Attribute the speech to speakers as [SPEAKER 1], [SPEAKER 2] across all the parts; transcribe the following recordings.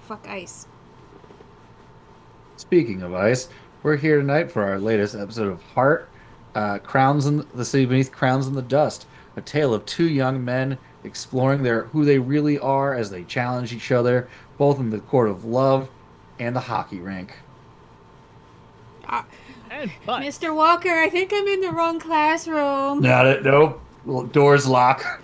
[SPEAKER 1] fuck ice.
[SPEAKER 2] Speaking of ice, we're here tonight for our latest episode of Heart, Crowns in the City Beneath Crowns in the Dust, a tale of two young men exploring who they really are as they challenge each other, both in the court of love and the hockey rink.
[SPEAKER 1] Uh,
[SPEAKER 3] And
[SPEAKER 1] Mr.
[SPEAKER 3] butts.
[SPEAKER 1] Walker, I think I'm in the wrong classroom.
[SPEAKER 2] Not it. Nope. Doors lock.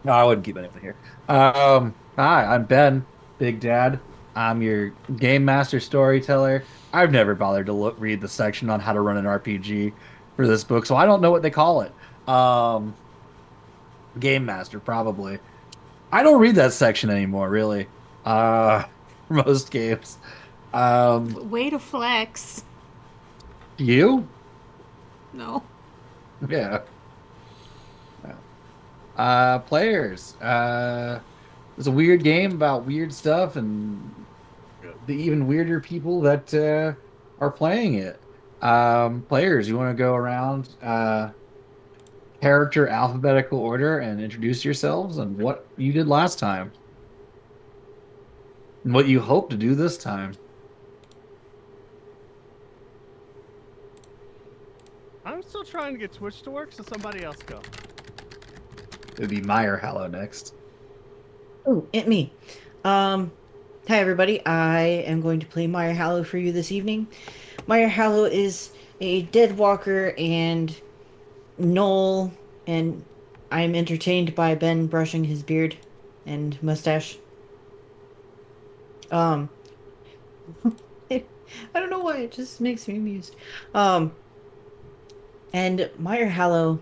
[SPEAKER 2] No, I wouldn't keep anything here. Hi, I'm Ben, Big Dad. I'm your game master storyteller. I've never bothered to read the section on how to run an RPG for this book, so I don't know what they call it. Game master, probably. I don't read that section anymore, really. For most games. Um,
[SPEAKER 1] Way to flex.
[SPEAKER 2] you?
[SPEAKER 1] No.
[SPEAKER 2] Yeah. Yeah. Players. It's a weird game about weird stuff and the even weirder people that are playing it. Players, you want to go around character alphabetical order and introduce yourselves and what you did last time and what you hope to do this time.
[SPEAKER 3] I'm still trying to get Twitch to work, so somebody else go.
[SPEAKER 2] It would be Meyer Hallow next.
[SPEAKER 4] Oh, it me. Um, Hi everybody. I am going to play Maya Hallow for you this evening. Maya Hallow is a dead walker and Noel, and I'm entertained by Ben brushing his beard and mustache. Um, I don't know why it just makes me amused. Um, and Maya Hallow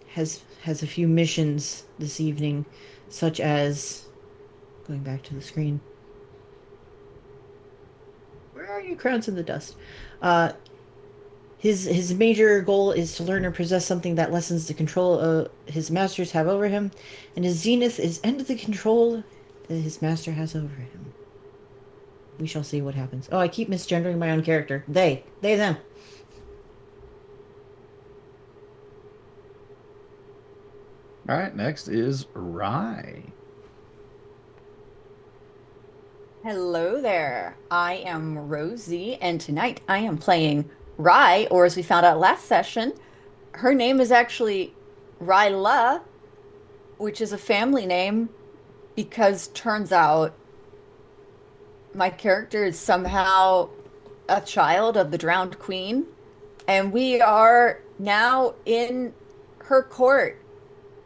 [SPEAKER 4] has a few missions this evening, such as going back to the screen. Where are you, Crowns in the Dust? Uh, his major goal is to learn or possess something that lessens the control his masters have over him, and his zenith is end the control that his master has over him. We shall see what happens. Oh, I keep misgendering my own character. They, them.
[SPEAKER 2] All right, next is Rye.
[SPEAKER 5] Hello there. I am Rosie, and tonight I am playing Rye, or as we found out last session, her name is actually Ryla, which is a family name because turns out my character is somehow a child of the drowned queen, and we are now in her court,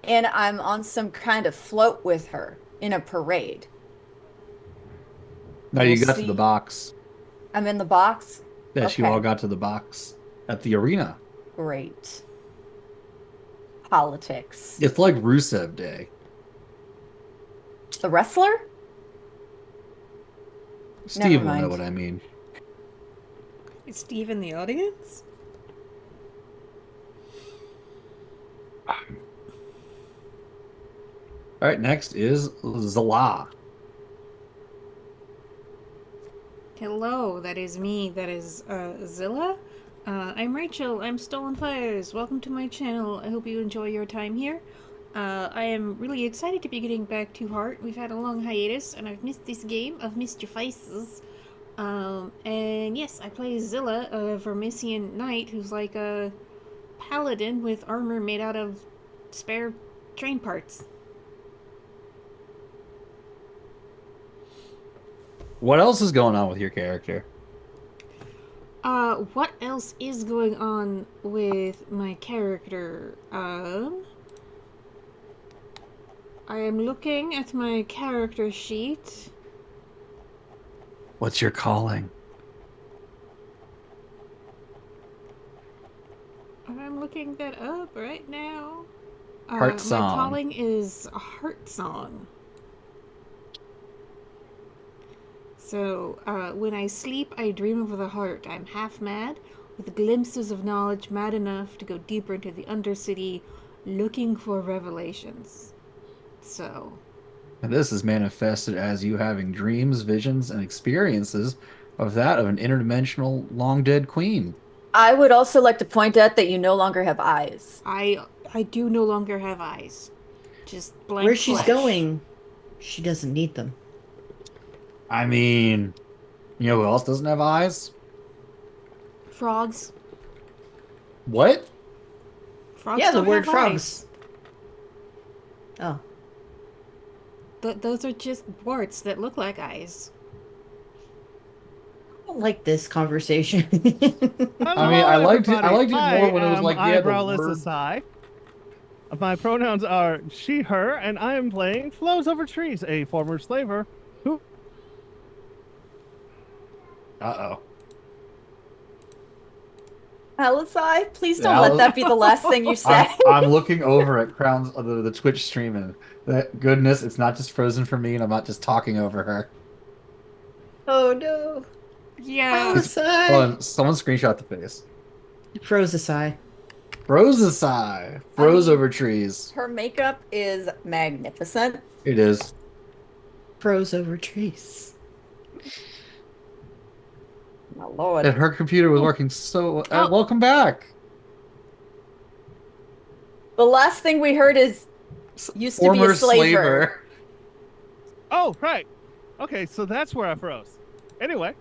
[SPEAKER 5] and I'm on some kind of float with her in a parade.
[SPEAKER 2] Now
[SPEAKER 5] We'll
[SPEAKER 2] you got to the
[SPEAKER 5] see.
[SPEAKER 2] box.
[SPEAKER 5] I'm in the box.
[SPEAKER 2] Yes, you all
[SPEAKER 5] Okay,
[SPEAKER 2] got to the box at the arena.
[SPEAKER 5] great. Politics.
[SPEAKER 2] It's like Rusev Day.
[SPEAKER 5] The wrestler? Never
[SPEAKER 2] Steve will know
[SPEAKER 5] mind.
[SPEAKER 2] what I mean.
[SPEAKER 1] Is Steve in the audience?
[SPEAKER 2] All right, next is Zala.
[SPEAKER 1] Hello, that is me. That is Zilla. I'm Rachel. I'm Stolen Fires. Welcome to my channel. I hope you enjoy your time here. I am really excited to be getting back to Heart. We've had a long hiatus, and I've missed this game of Mr. Faces. And yes, I play Zilla, a Vermisian knight who's like a paladin with armor made out of spare train parts.
[SPEAKER 2] What else is going on with your character?
[SPEAKER 1] What else is going on with my character? I am looking at my character sheet.
[SPEAKER 2] What's your calling?
[SPEAKER 1] I'm looking that up right now.
[SPEAKER 2] Heart
[SPEAKER 1] My
[SPEAKER 2] song.
[SPEAKER 1] calling is Heart Song. So, when I sleep, I dream of the heart. I'm half mad, with glimpses of knowledge mad enough to go deeper into the Undercity, looking for revelations. So,
[SPEAKER 2] And this is manifested as you having dreams, visions, and experiences of that of an interdimensional long dead queen.
[SPEAKER 5] I would also like to point out that you no longer have eyes.
[SPEAKER 1] I do no longer have eyes. Just
[SPEAKER 4] Where
[SPEAKER 1] blank
[SPEAKER 4] she's
[SPEAKER 1] flesh.
[SPEAKER 4] going, she doesn't need them.
[SPEAKER 2] I mean, you know who else doesn't have eyes?
[SPEAKER 1] Frogs.
[SPEAKER 2] What?
[SPEAKER 1] Frogs
[SPEAKER 4] Yeah, the
[SPEAKER 1] don't
[SPEAKER 4] word
[SPEAKER 1] have
[SPEAKER 4] frogs.
[SPEAKER 1] eyes.
[SPEAKER 4] Oh.
[SPEAKER 1] Those are just warts that look like eyes.
[SPEAKER 4] I don't like this conversation.
[SPEAKER 2] I mean,
[SPEAKER 3] Hello,
[SPEAKER 2] I liked it. I
[SPEAKER 3] everybody.
[SPEAKER 2] liked it
[SPEAKER 3] I
[SPEAKER 2] more when it was
[SPEAKER 3] am
[SPEAKER 2] like, yeah, the
[SPEAKER 3] Eyebrowless
[SPEAKER 2] word.
[SPEAKER 3] Asai. My pronouns are she, her, and I am playing Flows Over Trees, a former slaver who.
[SPEAKER 2] Uh-oh.
[SPEAKER 5] Alisai, please don't let
[SPEAKER 2] Alice,
[SPEAKER 5] that be the last thing you say.
[SPEAKER 2] I'm looking over at Crown's the Twitch stream, and that goodness, it's not just frozen for me, and I'm not just talking over her.
[SPEAKER 4] Oh no.
[SPEAKER 1] Yeah.
[SPEAKER 2] Hold
[SPEAKER 4] Alisai.
[SPEAKER 2] on, someone screenshot the face.
[SPEAKER 4] Froze Asai.
[SPEAKER 2] Froze a sigh.
[SPEAKER 5] I
[SPEAKER 2] Froze
[SPEAKER 5] mean,
[SPEAKER 2] over trees.
[SPEAKER 5] her makeup is magnificent.
[SPEAKER 2] It is.
[SPEAKER 4] Froze over trees.
[SPEAKER 5] My lord.
[SPEAKER 2] And her computer was working so.
[SPEAKER 1] Oh.
[SPEAKER 2] Welcome back.
[SPEAKER 5] The last thing we heard is used to be a
[SPEAKER 2] Former
[SPEAKER 5] slaver.
[SPEAKER 2] slaver.
[SPEAKER 3] Oh, right. Okay, so that's where I froze. Anyway,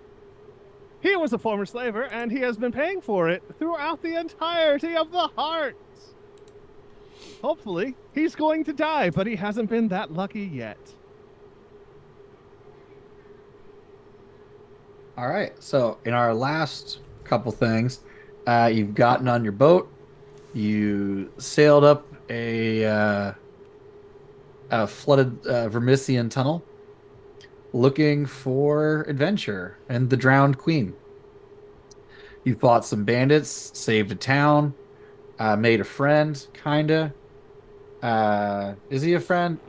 [SPEAKER 3] he was a former slaver, and he has been paying for it throughout the entirety of the heart. Hopefully, he's going to die, but he hasn't been that lucky yet.
[SPEAKER 2] All right. So in our last couple things, you've gotten on your boat. You sailed up a flooded Vermissian tunnel, looking for adventure and the drowned queen. You fought some bandits, saved a town, made a friend, kinda. Is he a friend?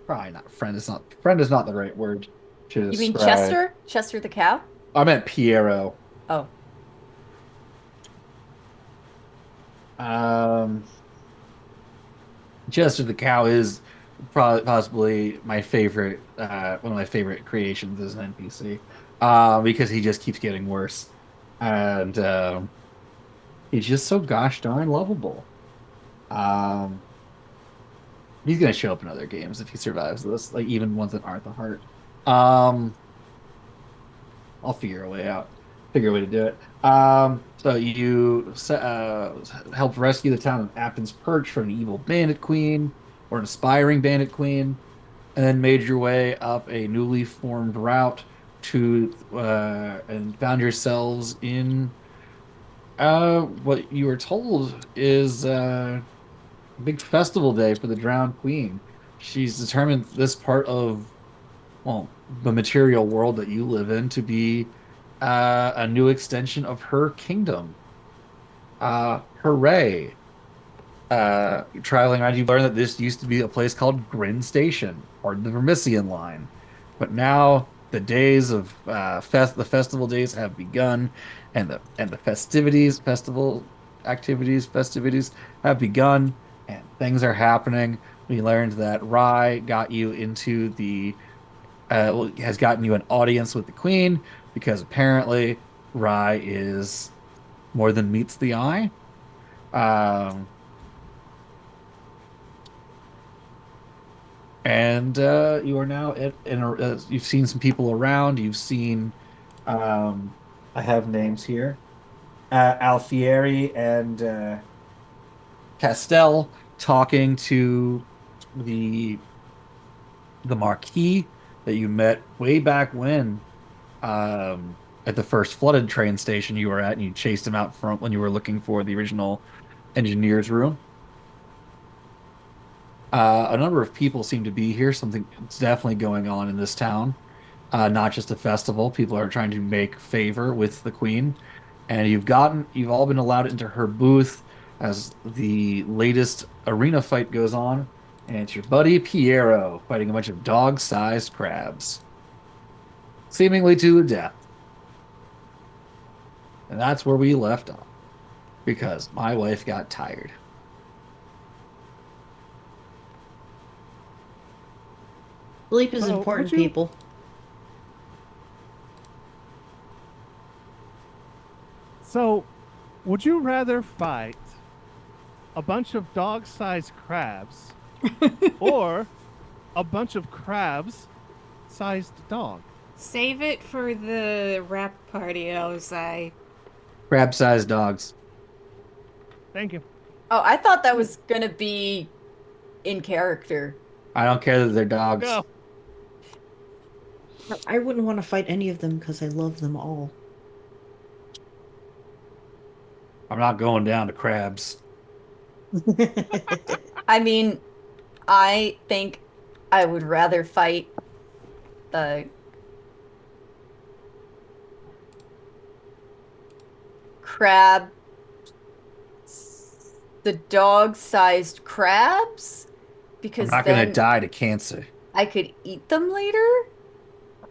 [SPEAKER 2] Probably not. Friend is not the right word to
[SPEAKER 5] You mean
[SPEAKER 2] describe.
[SPEAKER 5] Chester? Chester the cow?
[SPEAKER 2] I meant Piero.
[SPEAKER 5] Oh.
[SPEAKER 2] Um, Chester the cow is probably possibly my favorite, one of my favorite creations as an NPC, because he just keeps getting worse, and he's just so gosh darn lovable. Um, he's gonna show up in other games if he survives this, like even ones that aren't the heart. Um, I'll figure a way out, figure a way to do it. So you helped rescue the town of Apton's Perch from an evil bandit queen or an aspiring bandit queen, and then made your way up a newly formed route to and found yourselves in what you were told is a big festival day for the drowned queen. She's determined this part of well, the material world that you live in to be a new extension of her kingdom. Hooray! Traveling around, you learn that this used to be a place called Grin Station, part of the Vermissian line. But now the days of the festival days have begun, and the festival activities, festivities have begun, and things are happening. We learned that Rye got you into has gotten you an audience with the queen because apparently Rye is more than meets the eye. Um, and you are now you've seen some people around. You've seen, um, I have names here, Alfieri and Castell talking to the the Marquis that you met way back when, at the first flooded train station you were at, and you chased him out front when you were looking for the original engineer's room. A number of people seem to be here. Something's definitely going on in this town. Not just a festival. People are trying to make favor with the queen, and you've all been allowed into her booth as the latest arena fight goes on, and it's your buddy Piero fighting a bunch of dog-sized crabs, seemingly to the death. And that's where we left off, because my wife got tired.
[SPEAKER 4] Sleep is
[SPEAKER 3] So,
[SPEAKER 4] important,
[SPEAKER 3] would you-
[SPEAKER 4] people.
[SPEAKER 3] So, would you rather fight a bunch of dog-sized crabs or a bunch of crabs-sized dog?
[SPEAKER 1] Save it for the rap party, Ozai.
[SPEAKER 2] Crab-sized dogs.
[SPEAKER 3] Thank you.
[SPEAKER 5] Oh, I thought that was gonna be in character.
[SPEAKER 2] I don't care that they're dogs.
[SPEAKER 3] Go.
[SPEAKER 4] I wouldn't want to fight any of them because I love them all.
[SPEAKER 2] I'm not going down to crabs.
[SPEAKER 5] I mean, I think I would rather fight the crab, the dog-sized crabs,
[SPEAKER 2] I'm
[SPEAKER 5] because
[SPEAKER 2] not gonna
[SPEAKER 5] then
[SPEAKER 2] die to cancer.
[SPEAKER 5] I could eat them later,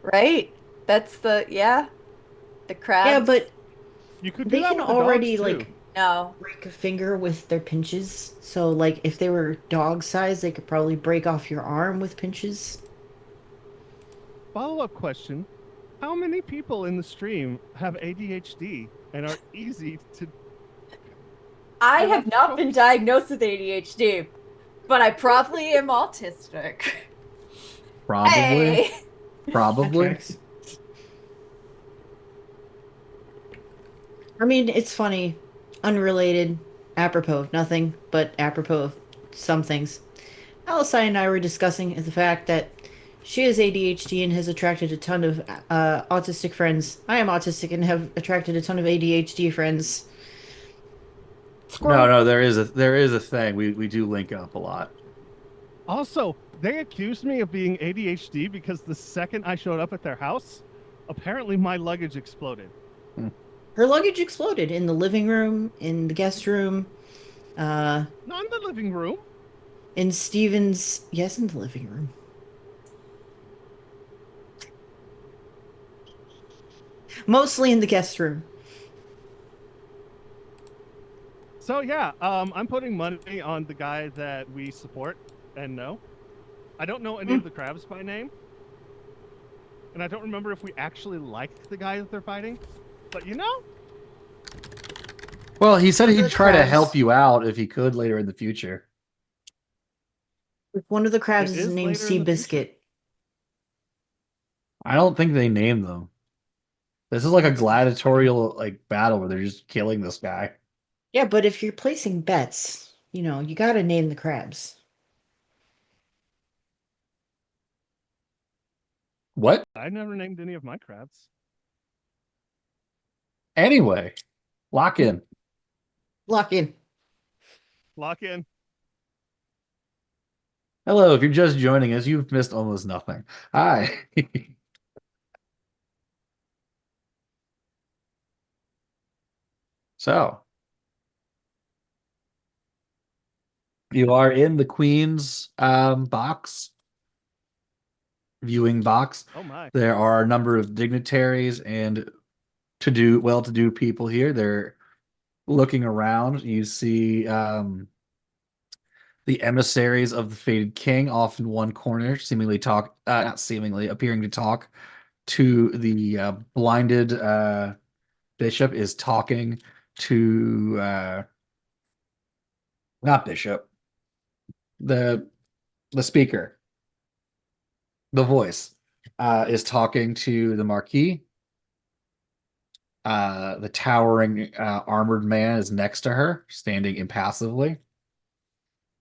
[SPEAKER 5] right? That's the
[SPEAKER 4] Yeah,
[SPEAKER 5] crabs.
[SPEAKER 4] but
[SPEAKER 3] You could do
[SPEAKER 4] they
[SPEAKER 3] that
[SPEAKER 4] can
[SPEAKER 3] with the
[SPEAKER 4] already
[SPEAKER 3] dogs, too.
[SPEAKER 4] like
[SPEAKER 5] No.
[SPEAKER 4] break a finger with their pinches. So like if they were dog size, they could probably break off your arm with pinches.
[SPEAKER 3] Follow-up question. How many people in the stream have ADHD and are easy to...
[SPEAKER 5] I
[SPEAKER 3] I
[SPEAKER 5] have
[SPEAKER 3] love
[SPEAKER 5] not
[SPEAKER 3] the
[SPEAKER 5] been diagnosed with ADHD, but I probably am autistic.
[SPEAKER 2] Probably.
[SPEAKER 5] Hey!
[SPEAKER 4] That
[SPEAKER 2] Probably.
[SPEAKER 4] tracks. I mean, it's funny, unrelated, apropos of nothing, but apropos of some things. Alisai and I were discussing the fact that she has ADHD and has attracted a ton of autistic friends. I am autistic and have attracted a ton of ADHD friends.
[SPEAKER 2] No, there is a thing. We do link up a lot.
[SPEAKER 3] Also, they accused me of being ADHD because the second I showed up at their house, apparently my luggage exploded.
[SPEAKER 4] Her luggage exploded in the living room, in the guest room, uh,
[SPEAKER 3] Not in the living room.
[SPEAKER 4] in Steven's. Yes, in the living room. Mostly in the guest room.
[SPEAKER 3] So yeah, I'm putting money on the guy that we support and know. I don't know any of the crabs by name. And I don't remember if we actually liked the guy that they're fighting. But you know,
[SPEAKER 2] Well, he said
[SPEAKER 4] The
[SPEAKER 2] he'd try to
[SPEAKER 4] crabs.
[SPEAKER 2] help you out if he could later in the future.
[SPEAKER 4] One of the crabs
[SPEAKER 3] It
[SPEAKER 4] is
[SPEAKER 3] is
[SPEAKER 4] named
[SPEAKER 3] later in the future.
[SPEAKER 4] Seabiscuit.
[SPEAKER 2] I don't think they named them. This is like a gladiatorial like battle where they're just killing this guy.
[SPEAKER 4] Yeah, but if you're placing bets, you gotta name the crabs.
[SPEAKER 2] What?
[SPEAKER 3] I never named any of my crabs.
[SPEAKER 2] Anyway, lock in.
[SPEAKER 4] Lock in.
[SPEAKER 3] Lock in.
[SPEAKER 2] Hello, if you're just joining us, you've missed almost nothing. Hi. So, you are in the Queen's box, viewing box.
[SPEAKER 3] Oh my.
[SPEAKER 2] There are a number of dignitaries and well-to-do people here. They're looking around. You see the emissaries of the fated king off in one corner, not seemingly, appearing to talk to the blinded bishop is talking to not bishop, the speaker, the voice is talking to the marquis. The towering armored man is next to her, standing impassively,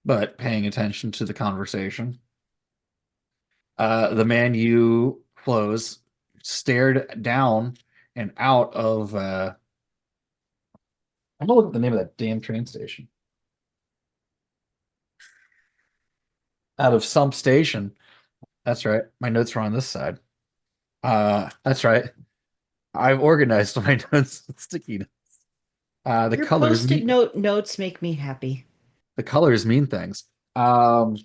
[SPEAKER 2] but paying attention to the conversation. The man you close stared down and out of I'm gonna look at the name of that damn train station. Out of some station. That's right. My notes are on this side. That's right. I've organized my notes with sticky notes. The
[SPEAKER 4] Your
[SPEAKER 2] colors
[SPEAKER 4] post-it
[SPEAKER 2] mean
[SPEAKER 4] notes make me happy.
[SPEAKER 2] the colors mean things. That's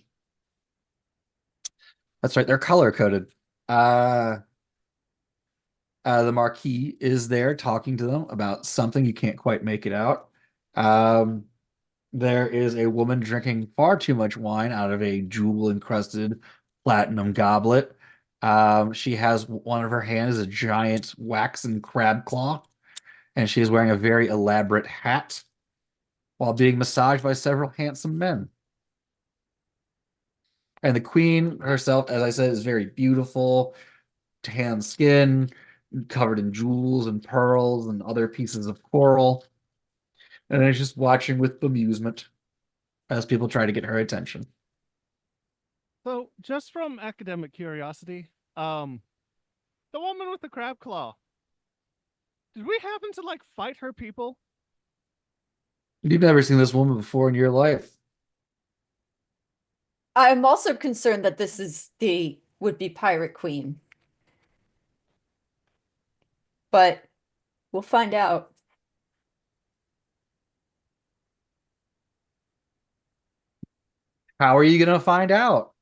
[SPEAKER 2] right. They're color coded. The Marquis is there talking to them about something. You can't quite make it out. There is a woman drinking far too much wine out of a jewel-encrusted platinum goblet. She has one of her hands a giant waxen crab claw, and she is wearing a very elaborate hat while being massaged by several handsome men. And the queen herself, as I said, is very beautiful, tan skin, covered in jewels and pearls and other pieces of coral. And is just watching with bemusement as people try to get her attention.
[SPEAKER 3] So, just from academic curiosity, the woman with the crab claw. Did we happen to like fight her people?
[SPEAKER 2] You've never seen this woman before in your life.
[SPEAKER 5] I'm also concerned that this is the would-be pirate queen, but we'll find out.
[SPEAKER 2] How are you going to find out?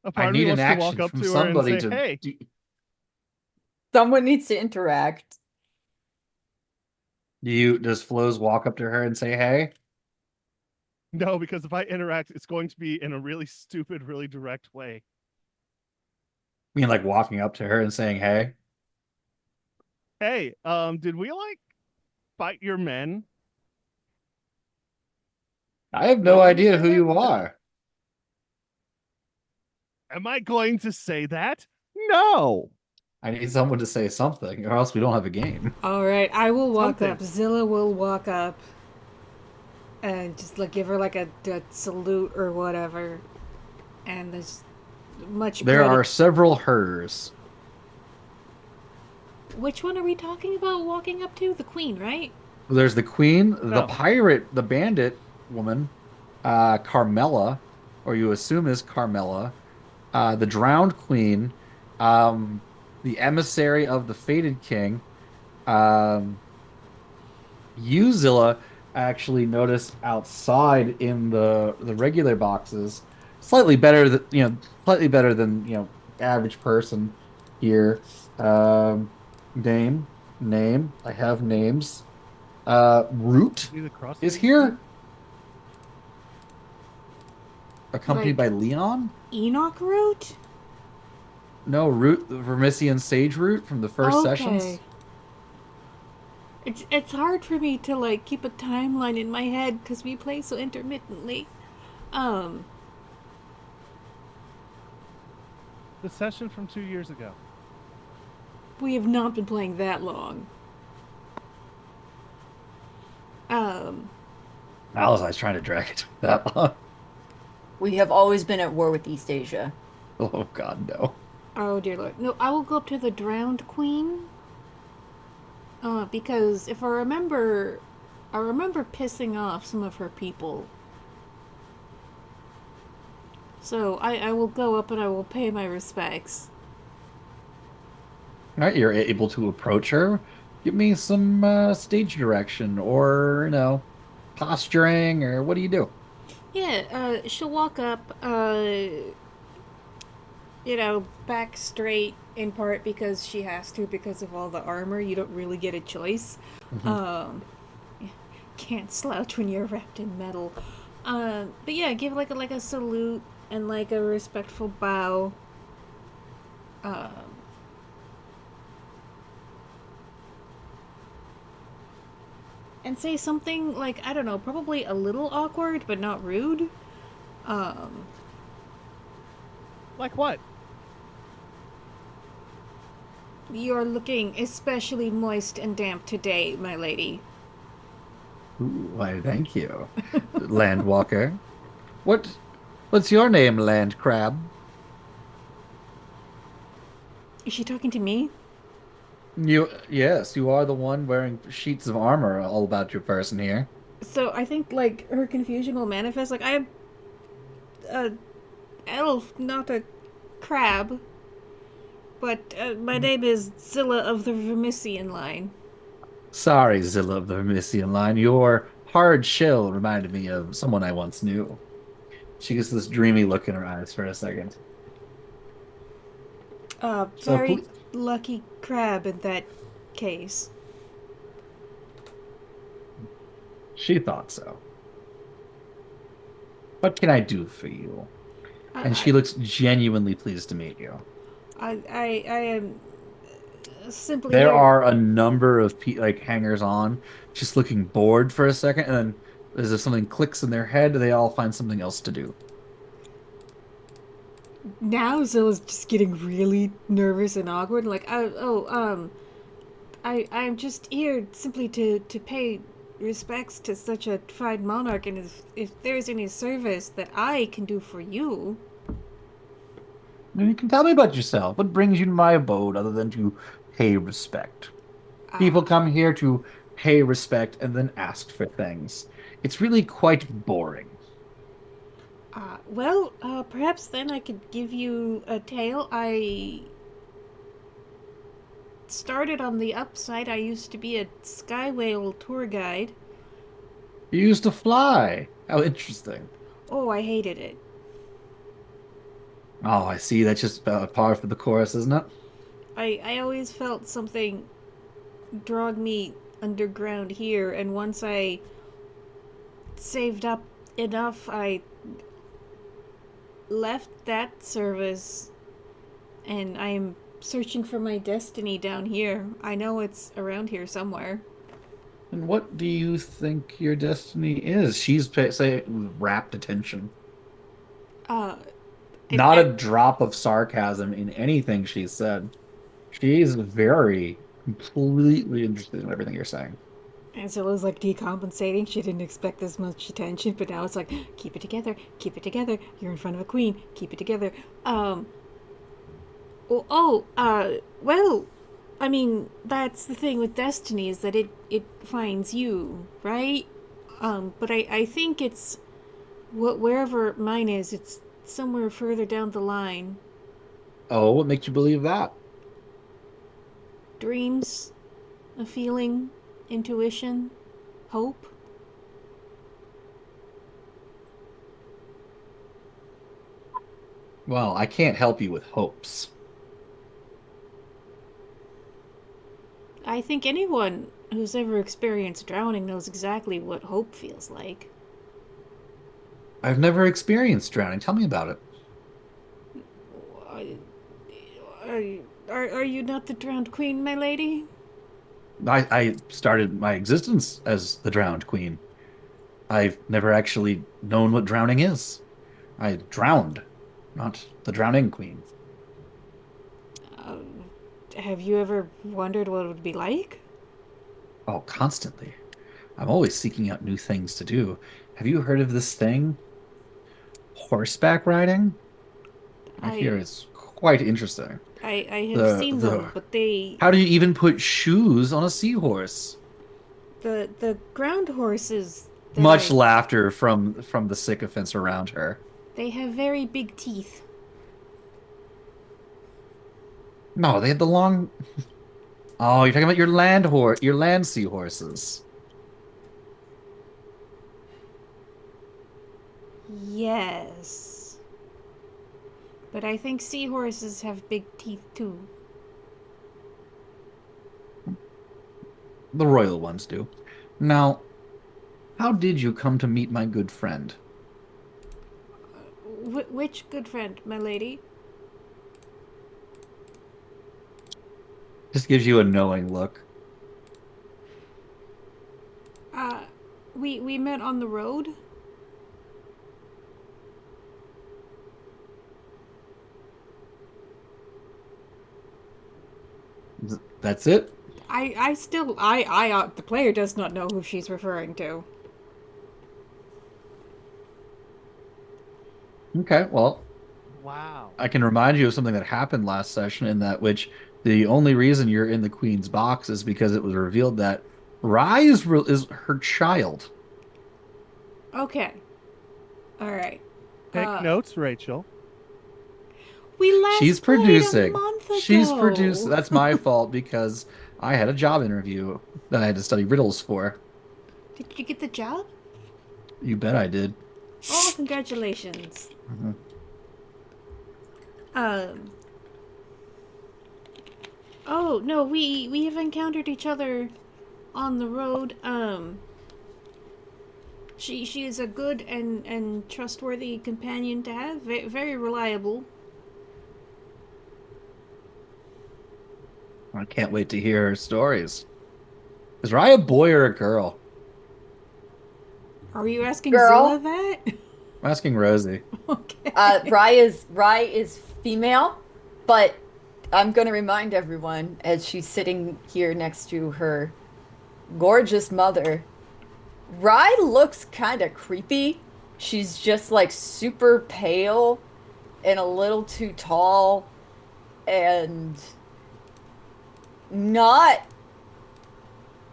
[SPEAKER 3] A
[SPEAKER 2] I
[SPEAKER 3] part of me
[SPEAKER 2] need an
[SPEAKER 3] wants to walk
[SPEAKER 2] action
[SPEAKER 3] up
[SPEAKER 2] from
[SPEAKER 3] to her and
[SPEAKER 2] somebody
[SPEAKER 3] say,
[SPEAKER 2] to
[SPEAKER 3] "Hey,
[SPEAKER 2] do.
[SPEAKER 5] Someone needs to interact.
[SPEAKER 2] Does Flo's walk up to her and say, "Hey"?
[SPEAKER 3] no," because if I interact, it's going to be in a really stupid, really direct way.
[SPEAKER 2] I mean, like walking up to her and saying, "Hey"?
[SPEAKER 3] Hey, did we like fight your men?
[SPEAKER 2] I have
[SPEAKER 3] Do I
[SPEAKER 2] no
[SPEAKER 3] need to
[SPEAKER 2] idea
[SPEAKER 3] say
[SPEAKER 2] who
[SPEAKER 3] that?
[SPEAKER 2] you are.
[SPEAKER 3] Am I going to say that? No.
[SPEAKER 2] I need someone to say something, or else we don't have a game.
[SPEAKER 1] All right, I will walk
[SPEAKER 3] Something.
[SPEAKER 1] up. Zilla will walk up and just like give her like a salute or whatever. And there's much
[SPEAKER 2] There
[SPEAKER 1] credit.
[SPEAKER 2] are several hers.
[SPEAKER 1] Which one are we talking about walking up to? The queen, right?
[SPEAKER 2] There's the queen, the
[SPEAKER 3] No.
[SPEAKER 2] pirate, the bandit woman, Carmela, or you assume is Carmela, the drowned queen, um, the emissary of the fated king, um, you, Zilla, actually notice outside in the regular boxes, slightly better than slightly better than average person here. Um, name, name. I have names. Root
[SPEAKER 3] See the cross
[SPEAKER 2] is
[SPEAKER 3] street?
[SPEAKER 2] here, accompanied
[SPEAKER 1] Like
[SPEAKER 2] by Leon.
[SPEAKER 1] Enoch route?
[SPEAKER 2] No, Root, the Vermissian Sage Root from the first sessions.
[SPEAKER 1] Okay. It's hard for me to like keep a timeline in my head because we play so intermittently. Um,
[SPEAKER 3] The session from 2 years ago.
[SPEAKER 1] we have not been playing that long.
[SPEAKER 2] I was trying to drag it that long.
[SPEAKER 5] We have always been at war with East Asia.
[SPEAKER 2] Oh God, no.
[SPEAKER 1] Oh dear lord. No, I will go up to the drowned queen. Because if I remember pissing off some of her people. So I will go up and I will pay my respects.
[SPEAKER 2] All right, you're able to approach her. Give me some stage direction, or posturing, or what do you do?
[SPEAKER 1] Yeah, she'll walk up, back straight in part because she has to because of all the armor. You don't really get a choice.
[SPEAKER 2] Mhm.
[SPEAKER 1] Can't slouch when you're wrapped in metal. But yeah, give like a salute and like a respectful bow. Um, and say something like, I don't know, probably a little awkward but not rude. Um,
[SPEAKER 3] Like what?
[SPEAKER 1] You're looking especially moist and damp today, my lady.
[SPEAKER 2] Ooh, why, thank you, Landwalker. What's your name, Land Crab?
[SPEAKER 1] Is she talking to me?
[SPEAKER 2] Yes, you are the one wearing sheets of armor all about your person here.
[SPEAKER 1] So I think like her confusion will manifest. Like I'm a elf, not a crab. But my name is Zilla of the Vermissian line.
[SPEAKER 2] Sorry, Zilla of the Vermissian line. Your hard shell reminded me of someone I once knew. She gets this dreamy look in her eyes for a second. So
[SPEAKER 1] Very
[SPEAKER 2] who?
[SPEAKER 1] lucky crab in that case.
[SPEAKER 2] She thought so. What can I do for you? And she
[SPEAKER 1] I,
[SPEAKER 2] looks genuinely pleased to meet you.
[SPEAKER 1] I am simply
[SPEAKER 2] There
[SPEAKER 1] there.
[SPEAKER 2] are a number of like hangers on, just looking bored for a second, and then as if something clicks in their head, they all find something else to do.
[SPEAKER 1] now Zilla's just getting really nervous and awkward. Like, I'm just here simply to pay respects to such a fine monarch, and if there's any service that I can do for you,
[SPEAKER 2] You can tell me about yourself. What brings you to my abode other than to pay respect? People
[SPEAKER 1] uh,
[SPEAKER 2] come here to pay respect and then ask for things. It's really quite boring.
[SPEAKER 1] perhaps then I could give you a tale. I started on the upside. I used to be a Sky Whale tour guide.
[SPEAKER 2] You used to fly. How interesting.
[SPEAKER 1] Oh, I hated it.
[SPEAKER 2] Oh, I see. That's just par for the course, isn't it?
[SPEAKER 1] I always felt something drug me underground here, and once I saved up enough, I left that service, and I'm searching for my destiny down here. I know it's around here somewhere.
[SPEAKER 2] And what do you think your destiny is? Say, rapt attention.
[SPEAKER 1] Uh,
[SPEAKER 2] Not a drop of sarcasm in anything she said. She's very completely interested in everything you're saying.
[SPEAKER 1] and so it was like decompensating. She didn't expect this much attention, but now it's like, keep it together, keep it together. You're in front of a queen, keep it together. Well, I mean, that's the thing with destiny is that it finds you, right? But I think it's wherever mine is, it's somewhere further down the line.
[SPEAKER 2] Oh, what makes you believe that?
[SPEAKER 1] Dreams, a feeling, intuition, hope.
[SPEAKER 2] Well, I can't help you with hopes.
[SPEAKER 1] I think anyone who's ever experienced drowning knows exactly what hope feels like.
[SPEAKER 2] I've never experienced drowning. Tell me about it.
[SPEAKER 1] Are you not the drowned queen, my lady?
[SPEAKER 2] I started my existence as the drowned queen. I've never actually known what drowning is. I drowned, not the drowning queen.
[SPEAKER 1] Have you ever wondered what it would be like?
[SPEAKER 2] Oh, constantly. I'm always seeking out new things to do. Have you heard of this thing? Horseback riding? I hear
[SPEAKER 1] I
[SPEAKER 2] it's quite interesting.
[SPEAKER 1] I have
[SPEAKER 2] The
[SPEAKER 1] seen
[SPEAKER 2] the
[SPEAKER 1] them, but they
[SPEAKER 2] How do you even put shoes on a seahorse?
[SPEAKER 1] the ground horses that
[SPEAKER 2] Much
[SPEAKER 1] I
[SPEAKER 2] laughter from the sycophants around her.
[SPEAKER 1] they have very big teeth.
[SPEAKER 2] No, they had the long. Oh, you're talking about your land seahorses.
[SPEAKER 1] Yes. But I think seahorses have big teeth too.
[SPEAKER 2] The royal ones do. Now, how did you come to meet my good friend?
[SPEAKER 1] Which good friend, my lady?
[SPEAKER 2] Just gives you a knowing look.
[SPEAKER 1] Uh, we met on the road.
[SPEAKER 2] That's it?
[SPEAKER 1] I still the player does not know who she's referring to.
[SPEAKER 2] Okay, well,
[SPEAKER 3] Wow.
[SPEAKER 2] I can remind you of something that happened last session in that which the only reason you're in the queen's box is because it was revealed that Rye is her child.
[SPEAKER 1] Okay. All right.
[SPEAKER 3] Take notes, Rachel.
[SPEAKER 1] We last
[SPEAKER 2] She's
[SPEAKER 1] played
[SPEAKER 2] producing.
[SPEAKER 1] a month ago.
[SPEAKER 2] She's producing. That's my fault because I had a job interview that I had to study riddles for.
[SPEAKER 1] Did you get the job?
[SPEAKER 2] You bet I did.
[SPEAKER 1] Oh, congratulations.
[SPEAKER 2] Mhm.
[SPEAKER 1] Um. Oh no, we have encountered each other on the road. She is a good and trustworthy companion to have. Very reliable.
[SPEAKER 2] I can't wait to hear her stories. Is Rye a boy or a girl?
[SPEAKER 1] Are you asking
[SPEAKER 5] Girl.
[SPEAKER 1] Zilla that?
[SPEAKER 2] I'm asking Rosie.
[SPEAKER 1] Okay.
[SPEAKER 5] Rye is female, but I'm gonna remind everyone as she's sitting here next to her gorgeous mother, Rye looks kind of creepy. She's just like super pale and a little too tall and not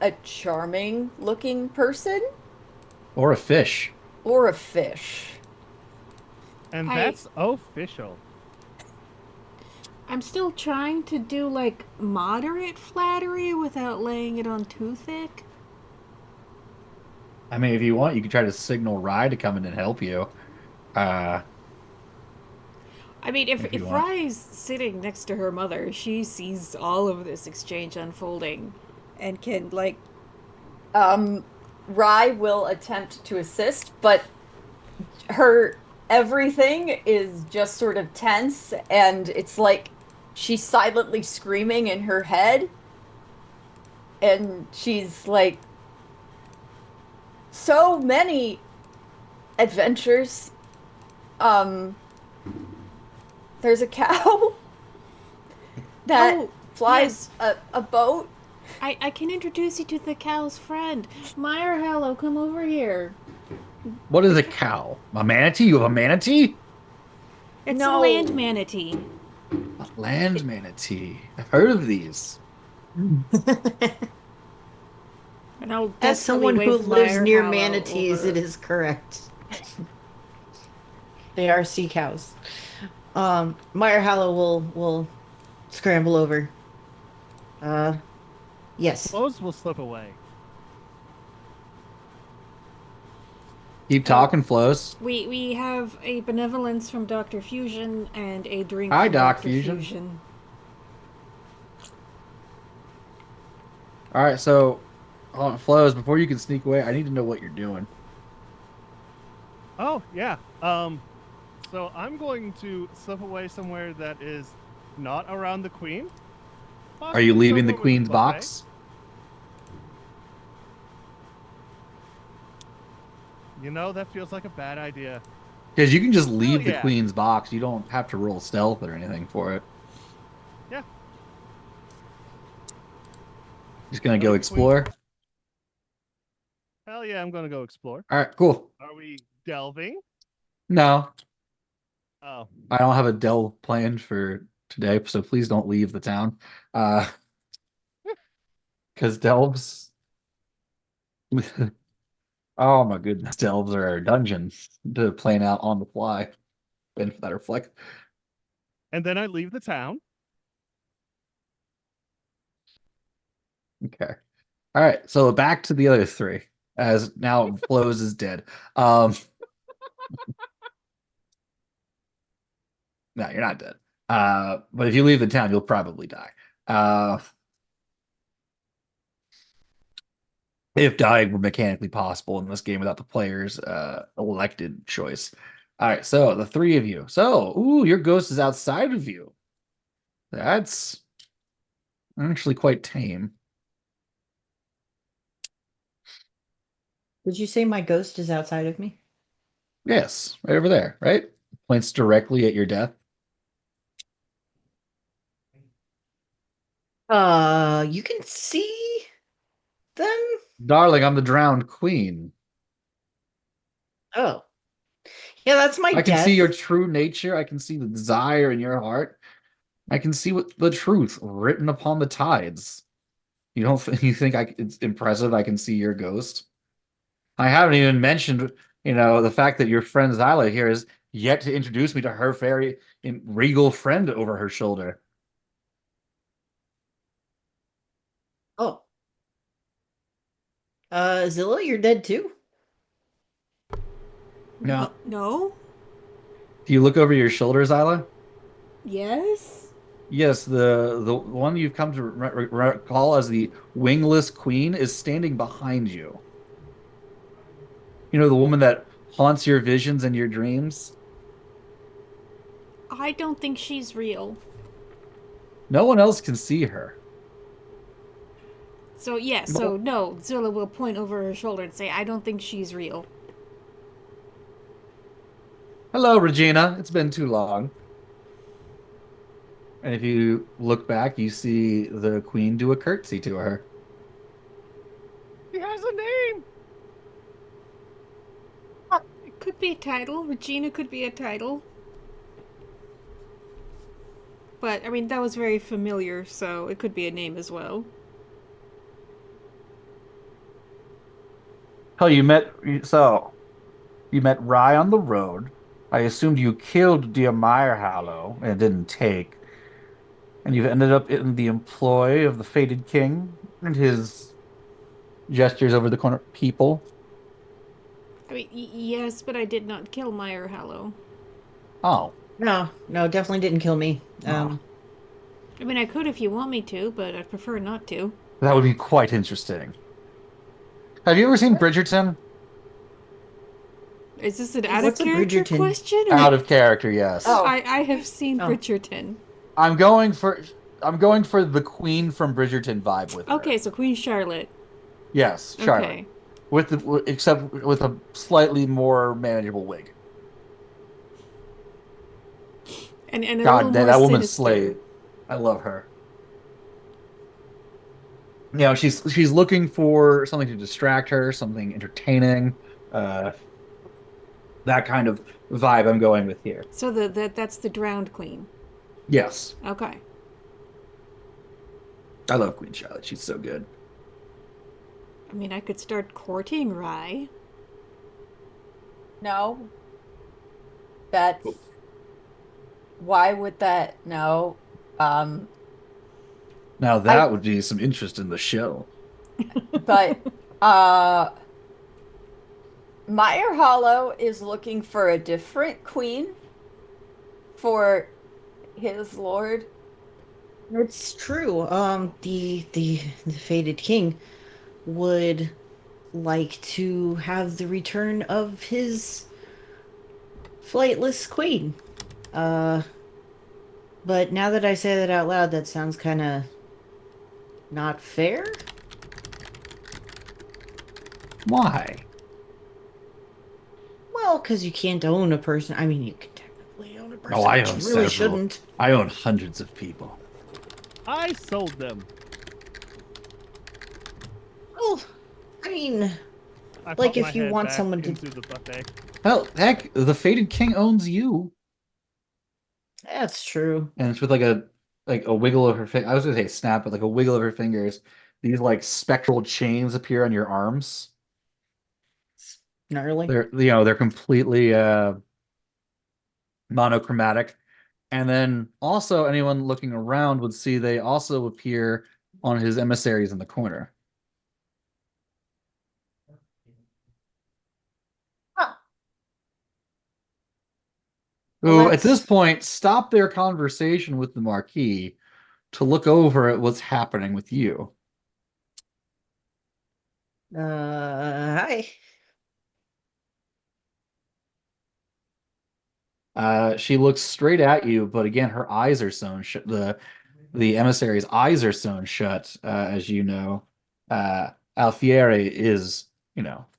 [SPEAKER 5] a charming looking person
[SPEAKER 2] Or a fish.
[SPEAKER 5] or a fish.
[SPEAKER 3] And
[SPEAKER 1] I-
[SPEAKER 3] that's official.
[SPEAKER 1] I'm still trying to do like moderate flattery without laying it on too thick.
[SPEAKER 2] I mean, if you want, you can try to signal Rye to come in and help you. Uh,
[SPEAKER 1] I mean, if
[SPEAKER 2] If you
[SPEAKER 1] if
[SPEAKER 2] want.
[SPEAKER 1] Rye's sitting next to her mother, she sees all of this exchange unfolding, and can like
[SPEAKER 5] Rye will attempt to assist, but her everything is just sort of tense, and it's like she's silently screaming in her head, and she's like, so many adventures. Um, there's a cow that
[SPEAKER 1] Oh,
[SPEAKER 5] flies
[SPEAKER 1] yes.
[SPEAKER 5] a boat.
[SPEAKER 1] I can introduce you to the cow's friend. Meyer Hallow, come over here.
[SPEAKER 2] what is a cow? A manatee? You have a manatee?
[SPEAKER 1] It's
[SPEAKER 5] No.
[SPEAKER 1] a land manatee.
[SPEAKER 2] A land manatee. I've heard of these.
[SPEAKER 1] And I'll
[SPEAKER 4] As someone
[SPEAKER 1] desperately
[SPEAKER 4] who
[SPEAKER 1] wave
[SPEAKER 4] lives
[SPEAKER 1] Meyer
[SPEAKER 4] near
[SPEAKER 1] Hallow
[SPEAKER 4] manatees,
[SPEAKER 1] over.
[SPEAKER 4] it is correct. They are sea cows. Meyer Hallow will scramble over. Yes.
[SPEAKER 3] Clothes will slip away.
[SPEAKER 2] Keep talking, Flows.
[SPEAKER 1] We have a benevolence from Dr. Fusion and a drink
[SPEAKER 2] Hi,
[SPEAKER 1] from
[SPEAKER 2] Doc
[SPEAKER 1] Dr.
[SPEAKER 2] Fusion.
[SPEAKER 1] Fusion.
[SPEAKER 2] All right, so Flows, before you can sneak away, I need to know what you're doing.
[SPEAKER 3] Oh, yeah. So I'm going to slip away somewhere that is not around the queen.
[SPEAKER 2] Are you
[SPEAKER 3] Possibly
[SPEAKER 2] leaving the
[SPEAKER 3] somewhere with a
[SPEAKER 2] queen's
[SPEAKER 3] buffet.
[SPEAKER 2] box?
[SPEAKER 3] You know, that feels like a bad idea.
[SPEAKER 2] Because you can just leave the
[SPEAKER 3] yeah.
[SPEAKER 2] queen's box. You don't have to roll stealth or anything for it.
[SPEAKER 3] Yeah.
[SPEAKER 2] Just gonna
[SPEAKER 3] I
[SPEAKER 2] go
[SPEAKER 3] like the queen's
[SPEAKER 2] explore.
[SPEAKER 3] Hell yeah, I'm going to go explore.
[SPEAKER 2] All right, cool.
[SPEAKER 3] Are we delving?
[SPEAKER 2] No,
[SPEAKER 3] Oh,
[SPEAKER 2] I don't have a delve planned for today, so please don't leave the town. Because delves. Oh my goodness, delves are a dungeon to plan out on the fly. And that reflect.
[SPEAKER 3] and then I leave the town.
[SPEAKER 2] Okay. All right. So back to the other three, as now Flows is dead. No, you're not dead. But if you leave the town, you'll probably die. If dying were mechanically possible in this game without the player's elected choice. All right, so the three of you. So, ooh, your ghost is outside of you. That's actually quite tame.
[SPEAKER 4] Did you say my ghost is outside of me?
[SPEAKER 2] Yes, right over there, right? Points directly at your death.
[SPEAKER 4] You can see them?
[SPEAKER 2] Darling, I'm the drowned queen.
[SPEAKER 4] Oh. Yeah, that's my
[SPEAKER 2] I can
[SPEAKER 4] death.
[SPEAKER 2] see your true nature. I can see the desire in your heart. I can see what the truth written upon the tides. You don't you think it's impressive I can see your ghost? I haven't even mentioned, the fact that your friend Zyla here is yet to introduce me to her very regal friend over her shoulder.
[SPEAKER 4] Oh. Zilla, you're dead too?
[SPEAKER 2] No.
[SPEAKER 1] No?
[SPEAKER 2] Do you look over your shoulder, Zyla?
[SPEAKER 1] Yes?
[SPEAKER 2] Yes, the one you've come to recall as the wingless queen is standing behind you. You know, the woman that haunts your visions and your dreams?
[SPEAKER 1] I don't think she's real.
[SPEAKER 2] No one else can see her.
[SPEAKER 1] So, yeah, so no, Zilla will point over her shoulder and say, I don't think she's real.
[SPEAKER 2] Hello, Regina. It's been too long. And if you look back, you see the queen do a curtsy to her.
[SPEAKER 3] He has a name.
[SPEAKER 1] It could be a title. Regina could be a title. But, I mean, that was very familiar, so it could be a name as well.
[SPEAKER 2] Oh, you met Rye on the road. I assumed you killed Dear Hallow and it didn't take. And you've ended up in the employ of the Fated King and his gestures over the corner people.
[SPEAKER 1] I mean, yes, but I did not kill Meyer Hallow.
[SPEAKER 2] Oh,
[SPEAKER 4] No, no, definitely didn't kill me.
[SPEAKER 2] oh,
[SPEAKER 1] I mean, I could if you want me to, but I'd prefer not to.
[SPEAKER 2] that would be quite interesting. Have you ever seen Bridgerton?
[SPEAKER 1] Is this an out of
[SPEAKER 4] What's a
[SPEAKER 1] character
[SPEAKER 4] Bridgerton?
[SPEAKER 1] question? Or...
[SPEAKER 2] Out of character, yes.
[SPEAKER 5] Oh.
[SPEAKER 1] I have seen
[SPEAKER 4] Oh.
[SPEAKER 1] Bridgerton.
[SPEAKER 2] I'm going for I'm going for the Queen from Bridgerton vibe with her.
[SPEAKER 1] Okay, so Queen Charlotte.
[SPEAKER 2] Yes, Charlotte.
[SPEAKER 1] Okay.
[SPEAKER 2] With the except with a slightly more manageable wig.
[SPEAKER 1] And a
[SPEAKER 2] God,
[SPEAKER 1] little
[SPEAKER 2] that,
[SPEAKER 1] more
[SPEAKER 2] that woman's
[SPEAKER 1] sinister.
[SPEAKER 2] slayed. I love her. You know, she's looking for something to distract her, something entertaining. Uh, that kind of vibe I'm going with here.
[SPEAKER 1] So that's the drowned queen.
[SPEAKER 2] Yes,
[SPEAKER 1] Okay.
[SPEAKER 2] I love Queen Charlotte. She's so good.
[SPEAKER 1] I mean, I could start courting Rye.
[SPEAKER 5] No. That's why would that no. Um
[SPEAKER 2] Now
[SPEAKER 5] I
[SPEAKER 2] that would be some interest in the show.
[SPEAKER 5] but uh Meyer Hollow is looking for a different queen for his lord.
[SPEAKER 4] It's true. The fated king would like to have the return of his flightless queen. Uh, but now that I say that out loud, that sounds kind of not fair.
[SPEAKER 2] Why?
[SPEAKER 4] Well, because you can't own a person. I mean, you can technically own a person,
[SPEAKER 2] Oh, I
[SPEAKER 4] but
[SPEAKER 2] own
[SPEAKER 4] you really
[SPEAKER 2] several.
[SPEAKER 4] shouldn't.
[SPEAKER 2] I own hundreds of people.
[SPEAKER 3] I sold them.
[SPEAKER 4] Well, I mean,
[SPEAKER 3] I
[SPEAKER 4] like
[SPEAKER 3] popped
[SPEAKER 4] if
[SPEAKER 3] my
[SPEAKER 4] you
[SPEAKER 3] head
[SPEAKER 4] want
[SPEAKER 3] back
[SPEAKER 4] someone to.
[SPEAKER 3] into the buffet.
[SPEAKER 2] Hell, heck, the Fated King owns you.
[SPEAKER 4] That's true.
[SPEAKER 2] And it's with like a wiggle of her finger. I was gonna say snap, but like a wiggle of her fingers. These like spectral chains appear on your arms.
[SPEAKER 4] Gnarly.
[SPEAKER 2] They're completely monochromatic. And then also anyone looking around would see they also appear on his emissaries in the corner.
[SPEAKER 4] Huh.
[SPEAKER 2] Who
[SPEAKER 4] Well,
[SPEAKER 2] at this
[SPEAKER 4] that's.
[SPEAKER 2] point stop their conversation with the Marquis to look over at what's happening with you.
[SPEAKER 4] Hi.
[SPEAKER 2] She looks straight at you, but again, her eyes are sewn shut. The emissary's eyes are sewn shut, as you know. Alfieri is,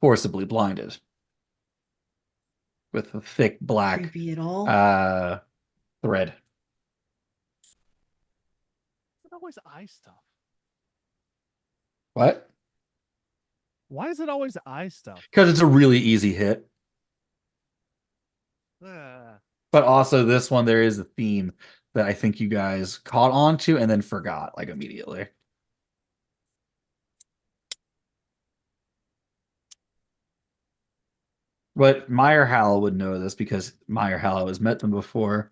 [SPEAKER 2] forcibly blinded with a thick black
[SPEAKER 4] Creepy at all?
[SPEAKER 2] thread.
[SPEAKER 3] Is it always eye stuff?
[SPEAKER 2] What?
[SPEAKER 3] Why is it always eye stuff?
[SPEAKER 2] Because it's a really easy hit.
[SPEAKER 3] Ah.
[SPEAKER 2] But also this one, there is a theme that I think you guys caught on to and then forgot like immediately. But Meyer Halley would know this because Meyer Halley has met them before.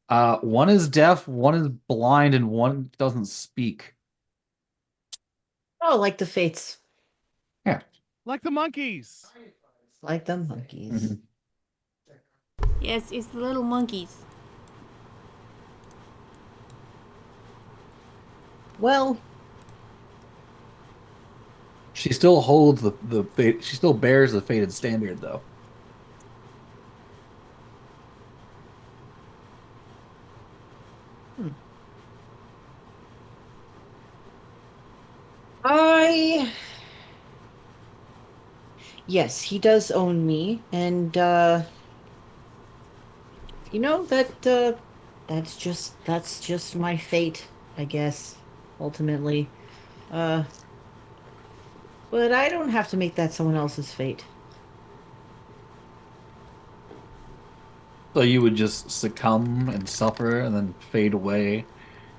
[SPEAKER 2] One is deaf, one is blind, and one doesn't speak.
[SPEAKER 4] Oh, like the Fates.
[SPEAKER 2] Yeah.
[SPEAKER 3] Like the monkeys.
[SPEAKER 4] Like the monkeys.
[SPEAKER 2] Mhm.
[SPEAKER 1] Yes, it's the little monkeys.
[SPEAKER 4] Well,
[SPEAKER 2] She still holds the fate. She still bears the fated standard, though.
[SPEAKER 4] I. Yes, he does own me, and You know that's just my fate, I guess, ultimately. Uh, but I don't have to make that someone else's fate.
[SPEAKER 2] So you would just succumb and suffer and then fade away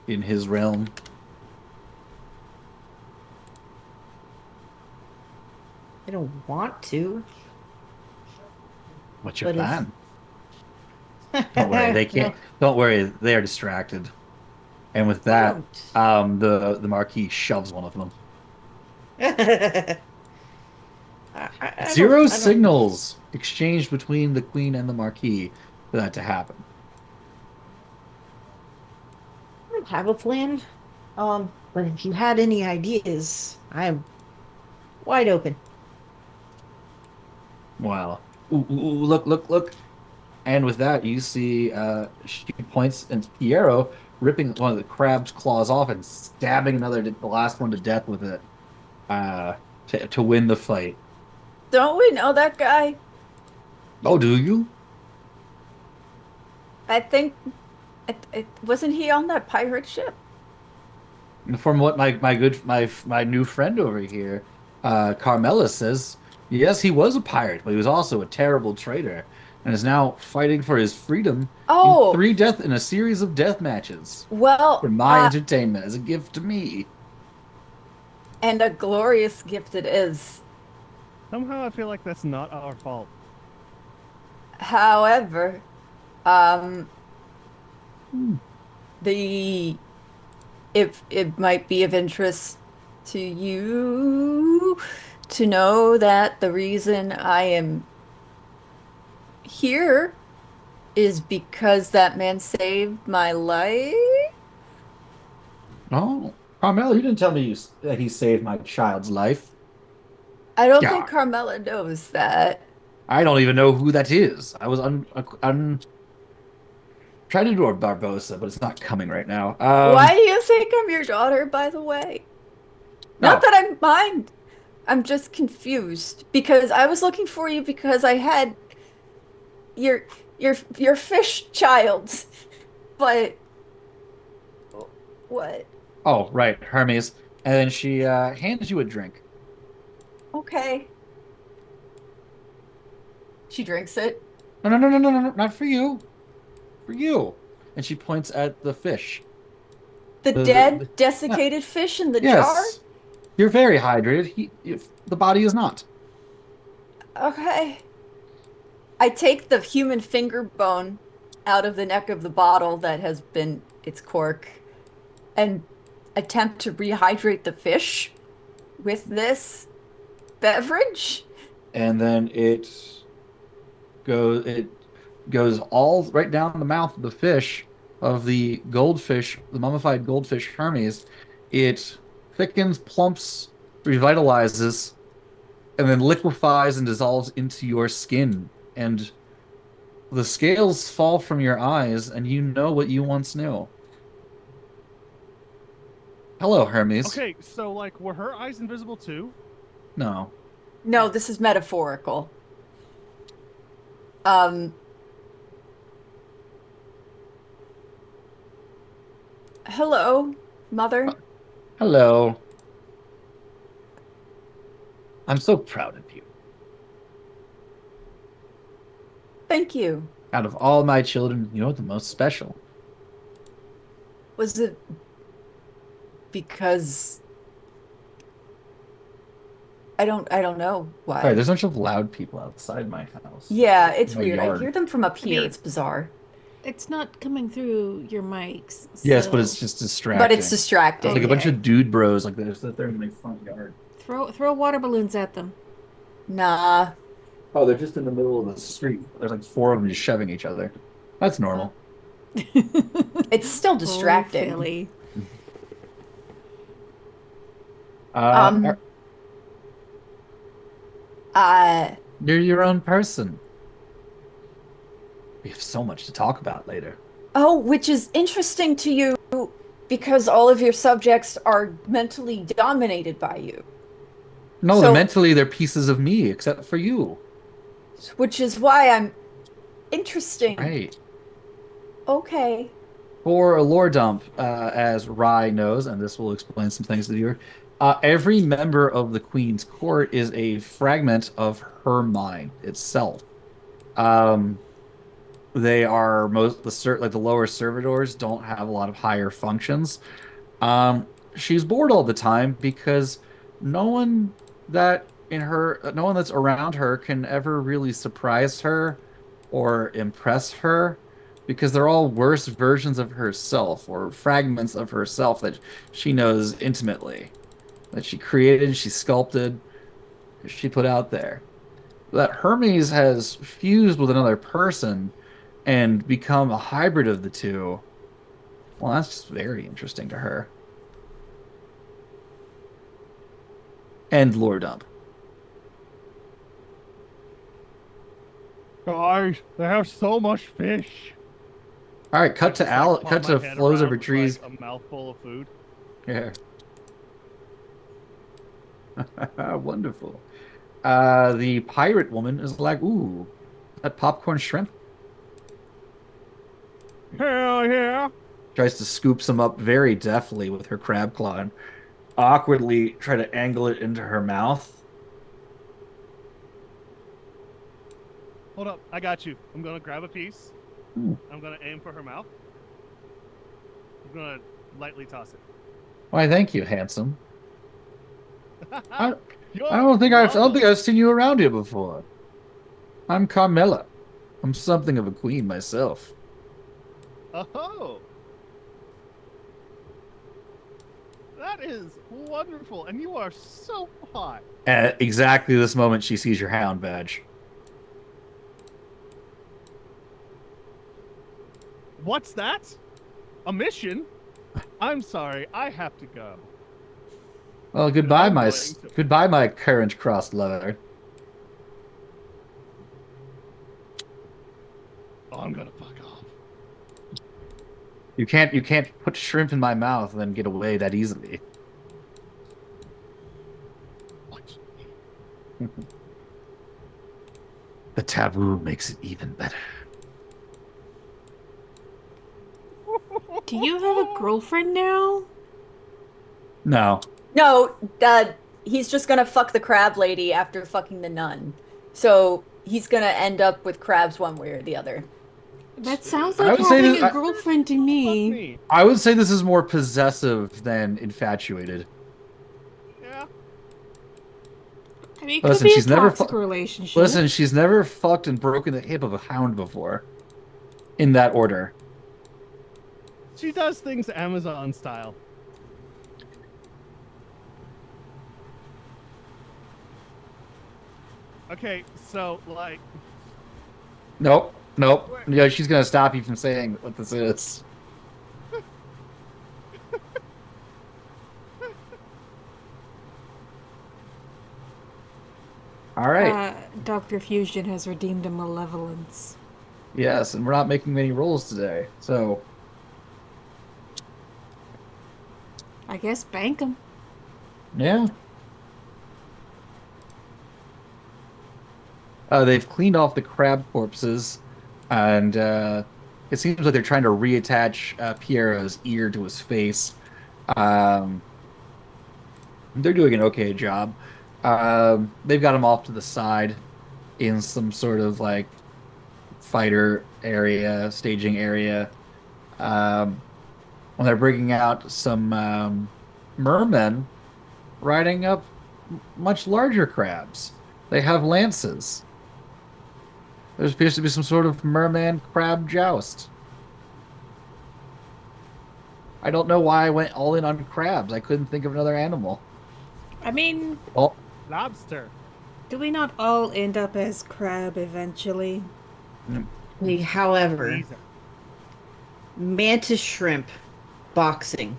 [SPEAKER 2] in his realm.
[SPEAKER 4] I don't want to,
[SPEAKER 2] What's your
[SPEAKER 4] but if
[SPEAKER 2] plan? Don't worry, they
[SPEAKER 4] no,
[SPEAKER 2] can't. Don't worry, they are distracted. And with
[SPEAKER 4] I
[SPEAKER 2] that,
[SPEAKER 4] don't.
[SPEAKER 2] the Marquis shoves one of them.
[SPEAKER 4] I don't.
[SPEAKER 2] Zero
[SPEAKER 4] I don't.
[SPEAKER 2] signals exchanged between the Queen and the Marquis for that to happen.
[SPEAKER 4] I don't have a plan. But if you had any ideas, I'm wide open.
[SPEAKER 2] Wow. Ooh, ooh, ooh, look, look, look. And with that, you see she points and Piero ripping one of the crab's claws off and stabbing the last one to death with it to win the fight.
[SPEAKER 5] Don't we know that guy?
[SPEAKER 2] Oh, do you?
[SPEAKER 5] I think it wasn't he on that pirate ship?
[SPEAKER 2] From what my new friend over here, Carmela says, yes, he was a pirate, but he was also a terrible traitor, and is now fighting for his freedom
[SPEAKER 5] Oh,
[SPEAKER 2] in a series of death matches for
[SPEAKER 5] well,
[SPEAKER 2] my entertainment as a gift to me.
[SPEAKER 5] and a glorious gift it is.
[SPEAKER 3] Somehow I feel like that's not our fault.
[SPEAKER 5] However, um,
[SPEAKER 2] Hmm.
[SPEAKER 5] the if it might be of interest to you to know that the reason I am here is because that man saved my life.
[SPEAKER 2] Oh, Carmela, you didn't tell me that he saved my child's life.
[SPEAKER 5] I don't think
[SPEAKER 2] Yeah,
[SPEAKER 5] Carmela knows that.
[SPEAKER 2] I don't even know who that is. I was un trying to do a Barbosa, but it's not coming right now.
[SPEAKER 5] Why do you think I'm your daughter, by the way? Not
[SPEAKER 2] Oh,
[SPEAKER 5] that I mind. I'm just confused because I was looking for you because I had your your fish child. But what?
[SPEAKER 2] oh, right, Hermes. And then she hands you a drink.
[SPEAKER 5] Okay. She drinks it.
[SPEAKER 2] No, no, no, no, no, no, no, not for you. For you. And she points at the fish.
[SPEAKER 5] The
[SPEAKER 2] The
[SPEAKER 5] dead,
[SPEAKER 2] yeah,
[SPEAKER 5] desiccated fish in the jar?
[SPEAKER 2] yes. You're very hydrated. If the body is not.
[SPEAKER 5] Okay. I take the human finger bone out of the neck of the bottle that has been its cork and attempt to rehydrate the fish with this beverage.
[SPEAKER 2] And then it goes all right down the mouth of the fish of the goldfish, the mummified goldfish Hermes. It thickens, plumps, revitalizes, and then liquefies and dissolves into your skin. And the scales fall from your eyes, and you know what you once knew. Hello, Hermes.
[SPEAKER 3] Okay, so like, were her eyes invisible too?
[SPEAKER 2] No.
[SPEAKER 5] No, this is metaphorical. Um, hello, mother.
[SPEAKER 2] Hello. I'm so proud of you.
[SPEAKER 5] Thank you.
[SPEAKER 2] Out of all my children, you're the most special.
[SPEAKER 5] Was it because I don't know
[SPEAKER 2] Sorry,
[SPEAKER 5] why.
[SPEAKER 2] there's a bunch of loud people outside my house.
[SPEAKER 5] Yeah, it's
[SPEAKER 2] My
[SPEAKER 5] weird. I hear
[SPEAKER 2] yard.
[SPEAKER 5] them from up
[SPEAKER 1] I
[SPEAKER 5] here.
[SPEAKER 1] mean,
[SPEAKER 5] It's bizarre.
[SPEAKER 1] it's not coming through your mics,
[SPEAKER 2] Yes, but
[SPEAKER 1] so
[SPEAKER 2] it's just
[SPEAKER 5] But it's
[SPEAKER 2] distracting. It's like a
[SPEAKER 5] distracting.
[SPEAKER 2] bunch
[SPEAKER 1] okay.
[SPEAKER 2] of dude bros like this that they're in my front yard.
[SPEAKER 1] Throw water balloons at them.
[SPEAKER 5] Nah.
[SPEAKER 2] Oh, they're just in the middle of the street. There's like four of them just shoving each other. That's
[SPEAKER 5] Uh,
[SPEAKER 2] normal.
[SPEAKER 5] it's still
[SPEAKER 1] Oh,
[SPEAKER 5] distracting.
[SPEAKER 1] Philly.
[SPEAKER 2] Uh,
[SPEAKER 5] Um, uh,
[SPEAKER 2] you're your own person. We have so much to talk about later.
[SPEAKER 5] oh, which is interesting to you because all of your subjects are mentally dominated by you.
[SPEAKER 2] No,
[SPEAKER 5] So,
[SPEAKER 2] mentally they're pieces of me, except for you.
[SPEAKER 5] which is why I'm interesting.
[SPEAKER 2] Right.
[SPEAKER 5] Okay.
[SPEAKER 2] For a lore dump, as Rai knows, and this will explain some things to the viewer, every member of the Queen's Court is a fragment of her mind itself. Um, they are like the lower servitors don't have a lot of higher functions. She's bored all the time because no one no one that's around her can ever really surprise her or impress her because they're all worse versions of herself or fragments of herself that she knows intimately, that she created, she sculpted, she put out there. That Hermes has fused with another person and become a hybrid of the two. Well, that's just very interesting to her. And lore dump.
[SPEAKER 3] Guys, they have so much fish.
[SPEAKER 2] All right, cut to
[SPEAKER 3] Just, like, pop
[SPEAKER 2] cut
[SPEAKER 3] my
[SPEAKER 2] to
[SPEAKER 3] head
[SPEAKER 2] flows
[SPEAKER 3] around
[SPEAKER 2] over
[SPEAKER 3] with,
[SPEAKER 2] trees.
[SPEAKER 3] like, a mouthful of food.
[SPEAKER 2] Yeah. Wonderful. The pirate woman is like, ooh, that popcorn shrimp.
[SPEAKER 3] Hell yeah!
[SPEAKER 2] Tries to scoop some up very deftly with her crab claw and awkwardly try to angle it into her mouth.
[SPEAKER 3] Hold up, I got you. I'm gonna grab a piece.
[SPEAKER 2] Hmm.
[SPEAKER 3] I'm gonna aim for her mouth. I'm gonna lightly toss it.
[SPEAKER 2] Why, thank you, handsome. I,
[SPEAKER 3] You're
[SPEAKER 2] I don't think
[SPEAKER 3] marvelous.
[SPEAKER 2] I've seen you around here before. I'm Carmela. I'm something of a queen myself.
[SPEAKER 3] Oh, that is wonderful, and you are so hot.
[SPEAKER 2] At exactly this moment, she sees your hound badge.
[SPEAKER 3] What's that? A mission? I'm sorry, I have to go.
[SPEAKER 2] Well, goodbye, my current crossed lover.
[SPEAKER 3] Oh, I'm gonna fuck off.
[SPEAKER 2] You can't put shrimp in my mouth and then get away that easily.
[SPEAKER 3] What?
[SPEAKER 2] The taboo makes it even better.
[SPEAKER 1] Do you have a girlfriend now?
[SPEAKER 2] No.
[SPEAKER 5] No, he's just gonna fuck the crab lady after fucking the nun. So he's gonna end up with crabs one way or the other.
[SPEAKER 1] That sounds
[SPEAKER 2] I
[SPEAKER 1] like
[SPEAKER 2] would say
[SPEAKER 1] having
[SPEAKER 2] this-
[SPEAKER 1] a
[SPEAKER 2] I-
[SPEAKER 1] girlfriend to
[SPEAKER 3] Fuck
[SPEAKER 1] me.
[SPEAKER 3] me.
[SPEAKER 2] I would say this is more possessive than infatuated.
[SPEAKER 3] Yeah.
[SPEAKER 1] I mean, it could
[SPEAKER 2] Listen,
[SPEAKER 1] be a
[SPEAKER 2] she's never
[SPEAKER 1] toxic relationship.
[SPEAKER 2] Listen, she's never fucked and broken the hip of a hound before. In that order.
[SPEAKER 3] She does things Amazon style. Okay, so like
[SPEAKER 2] Nope. Nope. Yeah, she's gonna stop you from saying what this is. All right.
[SPEAKER 1] Dr. Fusion has redeemed a malevolence.
[SPEAKER 2] Yes, and we're not making many rolls today, so
[SPEAKER 1] I guess bank him.
[SPEAKER 2] yeah. They've cleaned off the crab corpses, and it seems like they're trying to reattach Piero's ear to his face. Um, they're doing an okay job. They've got him off to the side in some sort of like fighter area, staging area. Um, when they're bringing out some mermen riding up much larger crabs. They have lances. There appears to be some sort of merman crab joust. I don't know why I went all in on crabs. I couldn't think of another animal.
[SPEAKER 1] I mean,
[SPEAKER 2] Oh,
[SPEAKER 3] lobster.
[SPEAKER 1] do we not all end up as crab eventually?
[SPEAKER 4] However,
[SPEAKER 3] Easy.
[SPEAKER 4] mantis shrimp boxing.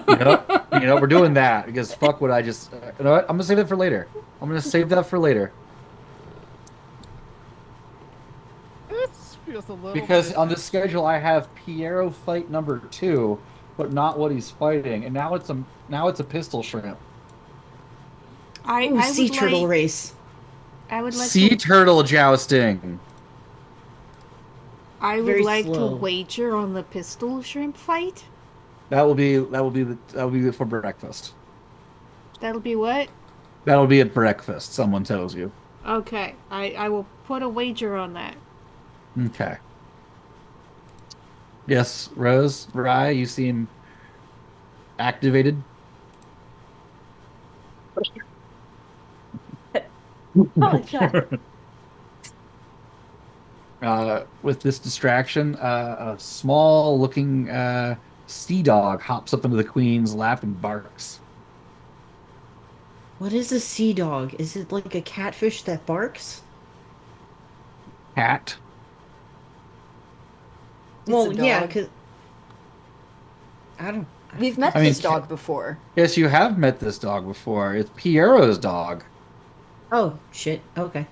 [SPEAKER 2] we're doing that because fuck what I just. You know what? I'm gonna save that for later. I'm gonna save that for later
[SPEAKER 3] This feels a little
[SPEAKER 2] because
[SPEAKER 3] bit...
[SPEAKER 2] on this schedule I have Piero fight number 2, but not what he's fighting, and now it's a pistol shrimp.
[SPEAKER 4] Ooh,
[SPEAKER 1] I
[SPEAKER 4] sea
[SPEAKER 1] would
[SPEAKER 4] turtle
[SPEAKER 1] like,
[SPEAKER 4] race.
[SPEAKER 1] I would like
[SPEAKER 2] Sea
[SPEAKER 1] to,
[SPEAKER 2] turtle jousting.
[SPEAKER 1] I would
[SPEAKER 4] Very
[SPEAKER 1] like
[SPEAKER 4] slow.
[SPEAKER 1] to wager on the pistol shrimp fight.
[SPEAKER 2] That will be for breakfast.
[SPEAKER 1] That'll be what?
[SPEAKER 2] That'll be at breakfast. Someone tells you.
[SPEAKER 1] Okay, I will put a wager on that.
[SPEAKER 2] Okay. Yes, Rose, Rye, you seem activated.
[SPEAKER 5] Holy shit.
[SPEAKER 2] With this distraction, a small-looking sea dog hops up into the queen's lap and barks.
[SPEAKER 4] What is a sea dog? Is it like a catfish that barks?
[SPEAKER 2] Cat.
[SPEAKER 5] It's
[SPEAKER 4] Well,
[SPEAKER 5] a
[SPEAKER 4] yeah,
[SPEAKER 5] dog.
[SPEAKER 4] because I don't.
[SPEAKER 5] We've met
[SPEAKER 2] I mean,
[SPEAKER 5] this dog before.
[SPEAKER 2] Yes, you have met this dog before. It's Piero's dog.
[SPEAKER 4] Oh shit. Okay.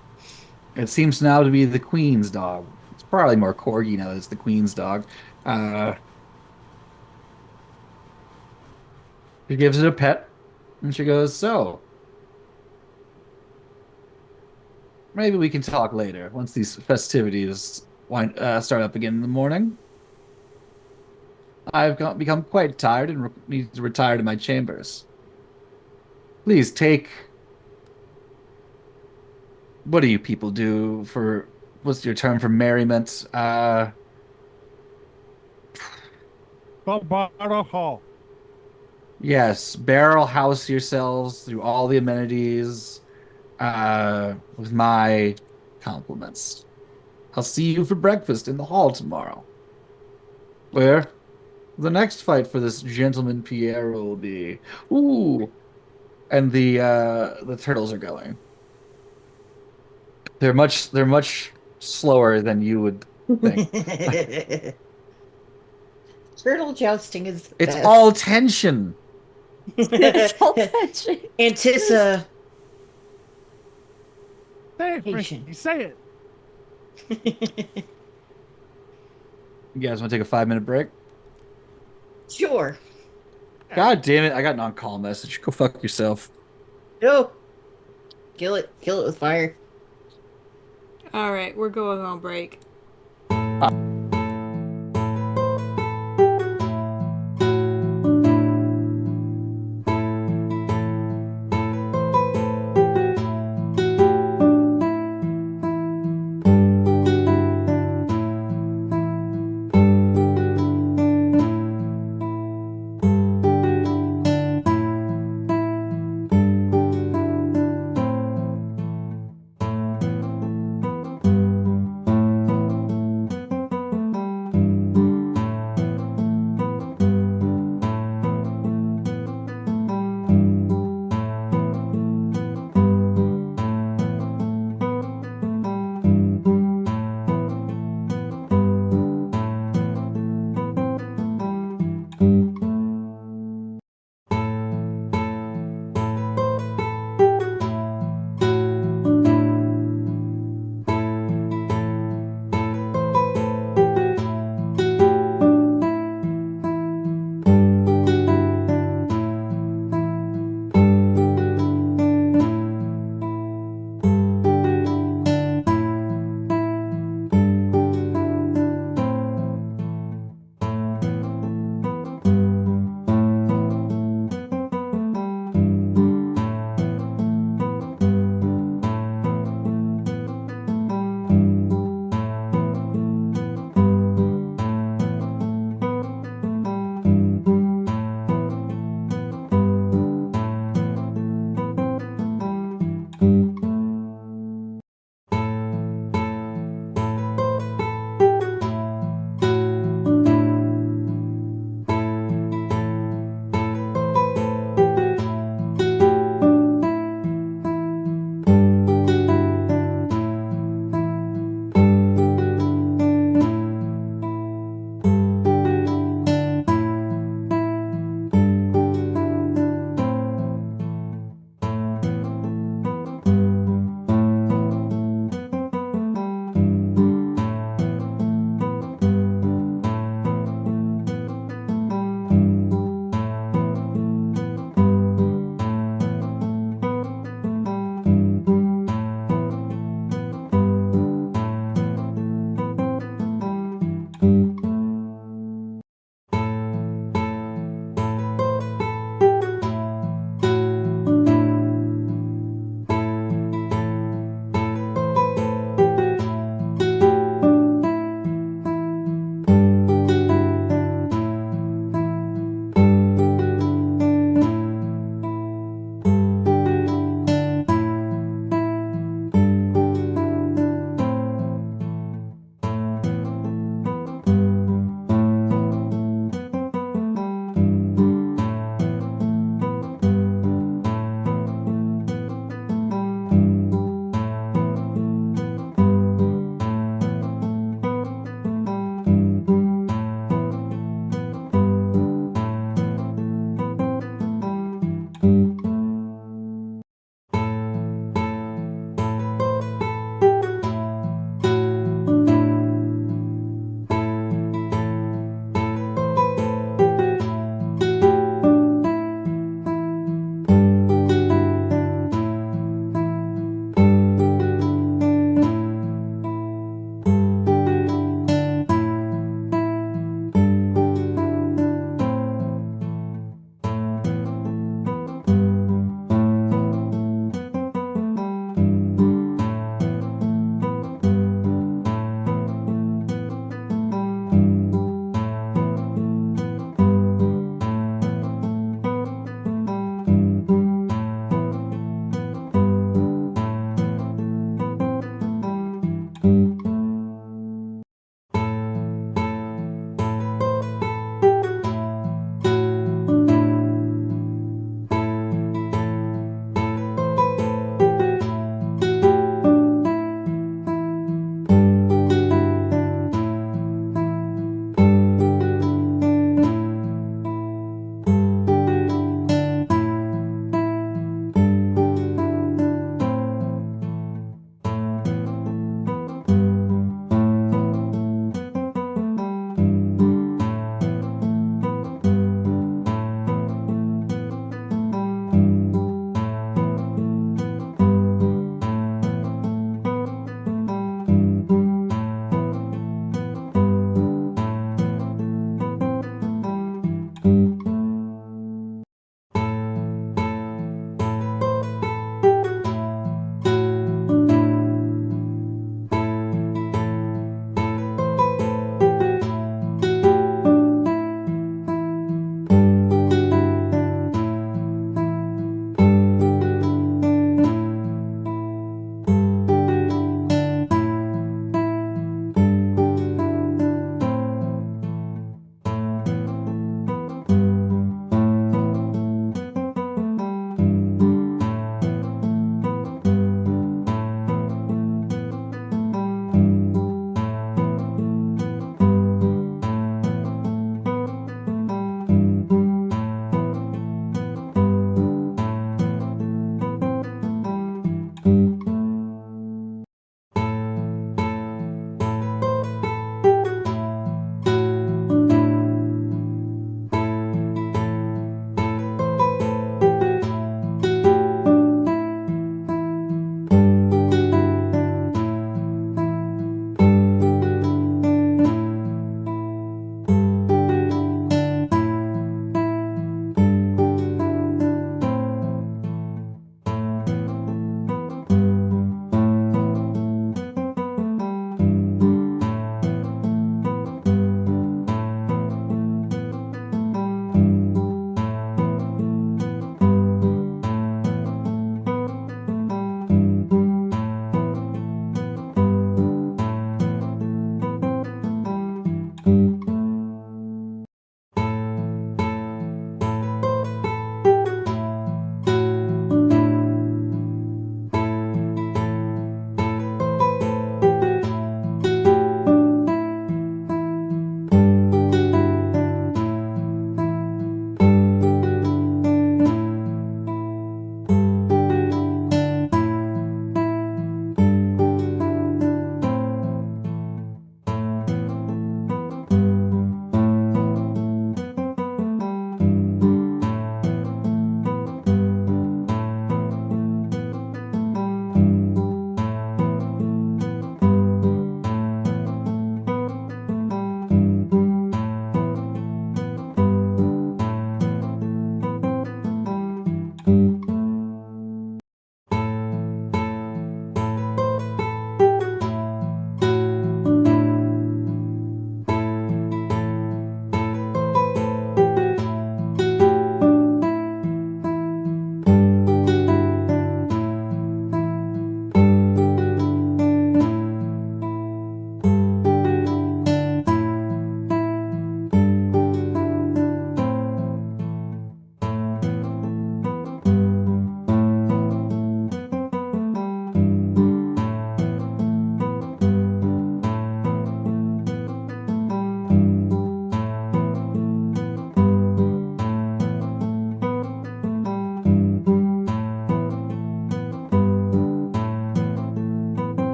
[SPEAKER 2] It seems now to be the queen's dog. It's probably more corgi now that it's the queen's dog. Uh, she gives it a pet, and she goes, "So, maybe we can talk later once these festivities start up again in the morning. Become quite tired and need to retire to my chambers. Please take. What do you people do for? What's your term for merriment?
[SPEAKER 3] Barrow Hall.
[SPEAKER 2] Yes, barrel house yourselves through all the amenities. With my compliments. I'll see you for breakfast in the hall tomorrow, where the next fight for this gentleman Piero will be. Ooh, and the turtles are going. They're much slower than you would think.
[SPEAKER 4] Turtle jousting is the
[SPEAKER 2] It's
[SPEAKER 4] best.
[SPEAKER 2] all tension.
[SPEAKER 5] It's all tension.
[SPEAKER 4] Antissa.
[SPEAKER 3] Say it,
[SPEAKER 4] Patient.
[SPEAKER 3] Frankie. Say it.
[SPEAKER 2] You guys want to take a 5-minute break?
[SPEAKER 4] Sure.
[SPEAKER 2] God damn it! I got an on-call message. Go fuck yourself.
[SPEAKER 4] No. Kill it. Kill it with fire.
[SPEAKER 1] All right, we're going on break.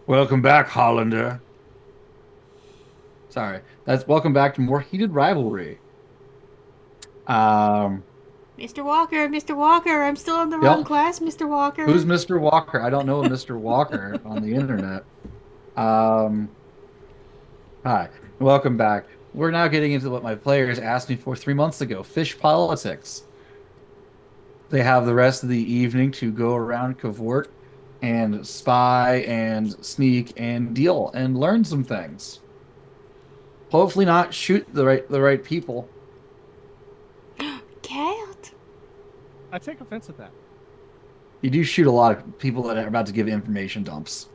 [SPEAKER 2] Welcome back, Hollander. Sorry, that's welcome back to more heated rivalry. Um,
[SPEAKER 1] Mr. Walker, I'm still in the wrong
[SPEAKER 2] yep.
[SPEAKER 1] class, Mr. Walker.
[SPEAKER 2] Who's Mr. Walker? I don't know a Mr. Walker on the internet. Um, Hi, welcome back. We're now getting into what my players asked me for 3 months ago, fish politics. They have the rest of the evening to go around cavort and spy and sneak and deal and learn some things. Hopefully not shoot the right people.
[SPEAKER 1] Cat.
[SPEAKER 3] I take offense at that.
[SPEAKER 2] You do shoot a lot of people that are about to give information dumps.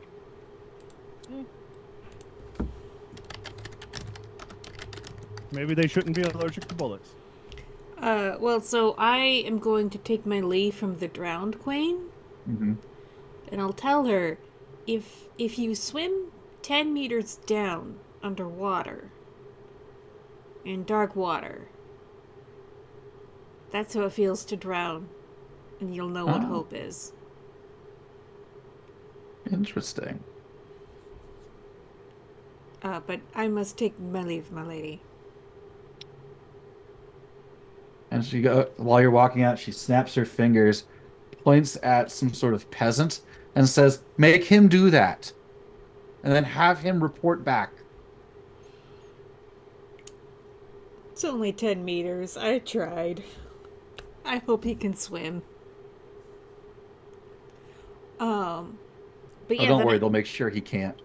[SPEAKER 3] Maybe they shouldn't be allergic to bullets.
[SPEAKER 1] Well, so I am going to take my leave from the drowned queen,
[SPEAKER 2] Hmm.
[SPEAKER 1] and I'll tell her, if you swim 10 meters down underwater, in dark water, that's how it feels to drown, and you'll know what
[SPEAKER 2] Oh.
[SPEAKER 1] hope is.
[SPEAKER 2] Interesting.
[SPEAKER 1] But I must take my leave, my lady.
[SPEAKER 2] And while you're walking out, she snaps her fingers, points at some sort of peasant, and says, "Make him do that, and then have him report back."
[SPEAKER 1] It's only 10 meters. I tried. I hope he can swim. But
[SPEAKER 2] Oh,
[SPEAKER 1] yeah,
[SPEAKER 2] don't
[SPEAKER 1] then
[SPEAKER 2] worry, they'll make sure he can't.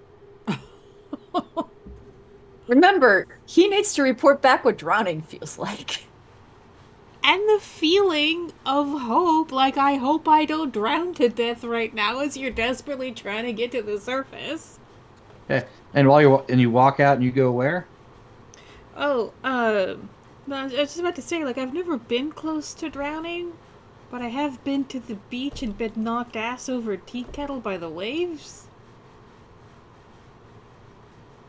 [SPEAKER 5] Remember, he needs to report back what drowning feels like.
[SPEAKER 1] and the feeling of hope, like I hope I don't drown to death right now as you're desperately trying to get to the surface.
[SPEAKER 2] Okay. And you walk out and you go where?
[SPEAKER 1] Oh, no, I was just about to say, like, I've never been close to drowning, but I have been to the beach and been knocked ass over a tea kettle by the waves.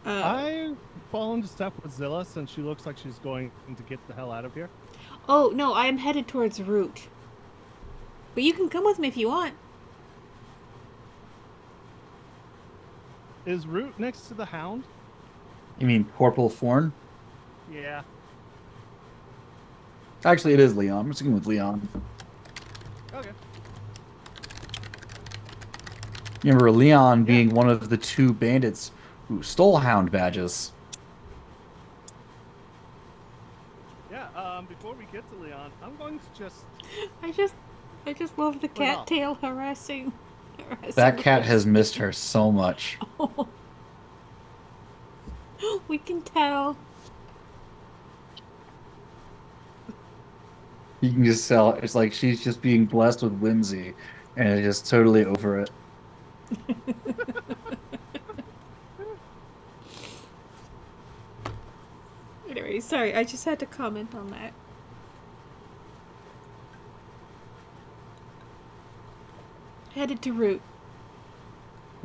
[SPEAKER 3] I fall into step with Zilla since she looks like she's going to get the hell out of here.
[SPEAKER 1] Oh, no, I am headed towards Root. But you can come with me if you want.
[SPEAKER 3] Is Root next to the Hound?
[SPEAKER 2] You mean Corporal Forn?
[SPEAKER 3] Yeah.
[SPEAKER 2] Actually, it is Leon. I'm sticking with Leon.
[SPEAKER 3] Okay.
[SPEAKER 2] Remember Leon being one of the two bandits who stole Hound badges.
[SPEAKER 3] Yeah, before we get to Leon, I'm going to just...
[SPEAKER 1] I just love the
[SPEAKER 3] What else?
[SPEAKER 1] cattail harassing
[SPEAKER 2] That cat
[SPEAKER 1] us.
[SPEAKER 2] has missed her so much.
[SPEAKER 1] We can tell.
[SPEAKER 2] You can just tell. It's like she's just being blessed with whimsy and is just totally over it.
[SPEAKER 1] Anyway, sorry, I just had to comment on that. Headed to Root.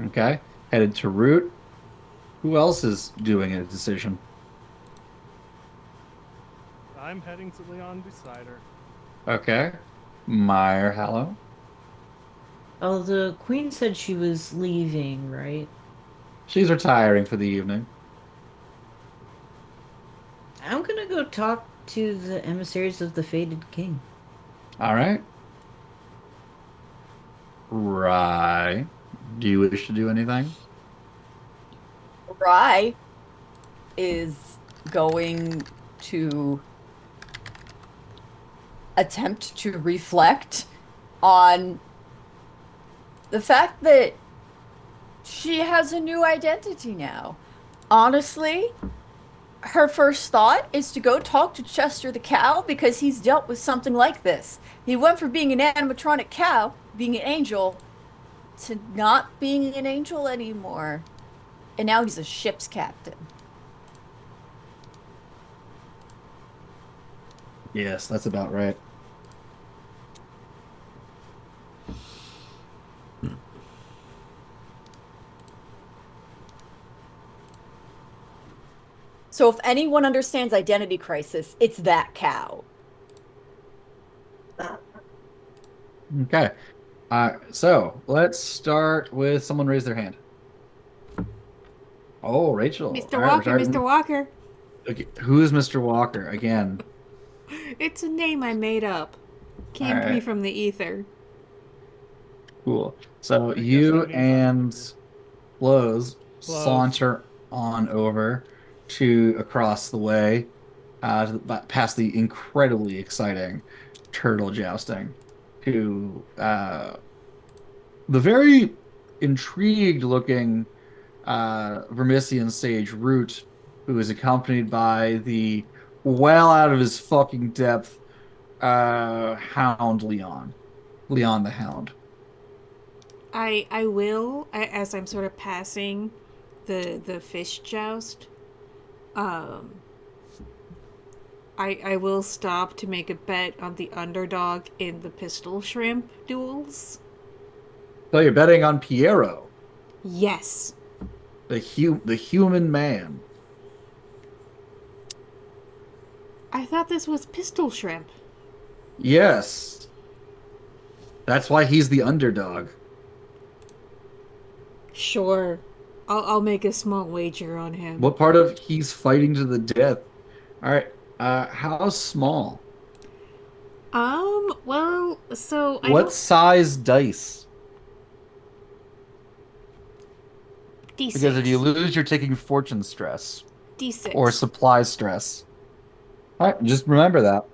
[SPEAKER 2] Okay. Headed to Root. Who else is doing a decision?
[SPEAKER 3] I'm heading to Leon beside her.
[SPEAKER 2] Okay. Meyer Hallow.
[SPEAKER 4] Oh, the queen said she was leaving, right?
[SPEAKER 2] She's retiring for the evening.
[SPEAKER 4] I'm gonna go talk to the emissaries of the fated king.
[SPEAKER 2] All right. Right. Do you wish to do anything?
[SPEAKER 5] Rye is going to attempt to reflect on the fact that she has a new identity now. Honestly, her first thought is to go talk to Chester the cow because he's dealt with something like this. He went from being an animatronic cow, being an angel, to not being an angel anymore. And now he's a ship's captain.
[SPEAKER 2] Yes, that's about right.
[SPEAKER 5] So if anyone understands identity crisis, it's that cow.
[SPEAKER 2] Okay. So let's start with someone raise their hand. Oh, Rachel.
[SPEAKER 1] Mr.
[SPEAKER 2] All right,
[SPEAKER 1] Walker, Mr. Walker.
[SPEAKER 2] Okay, who is Mr. Walker again?
[SPEAKER 1] It's a name I made up. Came to me
[SPEAKER 2] Alright.
[SPEAKER 1] from the ether.
[SPEAKER 2] Cool. So
[SPEAKER 3] I guess
[SPEAKER 2] you
[SPEAKER 3] that means I'm
[SPEAKER 2] and Blows
[SPEAKER 3] Blows.
[SPEAKER 2] saunter on over to across the way, past the incredibly exciting turtle jousting, to the very intrigued looking Vermisian sage Root, who is accompanied by the well out of his fucking depth Hound Leon. Leon the Hound.
[SPEAKER 1] I will, as I'm sort of passing the fish joust, um, I will stop to make a bet on the underdog in the pistol shrimp duels.
[SPEAKER 2] So you're betting on Piero,
[SPEAKER 1] Yes.
[SPEAKER 2] the human man.
[SPEAKER 1] I thought this was pistol shrimp.
[SPEAKER 2] Yes. That's why he's the underdog.
[SPEAKER 1] Sure. I'll make a small wager on him.
[SPEAKER 2] What part of he's fighting to the death? All right. How small?
[SPEAKER 1] Well, so I
[SPEAKER 2] What
[SPEAKER 1] don't...
[SPEAKER 2] size dice?
[SPEAKER 1] D6.
[SPEAKER 2] Because if you lose, you're taking fortune stress
[SPEAKER 1] D6.
[SPEAKER 2] or supply stress. All right, just remember that.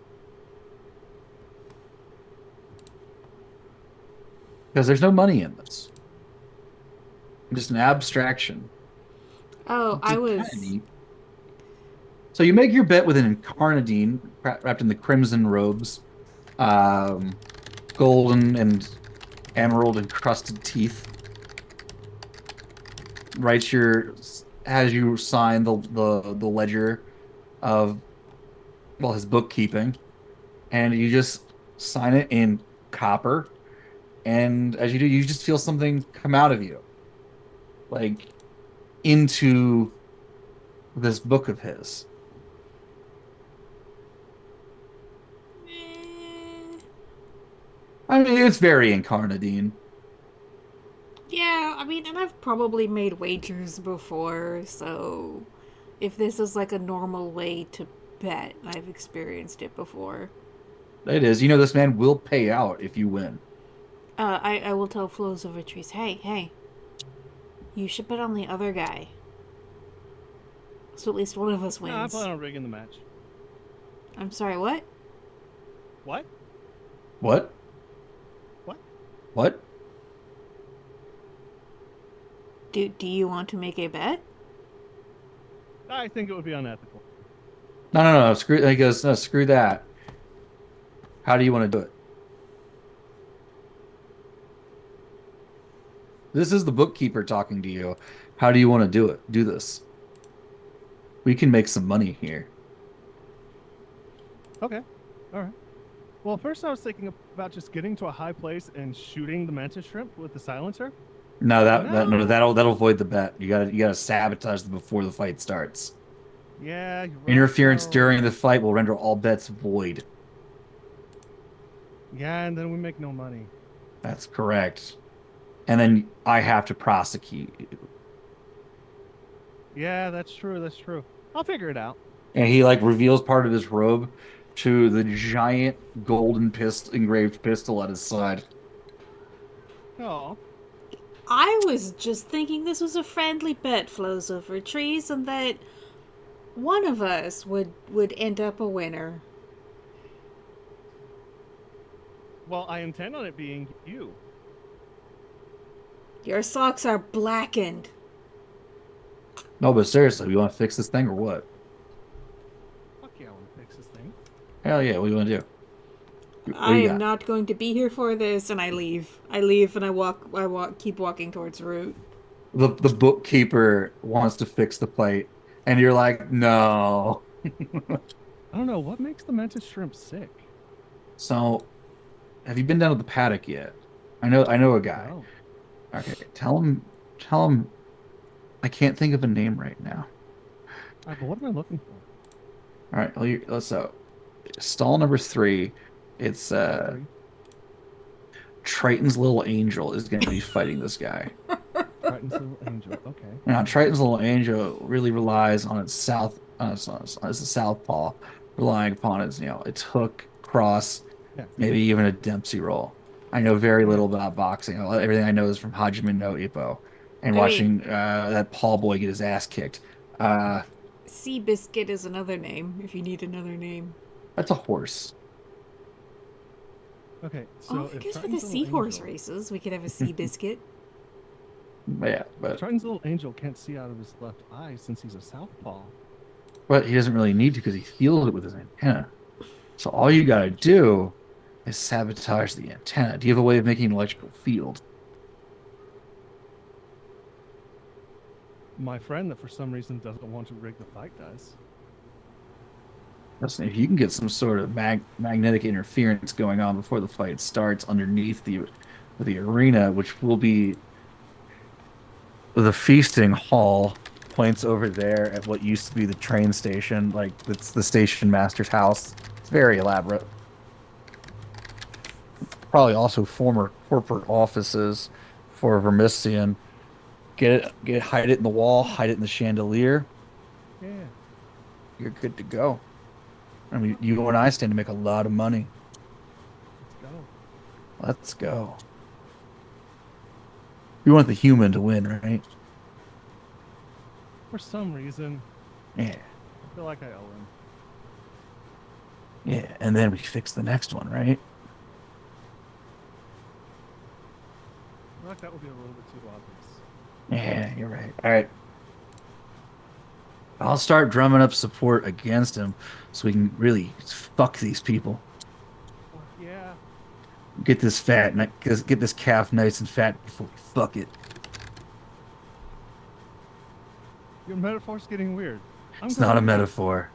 [SPEAKER 2] Because there's no money in this. Just an abstraction.
[SPEAKER 1] Oh, I was...
[SPEAKER 2] Kinda neat. So you make your bet with an Incarnadine wrapped in the crimson robes, golden and emerald encrusted teeth. Writes your Has you sign the ledger of, well, his bookkeeping, and you just sign it in copper, and as you do, you just feel something come out of you, like into this book of his.
[SPEAKER 1] Eh,
[SPEAKER 2] I mean, it's very Incarnadine.
[SPEAKER 1] yeah, I mean, and I've probably made wagers before, so if this is like a normal way to bet, I've experienced it before.
[SPEAKER 2] It is. You know, this man will pay out if you win.
[SPEAKER 1] I will tell Flows of Retreats, hey, you should bet on the other guy. So at least one of us
[SPEAKER 3] No, I
[SPEAKER 1] wins.
[SPEAKER 3] plan on rigging the match.
[SPEAKER 1] I'm sorry, what?
[SPEAKER 3] What?
[SPEAKER 2] What?
[SPEAKER 3] What?
[SPEAKER 2] What?
[SPEAKER 1] Do you want to make a bet?
[SPEAKER 3] I think it would be unethical.
[SPEAKER 2] No. Screw. He goes, no, screw that. How do you want to do it? This is the bookkeeper talking to you. How do you want to do it? Do this. We can make some money here.
[SPEAKER 3] Okay. All right. Well, first I was thinking about just getting to a high place and shooting the mantis shrimp with the silencer.
[SPEAKER 2] No,
[SPEAKER 3] No.
[SPEAKER 2] that'll void the bet. You gotta sabotage them before the fight starts.
[SPEAKER 3] Yeah, you're right,
[SPEAKER 2] Interference
[SPEAKER 3] though.
[SPEAKER 2] during the fight will render all bets void.
[SPEAKER 3] Yeah, and then we make no money.
[SPEAKER 2] That's correct. And then I have to prosecute you.
[SPEAKER 3] Yeah, that's true. That's true. I'll figure it out.
[SPEAKER 2] And he like reveals part of his robe to the giant golden engraved pistol at his side.
[SPEAKER 3] Oh,
[SPEAKER 1] I was just thinking this was a friendly bet, Flows Over Trees, and that one of us would end up a winner.
[SPEAKER 3] well, I intend on it being you.
[SPEAKER 1] Your socks are blackened.
[SPEAKER 2] No, but seriously, we want to fix this thing or what?
[SPEAKER 3] Fuck yeah, I want to fix this thing.
[SPEAKER 2] Hell yeah, what do you want to do? What
[SPEAKER 1] I
[SPEAKER 2] do you
[SPEAKER 1] am
[SPEAKER 2] got?
[SPEAKER 1] not going to be here for this, and I leave. And I keep walking towards Root.
[SPEAKER 2] The bookkeeper wants to fix the plate, and you're like, no.
[SPEAKER 3] I don't know what makes the mantis shrimp sick.
[SPEAKER 2] So, have you been down to the paddock yet? I know a guy.
[SPEAKER 3] No.
[SPEAKER 2] Okay, tell him I can't think of a name right now.
[SPEAKER 3] But what am I looking for?
[SPEAKER 2] All right, let's stall number 3. It's Triton's little angel is going to be fighting this guy.
[SPEAKER 3] Triton's little angel. Okay.
[SPEAKER 2] Now, Triton's little angel really relies on its as a southpaw, relying upon its hook, cross,
[SPEAKER 3] Yeah.
[SPEAKER 2] maybe even a Dempsey roll. I know very
[SPEAKER 3] Yeah.
[SPEAKER 2] little about boxing. Everything I know is from Hajime no Ippo and
[SPEAKER 1] I
[SPEAKER 2] watching that Paul boy get his ass kicked.
[SPEAKER 1] Seabiscuit is another name, if you need another name.
[SPEAKER 2] That's a horse.
[SPEAKER 3] Okay. So
[SPEAKER 1] I
[SPEAKER 3] if
[SPEAKER 1] guess for the
[SPEAKER 3] Triton's little
[SPEAKER 1] seahorse
[SPEAKER 3] angel,
[SPEAKER 1] races, we could have a Seabiscuit.
[SPEAKER 2] Yeah, but
[SPEAKER 3] Triton's little angel can't see out of his left eye since he's a southpaw.
[SPEAKER 2] he doesn't really need to because he feels it with his antenna. So all you gotta do is sabotage the antenna. Do you have a way of making an electrical field?
[SPEAKER 3] My friend that for some reason doesn't want to rig the fight does.
[SPEAKER 2] Listen, if you can get some sort of magnetic interference going on before the fight starts underneath the arena, which will be the feasting hall, points over there at what used to be the train station, like it's the station master's house. It's very elaborate. Probably also former corporate offices for Vermistian. Hide it in the wall, hide it in the chandelier.
[SPEAKER 3] Yeah.
[SPEAKER 2] You're good to go. I mean, you and I stand to make a lot of money.
[SPEAKER 3] Let's go.
[SPEAKER 2] Let's go. You want the human to win, right?
[SPEAKER 3] For some reason,
[SPEAKER 2] Yeah.
[SPEAKER 3] I feel like I owe him.
[SPEAKER 2] Yeah. And then we fix the next one, right?
[SPEAKER 3] I feel like that would be a little bit too obvious.
[SPEAKER 2] Yeah, you're right. All right. I'll start drumming up support against him so we can really fuck these people.
[SPEAKER 3] Yeah.
[SPEAKER 2] Get this get this calf nice and fat before we fuck it.
[SPEAKER 3] Your metaphor's getting weird.
[SPEAKER 2] It's not a metaphor.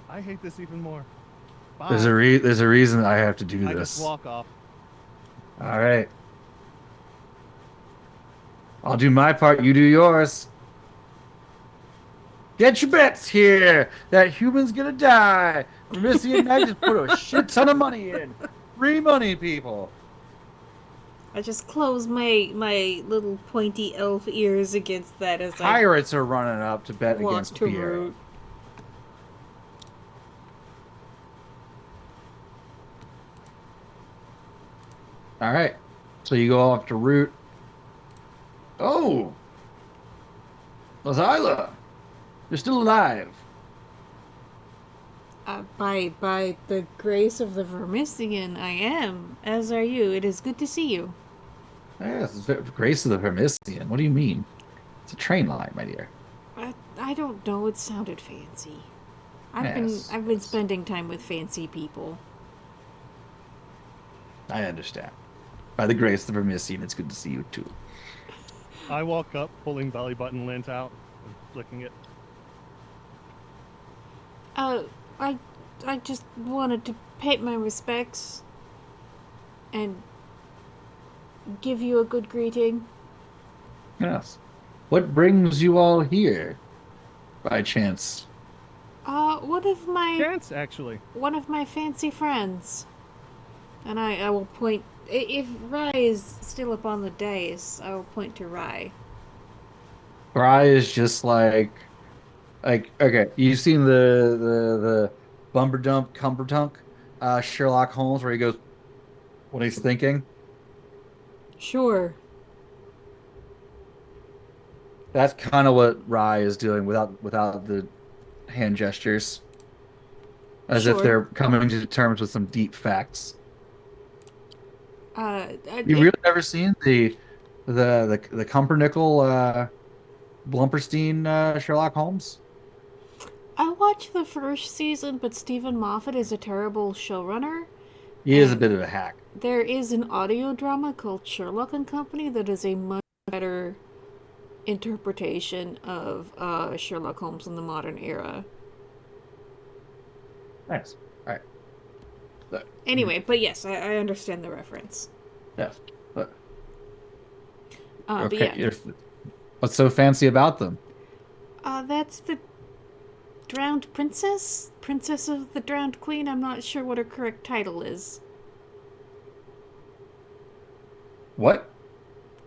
[SPEAKER 3] I hate this even more. Bye.
[SPEAKER 2] There's a reason I have to do
[SPEAKER 3] I
[SPEAKER 2] this.
[SPEAKER 3] just walk off.
[SPEAKER 2] All right. I'll do my part, you do yours. Get your bets here. That human's gonna die. Missy and I just put a shit ton of money in. Free money, people.
[SPEAKER 1] I just close my little pointy elf ears against that as
[SPEAKER 2] Pirates are running up to bet
[SPEAKER 1] I walk
[SPEAKER 2] against
[SPEAKER 1] to
[SPEAKER 2] Pierre.
[SPEAKER 1] root.
[SPEAKER 2] All right. So you go off to root. Oh, Lazila, you're still alive.
[SPEAKER 1] By the grace of the Vermistian, I am. As are you. It is good to see you.
[SPEAKER 2] Yes, it's the grace of the Vermistian. What do you mean? It's a train line, my dear.
[SPEAKER 1] I don't know. It sounded fancy.
[SPEAKER 2] Yes.
[SPEAKER 1] I've been spending time with fancy people.
[SPEAKER 2] I understand. By the grace of the Vermistian, it's good to see you too.
[SPEAKER 3] I walk up, pulling belly button lint out, and flicking it.
[SPEAKER 1] I just wanted to pay my respects and give you a good greeting.
[SPEAKER 2] Yes. What brings you all here, by chance?
[SPEAKER 3] Chance, actually.
[SPEAKER 1] One of my fancy friends. And I will point. If Rai is still up on the dais, I will point to Rai.
[SPEAKER 2] Fry is just like okay. You've seen the Bumper Dump Cumbertunk Sherlock Holmes where he goes what he's thinking.
[SPEAKER 1] Sure.
[SPEAKER 2] That's kind of what Rye is doing without the hand gestures, as if
[SPEAKER 1] Sure.
[SPEAKER 2] they're coming to terms with some deep facts. You
[SPEAKER 1] It-
[SPEAKER 2] really never seen the Cumbernickel Blumperstein Sherlock Holmes?
[SPEAKER 1] I watched the first season, but Stephen Moffat is a terrible showrunner.
[SPEAKER 2] He is a bit of a hack.
[SPEAKER 1] There is an audio drama called Sherlock and Company that is a much better interpretation of Sherlock Holmes in the modern era.
[SPEAKER 2] Nice. All right. But,
[SPEAKER 1] Anyway, but yes, I understand the reference.
[SPEAKER 2] yeah. But,
[SPEAKER 1] But
[SPEAKER 2] okay.
[SPEAKER 1] yeah,
[SPEAKER 2] What's so fancy about them?
[SPEAKER 1] that's the Drowned Princess? Princess of the Drowned Queen? I'm not sure what her correct title is.
[SPEAKER 2] What?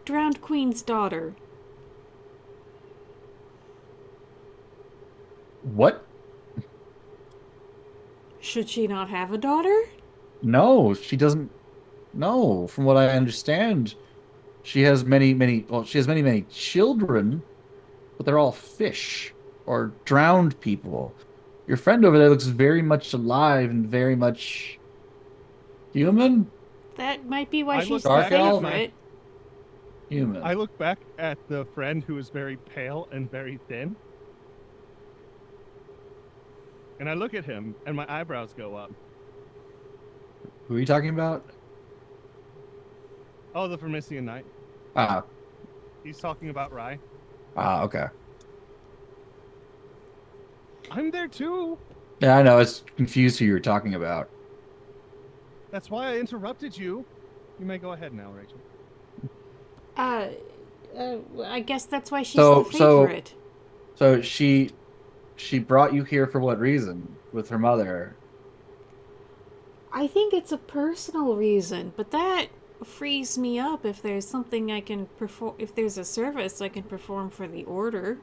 [SPEAKER 1] drowned queen's daughter.
[SPEAKER 2] What?
[SPEAKER 1] Should she not have a daughter?
[SPEAKER 2] No, she doesn't. No, from what I understand, she has well, she has many children, but they're all fish or drowned people. Your friend over there looks very much alive and very much human.
[SPEAKER 1] That might be why
[SPEAKER 3] I
[SPEAKER 1] she's
[SPEAKER 3] look
[SPEAKER 1] the
[SPEAKER 2] back at my-
[SPEAKER 1] favorite.
[SPEAKER 2] Human.
[SPEAKER 3] I look back at the friend who is very pale and very thin. And I look at him, and my eyebrows go up.
[SPEAKER 2] Who are you talking about?
[SPEAKER 3] Oh, the Vermisian Knight.
[SPEAKER 2] Ah,
[SPEAKER 3] He's talking about Rye.
[SPEAKER 2] okay.
[SPEAKER 3] I'm there too.
[SPEAKER 2] Yeah, I know. I was confused who you were talking about.
[SPEAKER 3] That's why I interrupted you. You may go ahead now, Rachel.
[SPEAKER 1] I guess that's why she's
[SPEAKER 2] So-
[SPEAKER 1] the
[SPEAKER 2] so-
[SPEAKER 1] favorite.
[SPEAKER 2] So she brought you here for what reason? With her mother.
[SPEAKER 1] I think it's a personal reason, but that frees me up if there's something I can perform, if there's a service I can perform for the order.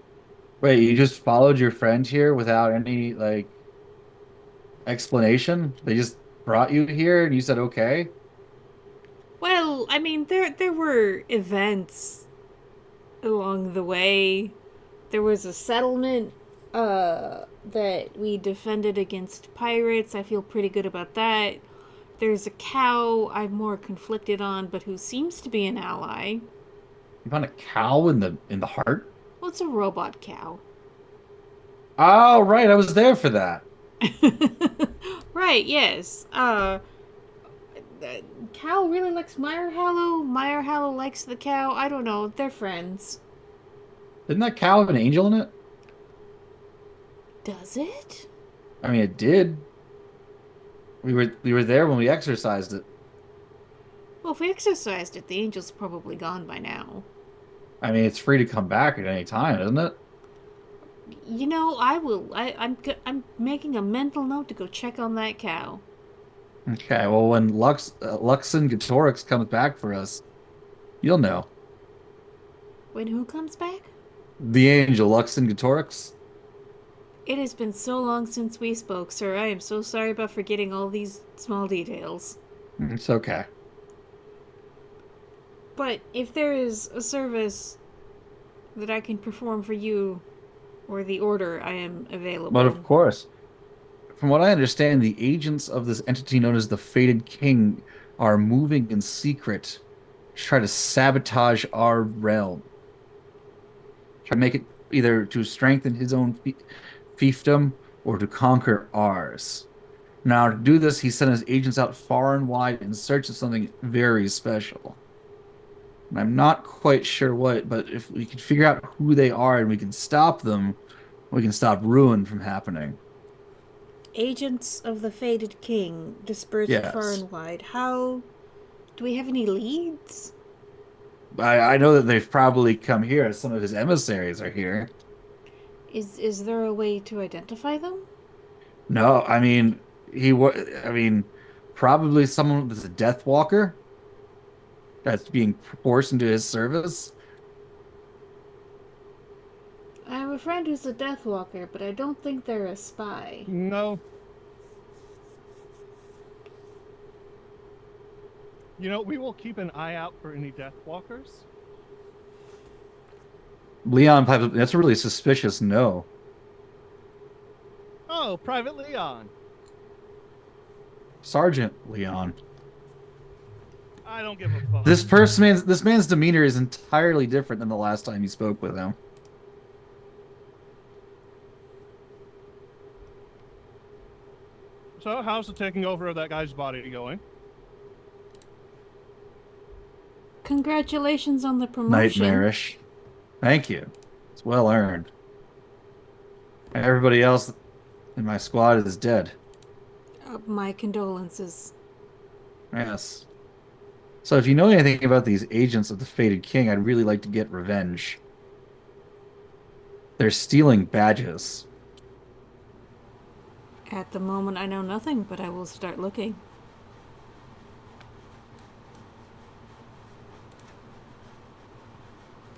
[SPEAKER 2] Wait, you just followed your friend here without any like explanation? They just brought you here and you said okay?
[SPEAKER 1] Well, I mean, there were events along the way. There was a settlement that we defended against pirates. I feel pretty good about that. There's a cow I'm more conflicted on, but who seems to be an ally.
[SPEAKER 2] You found a cow in the heart?
[SPEAKER 1] Well, it's a robot cow.
[SPEAKER 2] Oh, right, I was there for that.
[SPEAKER 1] Right, yes. Cow really likes Meyer Hallow. Meyer Hallow likes the cow. I don't know. They're friends.
[SPEAKER 2] Didn't that cow have an angel in it?
[SPEAKER 1] Does it?
[SPEAKER 2] I mean, it did. We were there when we exercised it.
[SPEAKER 1] Well, if we exercised it, the angel's probably gone by now.
[SPEAKER 2] I mean, it's free to come back at any time, isn't it?
[SPEAKER 1] You know, I'm making a mental note to go check on that cow.
[SPEAKER 2] Okay, well, when Luxon Gatorix comes back for us, you'll know.
[SPEAKER 1] When who comes back?
[SPEAKER 2] The angel, Luxon Gatorix.
[SPEAKER 1] It has been so long since we spoke, sir. I am so sorry about forgetting all these small details.
[SPEAKER 2] It's okay.
[SPEAKER 1] But if there is a service that I can perform for you or the order, I am available.
[SPEAKER 2] But of course, from what I understand, the agents of this entity known as the Fated King are moving in secret to try to sabotage our realm. Try to make it either to strengthen his own fiefdom or to conquer ours. Now, to do this, he sent his agents out far and wide in search of something very special. And I'm not quite sure what, but if we can figure out who they are and we can stop them, we can stop ruin from happening.
[SPEAKER 1] Agents of the Fated King dispersed
[SPEAKER 2] Yes.
[SPEAKER 1] far and wide. How... Do we have any leads?
[SPEAKER 2] I know that they've probably come here as some of his emissaries are here.
[SPEAKER 1] Is there a way to identify them?
[SPEAKER 2] No, I mean, probably someone that's a Death Walker that's being forced into his service.
[SPEAKER 1] I have a friend who's a Deathwalker, but I don't think they're a spy.
[SPEAKER 3] No. You know, we will keep an eye out for any Deathwalkers.
[SPEAKER 2] Leon, that's a really suspicious no.
[SPEAKER 3] Oh, Private Leon.
[SPEAKER 2] Sergeant Leon.
[SPEAKER 3] I don't give a fuck.
[SPEAKER 2] This man's demeanor is entirely different than the last time you spoke with him.
[SPEAKER 3] So, how's the taking over of that guy's body going?
[SPEAKER 1] Congratulations on the promotion.
[SPEAKER 2] Nightmarish. Thank you. It's well earned. And everybody else in my squad is dead.
[SPEAKER 1] My condolences.
[SPEAKER 2] Yes. So if you know anything about these agents of the Fated King, I'd really like to get revenge. They're stealing badges.
[SPEAKER 1] At the moment, I know nothing, but I will start looking.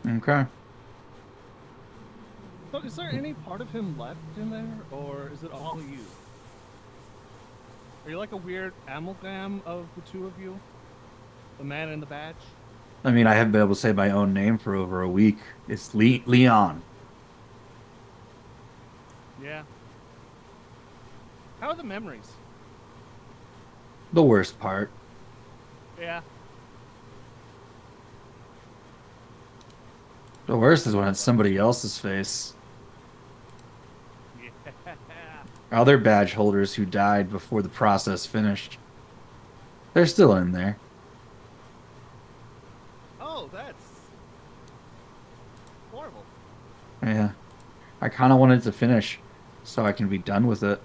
[SPEAKER 2] Okay.
[SPEAKER 3] So, is there any part of him left in there, or is it all you? Are you like a weird amalgam of the two of you? The man and the badge?
[SPEAKER 2] I mean, I haven't been able to say my own name for over a week. It's Leon.
[SPEAKER 3] Yeah. How are the memories?
[SPEAKER 2] The worst part.
[SPEAKER 3] Yeah.
[SPEAKER 2] The worst is when it's somebody else's face.
[SPEAKER 3] Yeah.
[SPEAKER 2] Other badge holders who died before the process finished. They're still in there.
[SPEAKER 3] Oh, that's horrible.
[SPEAKER 2] Yeah. I kind of wanted it to finish so I can be done with it.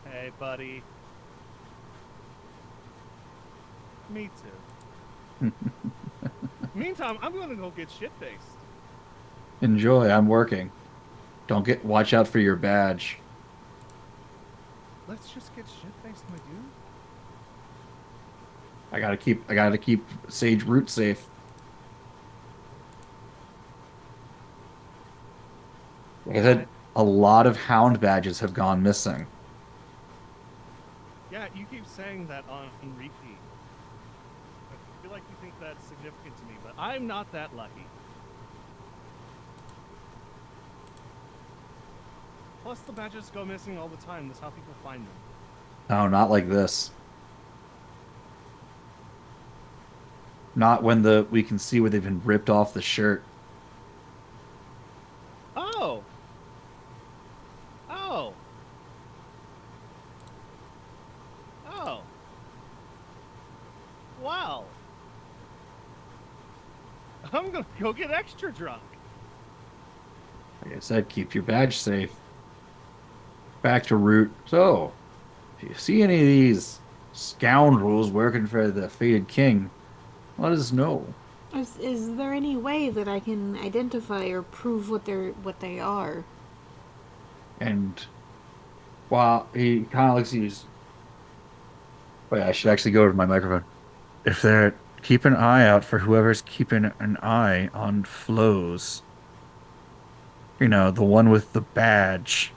[SPEAKER 3] Hey, buddy. Me too. Meantime, I'm gonna go get shit-faced.
[SPEAKER 2] Enjoy. I'm working. Watch out for your badge.
[SPEAKER 3] Let's just get shit-faced, my dude.
[SPEAKER 2] I gotta keep Sage Root safe. Like I said, a lot of hound badges have gone missing.
[SPEAKER 3] Yeah, you keep saying that on repeat. I feel like you think that's significant to me, but I'm not that lucky. Plus, the badges go missing all the time. That's how people find them.
[SPEAKER 2] No, not like this. Not when we can see where they've been ripped off the shirt.
[SPEAKER 3] Oh! Oh! Oh! Wow! I'm gonna go get extra drunk.
[SPEAKER 2] Like I said, keep your badge safe. Back to Root. So, if you see any of these scoundrels working for the Fated King, let us know.
[SPEAKER 1] Is there any way that I can identify or prove what they are?
[SPEAKER 2] And while he kind of looks at you, wait, I should actually go to my microphone. If they're keep an eye out for whoever's keeping an eye on Flows. You know, the one with the badge.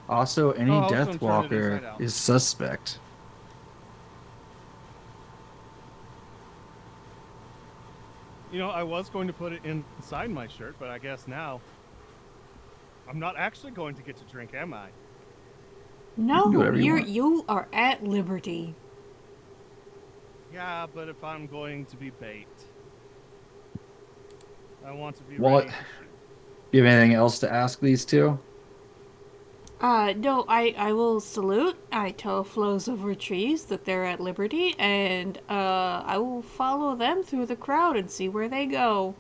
[SPEAKER 2] Also, any
[SPEAKER 3] Oh, also turn it
[SPEAKER 2] Deathwalker
[SPEAKER 3] inside out.
[SPEAKER 2] is suspect.
[SPEAKER 3] You know, I was going to put it inside my shirt, but I guess now I'm not actually going to get to drink, am I?
[SPEAKER 2] You can do
[SPEAKER 1] No,
[SPEAKER 2] whatever you want.
[SPEAKER 1] you are at liberty.
[SPEAKER 3] Yeah, but if I'm going to be bait, I want to be
[SPEAKER 2] What?
[SPEAKER 3] ready to shoot.
[SPEAKER 2] Do you have anything else to ask these two?
[SPEAKER 1] No, I will salute. I tell Flows over trees that they're at liberty, and, I will follow them through the crowd and see where they go.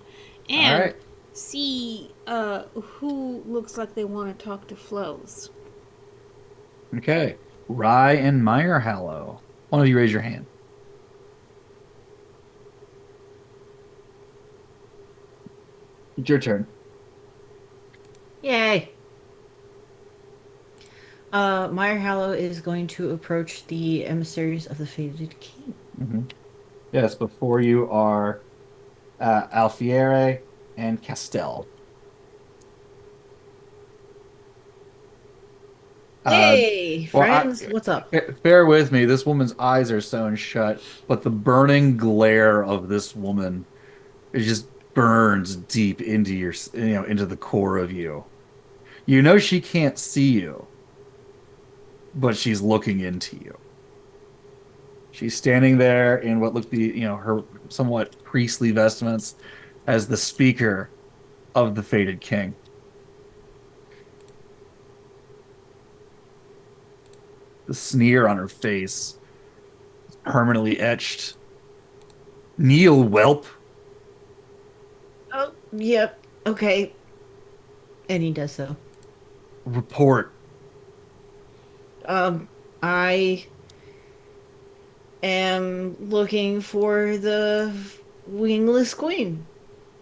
[SPEAKER 2] All
[SPEAKER 1] And
[SPEAKER 2] right.
[SPEAKER 1] see, who looks like they want to talk to Flows.
[SPEAKER 2] Okay. Rye and Meyerhallow. One of you raise your hand. It's your turn.
[SPEAKER 4] Yay! Meyer Hallow is going to approach the emissaries of the Fated King.
[SPEAKER 2] Yes, before you are Alfiere and Castell.
[SPEAKER 4] Hey,
[SPEAKER 2] well,
[SPEAKER 4] friends, what's up?
[SPEAKER 2] Bear with me. This woman's eyes are sewn shut, but the burning glare of this woman, it just burns deep into into the core of you. You know she can't see you, but she's looking into you. She's standing there in what looked to be, her somewhat priestly vestments as the speaker of the Fated King. The sneer on her face is permanently etched. Kneel, whelp.
[SPEAKER 4] Oh, yep, okay. And he does so.
[SPEAKER 2] Report.
[SPEAKER 4] I am looking for the wingless queen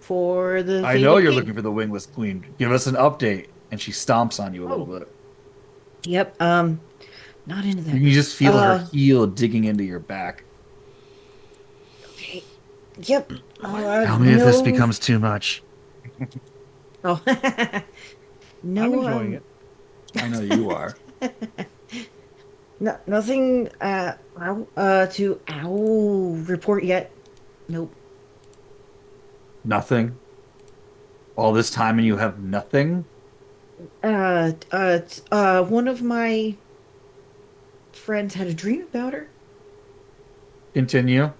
[SPEAKER 4] for the
[SPEAKER 2] I know
[SPEAKER 4] Fated
[SPEAKER 2] you're
[SPEAKER 4] King.
[SPEAKER 2] looking for the wingless queen. Give us an update. And she stomps on you a little
[SPEAKER 4] Oh.
[SPEAKER 2] bit.
[SPEAKER 4] Yep, not into that.
[SPEAKER 2] You can just feel her heel digging into your back.
[SPEAKER 4] Yep.
[SPEAKER 6] Tell me if this
[SPEAKER 4] no.
[SPEAKER 6] becomes too much.
[SPEAKER 4] Oh. No.
[SPEAKER 3] I'm enjoying it.
[SPEAKER 2] I know you are.
[SPEAKER 4] No, nothing. To owl report yet. Nope.
[SPEAKER 2] Nothing. All this time and you have nothing?
[SPEAKER 4] One of my friends had a dream about her.
[SPEAKER 2] Continue.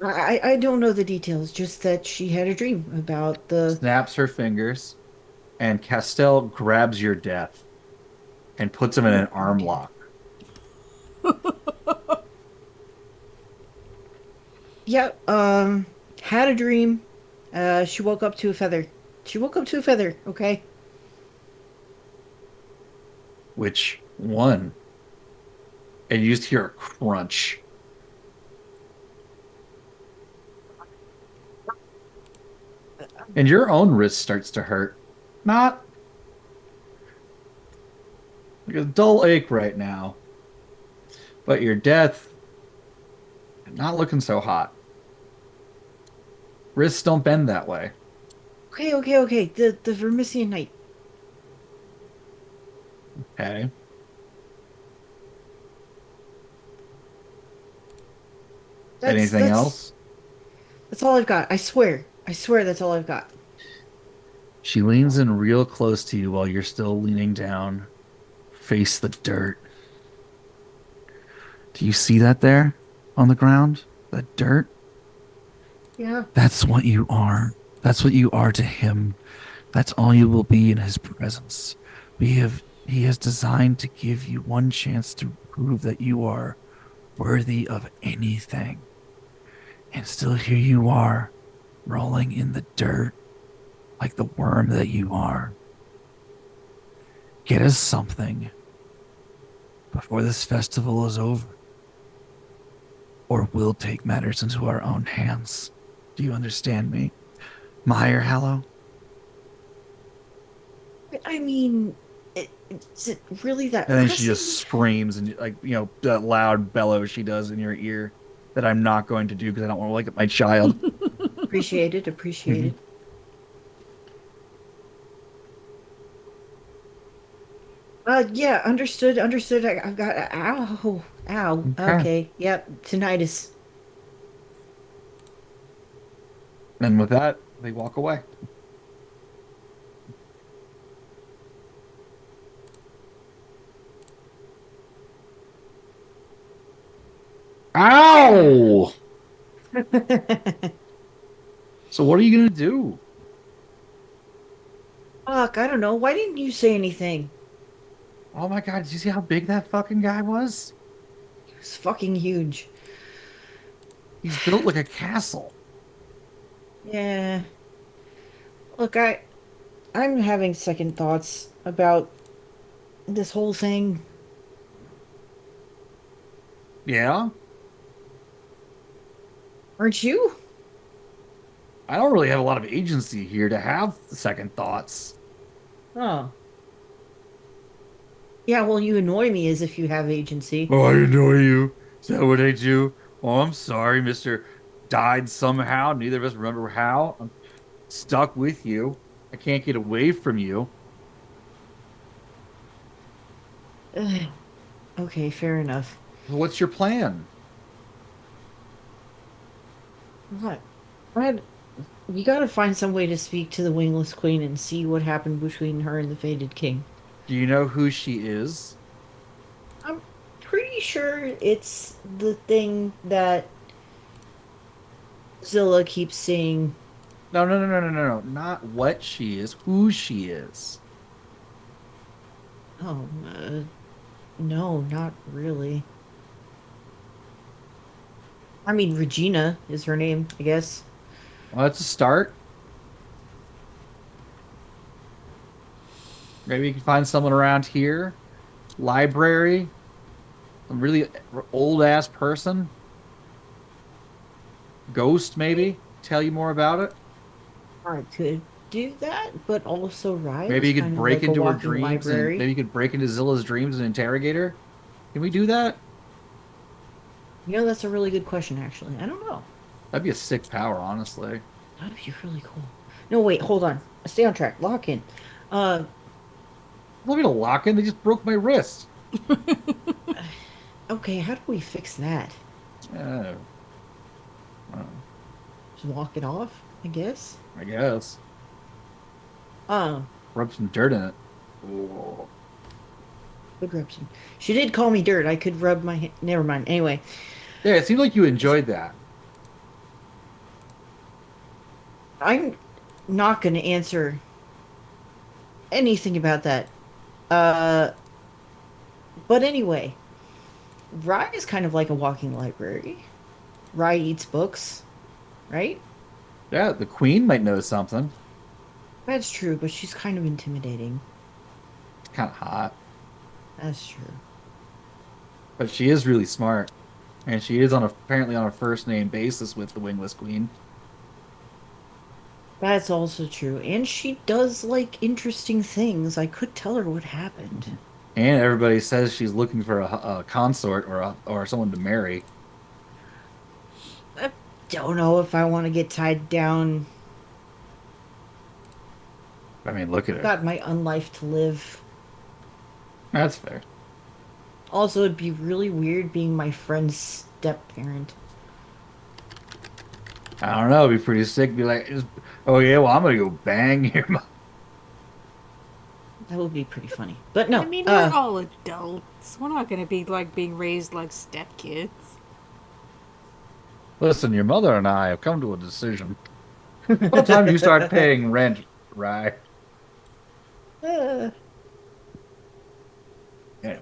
[SPEAKER 4] I don't know the details, just that she had a dream about the.
[SPEAKER 2] Snaps her fingers, and Castell grabs your death and puts him in an arm lock.
[SPEAKER 4] Yeah, had a dream. She woke up to a feather. She woke up to a feather, okay?
[SPEAKER 2] Which one? And you just hear a crunch. And your own wrist starts to hurt. Not like a dull ache right now. But your death, not looking so hot. Wrists don't bend that way.
[SPEAKER 4] Okay. The Vermisian Knight.
[SPEAKER 2] Okay. Anything else?
[SPEAKER 4] That's all I've got. I swear. I swear that's all I've got.
[SPEAKER 6] She leans in real close to you while you're still leaning down. Face the dirt. Do you see that there on the ground? That dirt?
[SPEAKER 4] Yeah.
[SPEAKER 6] That's what you are. That's what you are to him. That's all you will be in his presence. He has designed to give you one chance to prove that you are worthy of anything. And still here you are, rolling in the dirt like the worm that you are. Get us something before this festival is over, or we'll take matters into our own hands. Do you understand me, Meyer Hallow?
[SPEAKER 4] I mean, is it really that
[SPEAKER 6] And then she
[SPEAKER 4] pressing?
[SPEAKER 6] just screams and that loud bellow she does in your ear that I'm not going to do because I don't want to wake up my child.
[SPEAKER 4] Appreciated. Yeah, understood. I've got ow.
[SPEAKER 2] Okay.
[SPEAKER 4] Okay, yep, tinnitus.
[SPEAKER 2] And with that, they walk away. Ow! So what are you gonna do?
[SPEAKER 4] Fuck, I don't know. Why didn't you say anything?
[SPEAKER 2] Oh my god, did you see how big that fucking guy was?
[SPEAKER 4] It's fucking huge.
[SPEAKER 2] He's built like a castle.
[SPEAKER 4] Yeah. Look, I'm having second thoughts about this whole thing.
[SPEAKER 2] Yeah?
[SPEAKER 4] Aren't you?
[SPEAKER 2] I don't really have a lot of agency here to have second thoughts.
[SPEAKER 4] Oh. Yeah, well, you annoy me as if you have agency.
[SPEAKER 2] Oh, I annoy you. Is that what I do? Oh, I'm sorry, Mr. Died somehow. Neither of us remember how. I'm stuck with you. I can't get away from you.
[SPEAKER 4] Ugh. Okay, fair enough.
[SPEAKER 2] What's your plan?
[SPEAKER 4] What? We gotta find some way to speak to the Wingless Queen and see what happened between her and the Fated King.
[SPEAKER 2] Do you know who she is?
[SPEAKER 4] I'm pretty sure it's the thing that Zilla keeps saying.
[SPEAKER 2] No. Not what she is, who she is.
[SPEAKER 4] Oh, no, not really. I mean, Regina is her name, I guess.
[SPEAKER 2] Well, that's a start. Maybe you can find someone around here. Library. Some really old ass person. Ghost, maybe. Tell you more about it.
[SPEAKER 4] I could do that, but also Rai
[SPEAKER 2] Maybe you
[SPEAKER 4] was
[SPEAKER 2] could
[SPEAKER 4] kind of
[SPEAKER 2] break
[SPEAKER 4] like a
[SPEAKER 2] into her
[SPEAKER 4] walking
[SPEAKER 2] dreams, and
[SPEAKER 4] library.
[SPEAKER 2] maybe you could break into Zilla's dreams and interrogate her. Can we do that?
[SPEAKER 4] You know, that's a really good question, actually. I don't know.
[SPEAKER 2] That'd be a sick power, honestly.
[SPEAKER 4] That'd be really cool. No, wait, hold on. Stay on track. Lock in. Uh,
[SPEAKER 2] Let me to lock in. They just broke my wrist.
[SPEAKER 4] okay, how do we fix that?
[SPEAKER 2] Uh,
[SPEAKER 4] Just walk it off, I guess.
[SPEAKER 2] I guess.
[SPEAKER 4] Um,
[SPEAKER 2] Rub some dirt in it. Ooh.
[SPEAKER 4] Good rub some. She did call me dirt. I could rub my hand. Never mind. Anyway,
[SPEAKER 2] Yeah, it seemed like you enjoyed that.
[SPEAKER 4] I'm not going to answer anything about that. Uh, but anyway, Rye is kind of like a walking library. Rye eats books, right?
[SPEAKER 2] Yeah, the queen might know something.
[SPEAKER 4] That's true, but she's kind of intimidating.
[SPEAKER 2] It's kind of hot.
[SPEAKER 4] That's true.
[SPEAKER 2] But she is really smart. And she is apparently on a first name basis with the Wingless Queen.
[SPEAKER 4] That's also true. And she does like interesting things. I could tell her what happened.
[SPEAKER 2] And everybody says she's looking for a consort or someone to marry.
[SPEAKER 4] I don't know if I want to get tied down.
[SPEAKER 2] I mean, look at her.
[SPEAKER 4] Got my own life to live.
[SPEAKER 2] That's fair.
[SPEAKER 4] Also, it'd be really weird being my friend's step parent.
[SPEAKER 2] I don't know. It'd be pretty sick. Be like, oh yeah, well I'm gonna go bang your mom.
[SPEAKER 4] That would be pretty funny. But no,
[SPEAKER 1] I mean, we're all adults. We're not gonna be like being raised like stepkids.
[SPEAKER 2] Listen, your mother and I have come to a decision. What time do you start paying rent, right?
[SPEAKER 4] uh,
[SPEAKER 2] Anyway.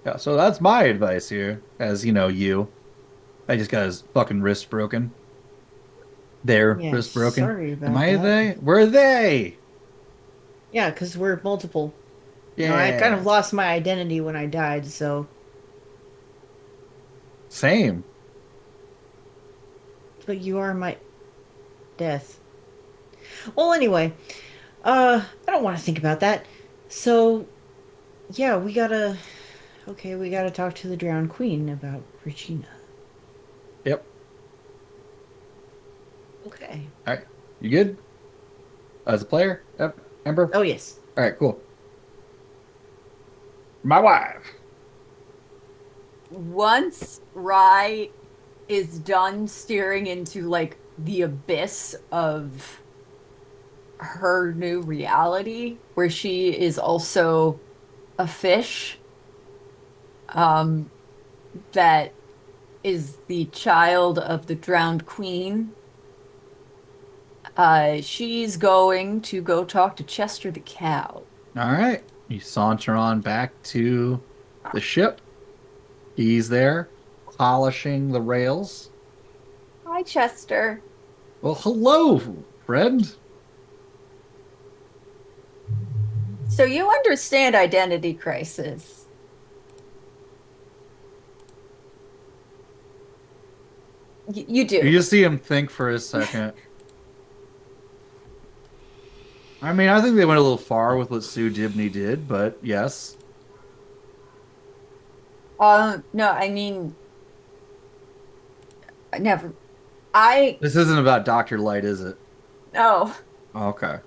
[SPEAKER 2] Yeah, so that's my advice here. As you know, I just got his fucking wrist broken. Their
[SPEAKER 4] yeah,
[SPEAKER 2] wrist broken.
[SPEAKER 4] sorry about
[SPEAKER 2] Am I
[SPEAKER 4] that.
[SPEAKER 2] they? Where are they?
[SPEAKER 4] Yeah, because we're multiple.
[SPEAKER 2] Yeah.
[SPEAKER 4] You know, I kind of lost my identity when I died, so.
[SPEAKER 2] Same.
[SPEAKER 4] But you are my death. Well, anyway, I don't want to think about that. So, yeah, we gotta. Okay, we gotta talk to the drowned queen about Regina.
[SPEAKER 2] Yep.
[SPEAKER 4] Okay.
[SPEAKER 2] All right. You good? As a player? Yep. Ember?
[SPEAKER 4] Oh, yes.
[SPEAKER 2] All right, cool. My wife.
[SPEAKER 5] Once Rye is done staring into like the abyss of her new reality, where she is also a fish, that is the child of the drowned queen. She's going to go talk to Chester the cow.
[SPEAKER 2] All right. You saunter on back to the ship. He's there, polishing the rails.
[SPEAKER 5] Hi, Chester.
[SPEAKER 2] Well, hello, friend.
[SPEAKER 5] So you understand identity crisis. You do.
[SPEAKER 2] You just see him think for a second. I mean, I think they went a little far with what Sue Dibney did, but yes.
[SPEAKER 5] No, I mean, never. I
[SPEAKER 2] This isn't about Dr. Light, is it?
[SPEAKER 5] no.
[SPEAKER 2] Okay.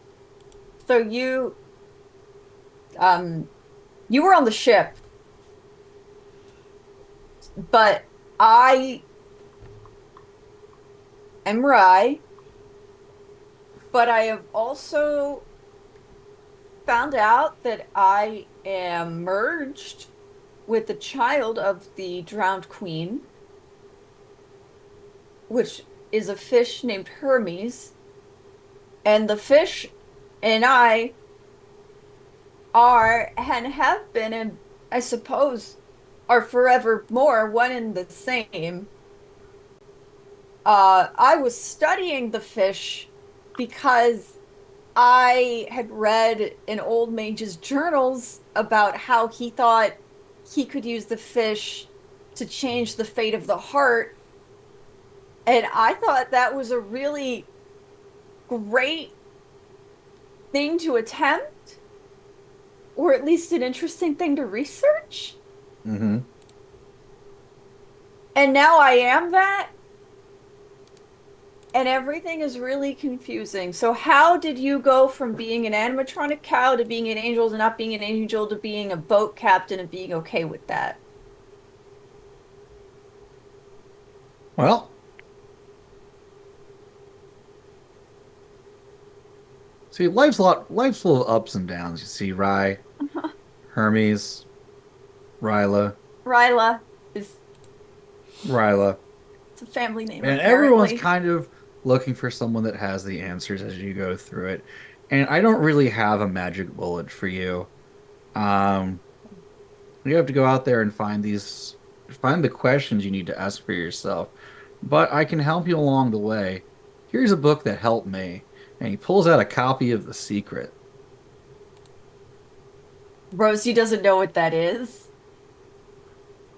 [SPEAKER 5] So you were on the ship, but I am Rye, but I have also found out that I am merged with the child of the drowned queen, which is a fish named Hermes. And the fish and I are and have been, and I suppose are forevermore one and the same. I was studying the fish because I had read in old mage's journals about how he thought he could use the fish to change the fate of the heart. And I thought that was a really great thing to attempt, or at least an interesting thing to research.
[SPEAKER 2] Mm-hmm.
[SPEAKER 5] And now I am that. And everything is really confusing. So how did you go from being an animatronic cow to being an angel to not being an angel to being a boat captain and being okay with that?
[SPEAKER 2] Well, see, life's full of ups and downs. You see, Rye, Hermes, Ryla,
[SPEAKER 5] Ryla is
[SPEAKER 2] Ryla,
[SPEAKER 5] it's a family name,
[SPEAKER 2] and everyone's
[SPEAKER 5] apparently.
[SPEAKER 2] kind of looking for someone that has the answers as you go through it. And I don't really have a magic bullet for you. Um, you have to go out there and find the questions you need to ask for yourself. But I can help you along the way. Here's a book that helped me. And he pulls out a copy of The Secret.
[SPEAKER 5] Rosie doesn't know what that is.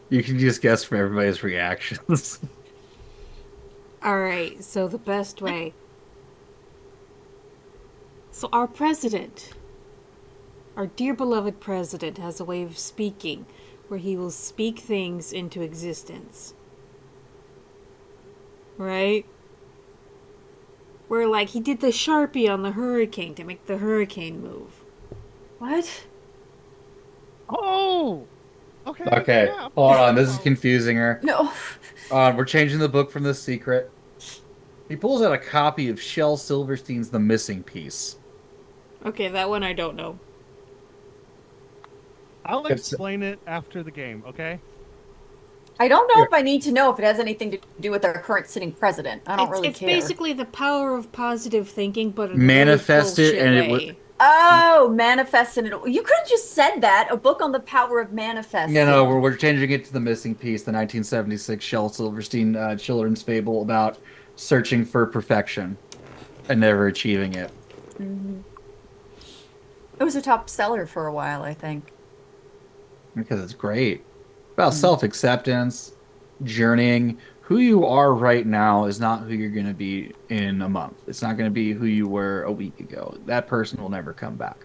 [SPEAKER 2] You can just guess from everybody's reactions.
[SPEAKER 1] Alright, so the best way. So our president, our dear beloved president, has a way of speaking where he will speak things into existence. Right? Where, like, he did the Sharpie on the hurricane to make the hurricane move.
[SPEAKER 5] What?
[SPEAKER 3] Oh, okay.
[SPEAKER 2] Okay,
[SPEAKER 3] Yeah.
[SPEAKER 2] hold on. This is confusing her.
[SPEAKER 5] No.
[SPEAKER 2] We're changing the book from The Secret. He pulls out a copy of Shel Silverstein's The Missing Piece.
[SPEAKER 1] Okay, that one I don't know.
[SPEAKER 3] I'll
[SPEAKER 2] It's-
[SPEAKER 3] explain it after the game, okay?
[SPEAKER 5] I don't know
[SPEAKER 2] Here.
[SPEAKER 5] if I need to know if it has anything to do with our current sitting president. I don't really
[SPEAKER 1] It's
[SPEAKER 5] care.
[SPEAKER 1] basically the power of positive thinking, but in
[SPEAKER 2] Manifest
[SPEAKER 1] a
[SPEAKER 2] it
[SPEAKER 1] really
[SPEAKER 2] and it
[SPEAKER 1] bullshit
[SPEAKER 2] would-
[SPEAKER 1] way.
[SPEAKER 5] Oh, manifesting it. You could have just said that. A book on the power of manifesting.
[SPEAKER 2] No, we're changing it to The Missing Piece, the 1976 Shel Silverstein children's fable about searching for perfection and never achieving it.
[SPEAKER 5] It was a top seller for a while, I think.
[SPEAKER 2] Because it's great. About self-acceptance, journeying. Who you are right now is not who you're going to be in a month. It's not going to be who you were a week ago. That person will never come back.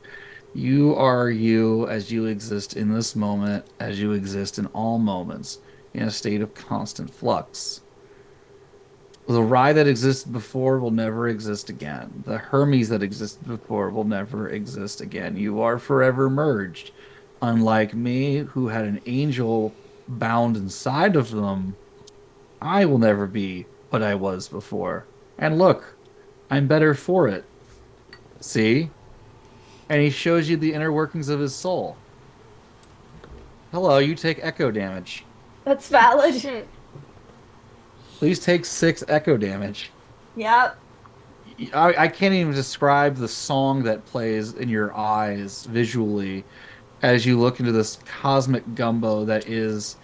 [SPEAKER 2] You are you as you exist in this moment, as you exist in all moments, in a state of constant flux. The Rye that existed before will never exist again. The Hermes that existed before will never exist again. You are forever merged. Unlike me, who had an angel bound inside of them, I will never be what I was before. And look, I'm better for it. See? And he shows you the inner workings of his soul. Hello, you take echo damage.
[SPEAKER 5] That's valid.
[SPEAKER 1] Shit.
[SPEAKER 2] Please take 6 echo damage.
[SPEAKER 5] Yep.
[SPEAKER 2] I can't even describe the song that plays in your eyes visually as you look into this cosmic gumbo that is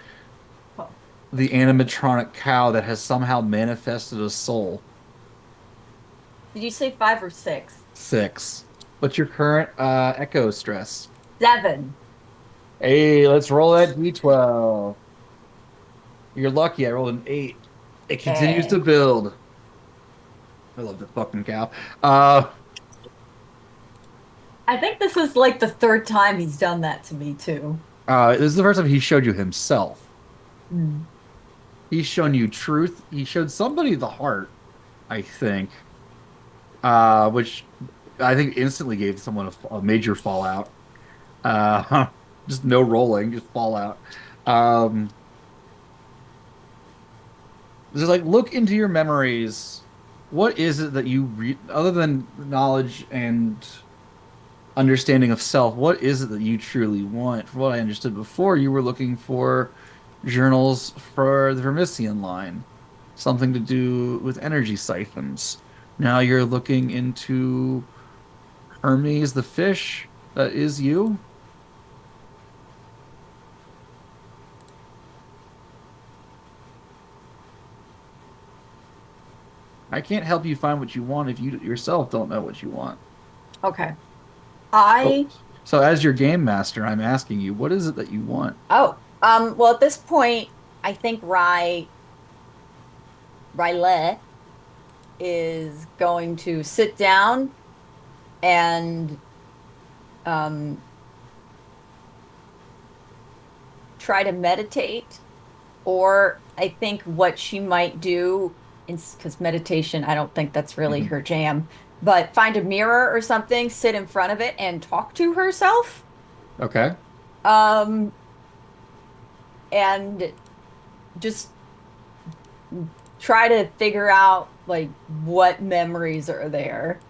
[SPEAKER 2] the animatronic cow that has somehow manifested a soul.
[SPEAKER 5] Did you say 5 or 6?
[SPEAKER 2] 6. What's your current echo stress?
[SPEAKER 5] 7.
[SPEAKER 2] Hey, let's roll that d12. You're lucky. I rolled an 8. It continues
[SPEAKER 5] Hey.
[SPEAKER 2] to build. I love the fucking cow.
[SPEAKER 5] I think this is like the 3rd time he's done that to me, too.
[SPEAKER 2] This is the first time he showed you himself.
[SPEAKER 5] Mm.
[SPEAKER 2] He's shown you truth. He showed somebody the heart, I think. Which I think instantly gave someone a major fallout. Just no rolling, just fallout. Just like look into your memories. What is it that you other than knowledge and understanding of self? What is it that you truly want? From what I understood before, you were looking for journals for the Vermissian line, something to do with energy siphons. Now you're looking into Hermes the fish. That is you. I can't help you find what you want if you yourself don't know what you want.
[SPEAKER 5] Okay. I...
[SPEAKER 2] So as your game master, I'm asking you, what is it that you want?
[SPEAKER 5] Well, at this point, I think Ryle is going to sit down and try to meditate. Or I think what she might do because meditation, I don't think that's really her jam. But find a mirror or something, sit in front of it, and talk to herself.
[SPEAKER 2] Okay.
[SPEAKER 5] Um, and just try to figure out like what memories are there,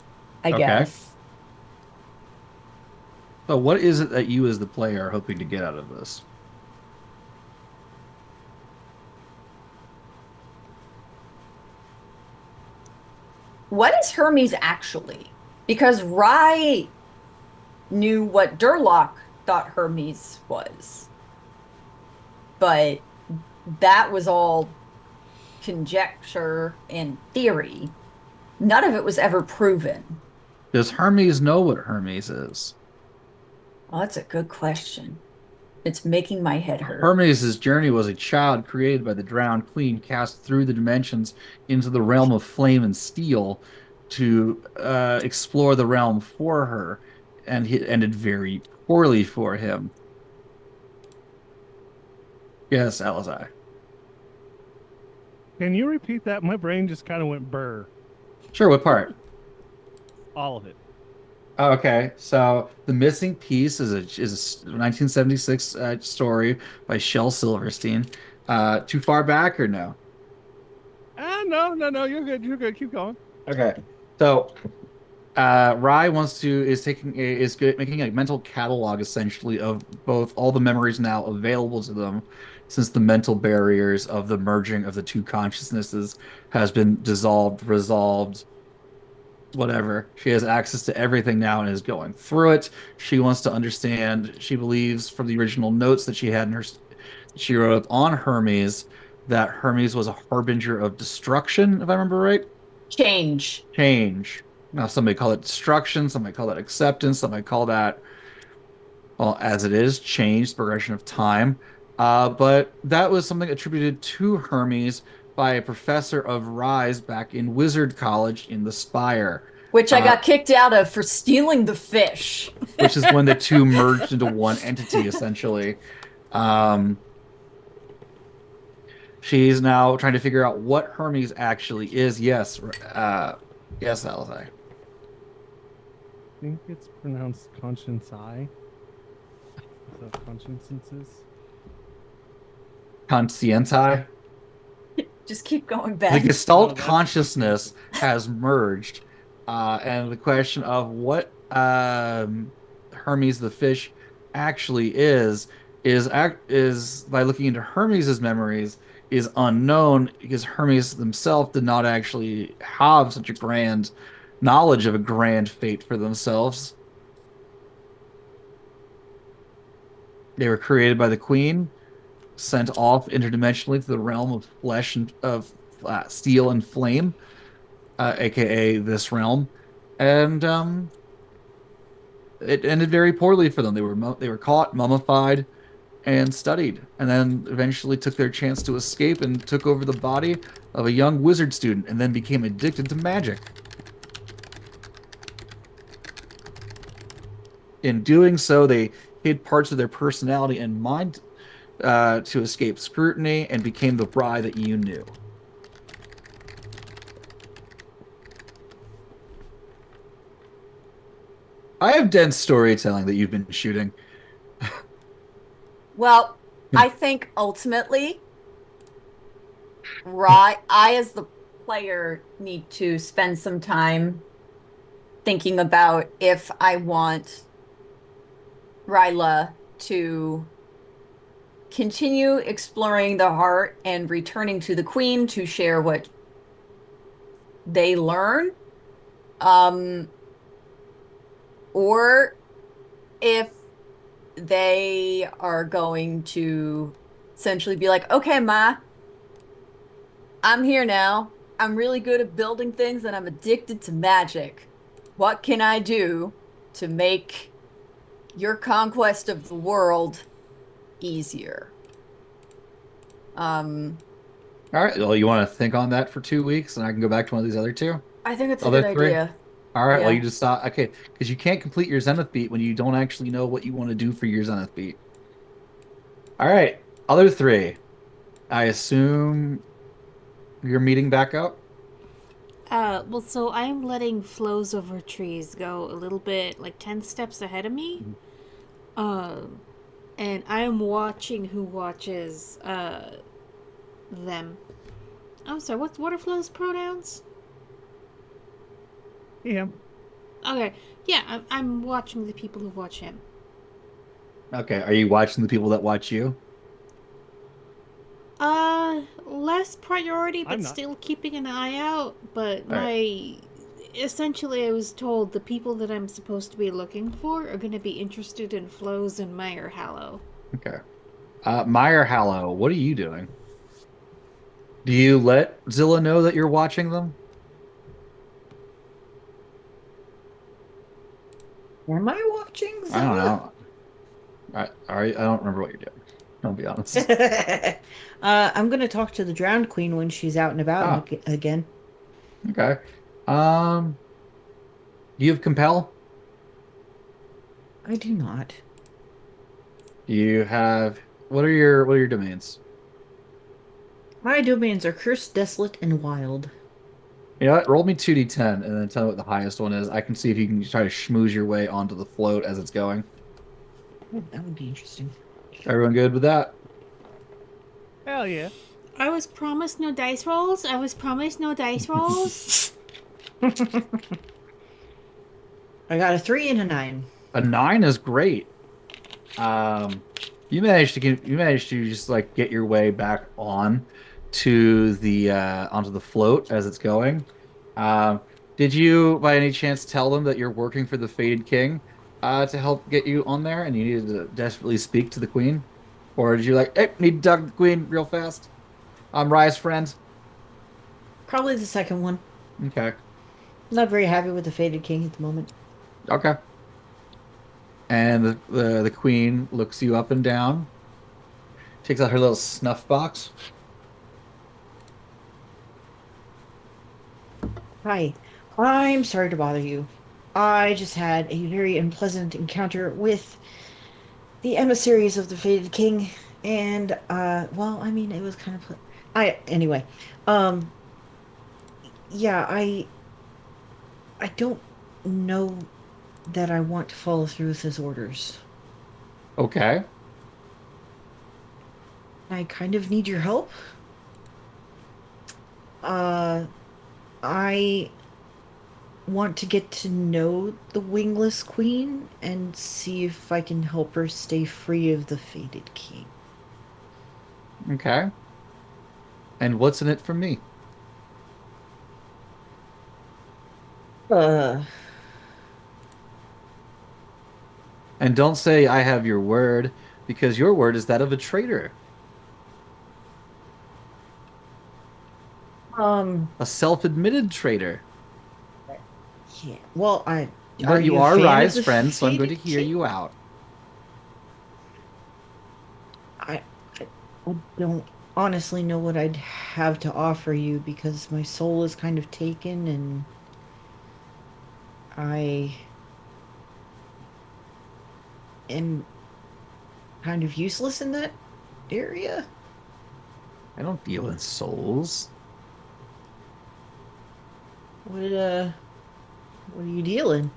[SPEAKER 5] I
[SPEAKER 2] Okay.
[SPEAKER 5] guess.
[SPEAKER 2] So what is it that you as the player are hoping to get out of this?
[SPEAKER 5] What is Hermes actually? Because Rye knew what Durlock thought Hermes was, but that was all conjecture and theory. None of it was ever proven.
[SPEAKER 2] Does Hermes know what Hermes is?
[SPEAKER 5] Oh, that's a good question. It's making my head hurt.
[SPEAKER 2] Hermes' journey was a child created by the drowned queen, cast through the dimensions into the realm of flame and steel to explore the realm for her, and it ended very poorly for him. Yes, Alizai.
[SPEAKER 3] Can you repeat that? My brain just kind of went burr.
[SPEAKER 2] Sure, what part?
[SPEAKER 3] All of it.
[SPEAKER 2] Oh, okay, so The Missing Piece is a 1976 story by Shel Silverstein. Too far back or no?
[SPEAKER 3] Ah, no, no, no. You're good. You're good. Keep going.
[SPEAKER 2] Okay, so Rye wants to is taking is good, making a mental catalog essentially of both all the memories now available to them since the mental barriers of the merging of the two consciousnesses has been dissolved, resolved, whatever. She has access to everything now and is going through it. She wants to understand. She believes from the original notes that she had in her she wrote on Hermes that Hermes was a harbinger of destruction, if I remember right.
[SPEAKER 5] Change.
[SPEAKER 2] Change. Now, somebody call it destruction, somebody call that acceptance, somebody call that, well, as it is, change, progression of time. But that was something attributed to Hermes by a professor of Rise back in Wizard College in the Spire,
[SPEAKER 5] Which I
[SPEAKER 2] uh,
[SPEAKER 5] got kicked out of for stealing the fish.
[SPEAKER 2] which is when the two merged into one entity, essentially. Um, she's now trying to figure out what Hermes actually is. Yes, Alizai.
[SPEAKER 3] I think it's pronounced conscience eye. Is that consciences?
[SPEAKER 2] Conscienti.
[SPEAKER 5] Just keep going,
[SPEAKER 2] The
[SPEAKER 5] Ben.
[SPEAKER 2] Gestalt
[SPEAKER 3] No, that's
[SPEAKER 2] consciousness has merged, and the question of what Hermes the fish actually is by looking into Hermes's memories is unknown because Hermes themselves did not actually have such a grand knowledge of a grand fate for themselves. They were created by the Queen, sent off interdimensionally to the realm of flesh and of steel and flame, aka this realm, and it ended very poorly for them. They were caught, mummified, and studied, and then eventually took their chance to escape and took over the body of a young wizard student, and then became addicted to magic. In doing so, they hid parts of their personality and mind to escape scrutiny, and became the Rye that you knew. I have dense storytelling that you've been shooting.
[SPEAKER 5] Well, I think ultimately, I as the player need to spend some time thinking about if I want Ryla to continue exploring the heart and returning to the queen to share what they learn, um, or if they are going to essentially be like, okay, Ma, I'm here now. I'm really good at building things and I'm addicted to magic. What can I do to make your conquest of the world easier? Um,
[SPEAKER 2] All right. Well, you want to think on that for 2 weeks, and I can go back to one of these other two,
[SPEAKER 5] I think it's a
[SPEAKER 2] other
[SPEAKER 5] good
[SPEAKER 2] three.
[SPEAKER 5] idea.
[SPEAKER 2] All right. Well,
[SPEAKER 5] Yeah.
[SPEAKER 2] you just stop. Okay, because you can't complete your Zenith beat when you don't actually know what you want to do for your Zenith beat. All right. Other three. I assume you're meeting back up.
[SPEAKER 1] Well, so I'm letting flows over trees go a little bit, like 10 steps ahead of me. Um, and I'm watching who watches, them. I'm sorry, what are Flo's pronouns?
[SPEAKER 3] Him.
[SPEAKER 1] Okay, yeah, I'm watching the people who watch him.
[SPEAKER 2] Okay, are you watching the people that watch you?
[SPEAKER 1] Less priority, but
[SPEAKER 3] I'm not.
[SPEAKER 1] still keeping an eye out. But
[SPEAKER 2] All right.
[SPEAKER 1] my. Essentially, I was told the people that I'm supposed to be looking for are going to be interested in Flows and Meyer Hallow.
[SPEAKER 2] Okay. Meyer Hallow, what are you doing? Do you let Zilla know that you're watching them?
[SPEAKER 4] Am I watching
[SPEAKER 2] I don't
[SPEAKER 4] Zilla?
[SPEAKER 2] know. I don't remember what you're doing. I'll be honest.
[SPEAKER 4] I'm gonna talk to the Drowned Queen when she's out and about
[SPEAKER 2] Oh,
[SPEAKER 4] again.
[SPEAKER 2] okay. Um, do you have compel?
[SPEAKER 4] I do not.
[SPEAKER 2] Do you have what are your domains?
[SPEAKER 4] My domains are cursed, desolate, and wild.
[SPEAKER 2] You know what? Roll me 2d10 and then tell me what the highest one is. I can see if you can try to schmooze your way onto the float as it's going.
[SPEAKER 4] Oh, that would be interesting.
[SPEAKER 2] Everyone good with that?
[SPEAKER 3] Hell yeah.
[SPEAKER 1] I was promised no dice rolls. I was promised no dice rolls.
[SPEAKER 4] I got a 3 and a 9.
[SPEAKER 2] A 9 is great. Um, you managed to just like get your way back on to the onto the float as it's going. Um, did you by any chance tell them that you're working for the Fated King to help get you on there and you needed to desperately speak to the Queen? Or did you like, hey, need to talk to the Queen real fast? I'm Rye's friend.
[SPEAKER 4] Probably the second one.
[SPEAKER 2] Okay.
[SPEAKER 4] Not very happy with the Fated King at the moment.
[SPEAKER 2] Okay. And the Queen looks you up and down, takes out her little snuff box.
[SPEAKER 4] Hi, I'm sorry to bother you. I just had a very unpleasant encounter with the emissaries of the Fated King, and well, I mean, it was kind of I anyway. Um, yeah, I don't know that I want to follow through with his orders.
[SPEAKER 2] Okay.
[SPEAKER 4] I kind of need your help. Uh, I want to get to know the Wingless Queen and see if I can help her stay free of the Fated King.
[SPEAKER 2] Okay. And what's in it for me?
[SPEAKER 4] Uh,
[SPEAKER 2] And don't say I have your word, because your word is that of a traitor,
[SPEAKER 4] um,
[SPEAKER 2] a self-admitted traitor.
[SPEAKER 4] yeah. Well, are
[SPEAKER 2] But you
[SPEAKER 4] you a
[SPEAKER 2] are
[SPEAKER 4] fan of
[SPEAKER 2] Rye's
[SPEAKER 4] the
[SPEAKER 2] friend, so I'm going to
[SPEAKER 4] Fated
[SPEAKER 2] hear
[SPEAKER 4] King?
[SPEAKER 2] you out.
[SPEAKER 4] I, I don't honestly know what I'd have to offer you because my soul is kind of taken and I am kind of useless in that area.
[SPEAKER 2] I don't deal in souls.
[SPEAKER 4] What uh what are you dealing?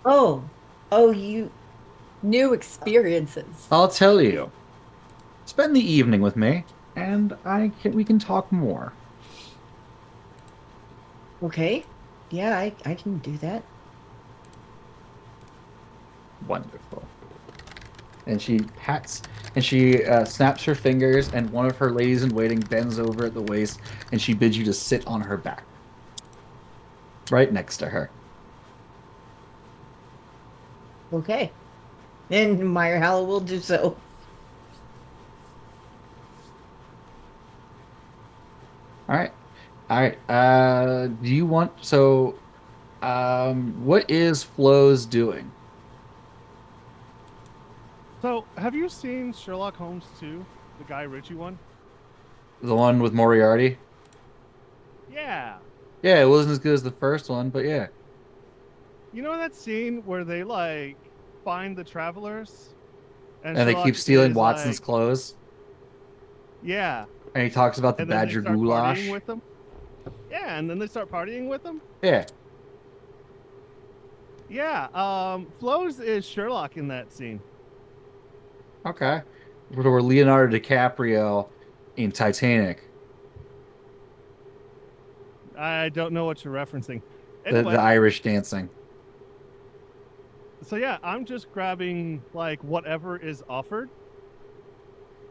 [SPEAKER 4] Oh. Oh, you
[SPEAKER 5] New experiences.
[SPEAKER 2] I'll tell you. Spend the evening with me, and we can talk more.
[SPEAKER 4] okay. Yeah, I can do that.
[SPEAKER 2] Wonderful. And she snaps her fingers, and one of her ladies in waiting bends over at the waist, and she bids you to sit on her back, right next to her.
[SPEAKER 4] Okay. And Meyer Hallow will do so.
[SPEAKER 2] All right, all right. Do you want so? What is Flo's doing?
[SPEAKER 3] So, have you seen Sherlock Holmes 2, the Guy Ritchie one?
[SPEAKER 2] The one with Moriarty?
[SPEAKER 3] Yeah.
[SPEAKER 2] Yeah, it wasn't as good as the first one, but yeah.
[SPEAKER 3] You know that scene where they like find the travelers
[SPEAKER 2] And they
[SPEAKER 3] Sherlock
[SPEAKER 2] keep stealing
[SPEAKER 3] is
[SPEAKER 2] Watson's
[SPEAKER 3] like,
[SPEAKER 2] clothes.
[SPEAKER 3] yeah,
[SPEAKER 2] And he talks about the
[SPEAKER 3] and then they
[SPEAKER 2] Badger
[SPEAKER 3] start
[SPEAKER 2] goulash.
[SPEAKER 3] partying with them. Yeah, and then they start partying with them.
[SPEAKER 2] Yeah.
[SPEAKER 3] Yeah, Flo's is Sherlock in that scene.
[SPEAKER 2] Okay. We're Leonardo DiCaprio in Titanic.
[SPEAKER 3] I don't know what you're referencing.
[SPEAKER 2] The
[SPEAKER 3] Anyway,
[SPEAKER 2] Irish dancing.
[SPEAKER 3] so yeah, I'm just grabbing like whatever is offered,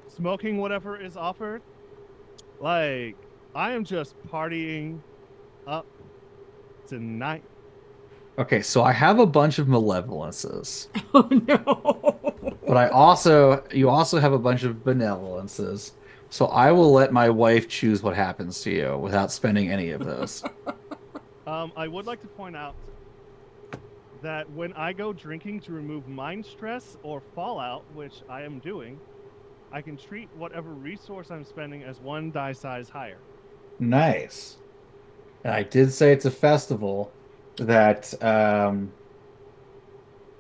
[SPEAKER 3] smoking whatever is offered. Like I am just partying up tonight.
[SPEAKER 2] Okay, so I have a bunch of malevolences,
[SPEAKER 1] Oh no.
[SPEAKER 2] but you also have a bunch of benevolences. So I will let my wife choose what happens to you without spending any of those.
[SPEAKER 3] I would like to point out that when I go drinking to remove mind stress or fallout, which I am doing, I can treat whatever resource I'm spending as one die size higher.
[SPEAKER 2] Nice. And I did say it's a festival that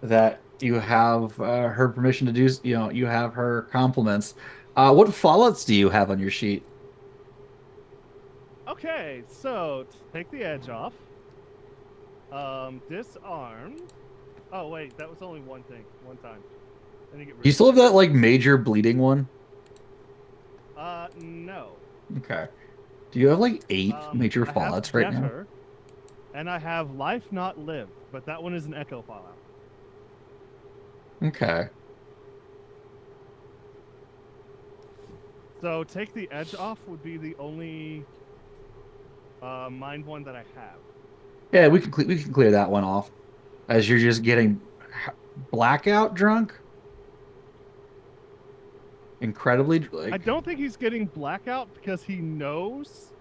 [SPEAKER 2] that you have her permission to do, you have her compliments. What fallouts do you have on your sheet?
[SPEAKER 3] Okay, so take the edge off. Disarmed. Oh wait, that was only one thing, one time. I think it.
[SPEAKER 2] Do you still have that like major bleeding one?
[SPEAKER 3] No.
[SPEAKER 2] Okay. Do you have like 8 major
[SPEAKER 3] I have
[SPEAKER 2] fallouts right now?
[SPEAKER 3] Better, and I have life not lived, but that one is an echo fallout.
[SPEAKER 2] Okay.
[SPEAKER 3] So take the edge off would be the only mind one that I have.
[SPEAKER 2] Yeah, we can clear that one off as you're just getting blackout drunk. Incredibly
[SPEAKER 3] I
[SPEAKER 2] like
[SPEAKER 3] don't think he's getting blackout because he knows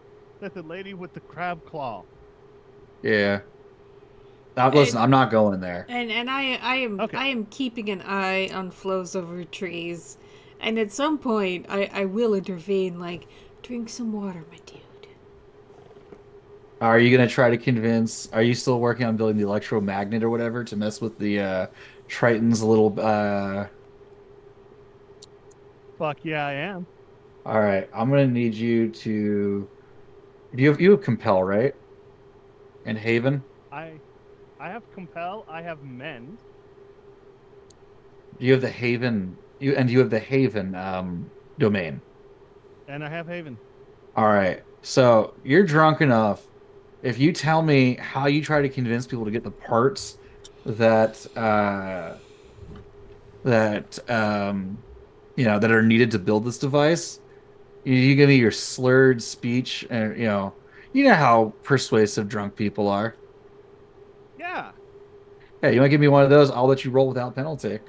[SPEAKER 3] that the lady with the crab claw.
[SPEAKER 2] yeah. Now, listen, I'm not going there.
[SPEAKER 1] And I am keeping an eye on flows over trees. And at some point I will intervene, like, drink some water, my dude.
[SPEAKER 2] Are you gonna try to convince? Are you still working on building the electromagnet or whatever to mess with the Triton's little?
[SPEAKER 3] Fuck yeah, I am.
[SPEAKER 2] All right, I'm gonna need you to. You have compel, right? And Haven.
[SPEAKER 3] I have compel. I have mend.
[SPEAKER 2] You have the Haven. You have the Haven domain.
[SPEAKER 3] And I have Haven.
[SPEAKER 2] All right. So you're drunk enough. If you tell me how you try to convince people to get the parts that that are needed to build this device, you give me your slurred speech, and you know how persuasive drunk people are.
[SPEAKER 3] Yeah.
[SPEAKER 2] Yeah, you might give me one of those. I'll let you roll without penalty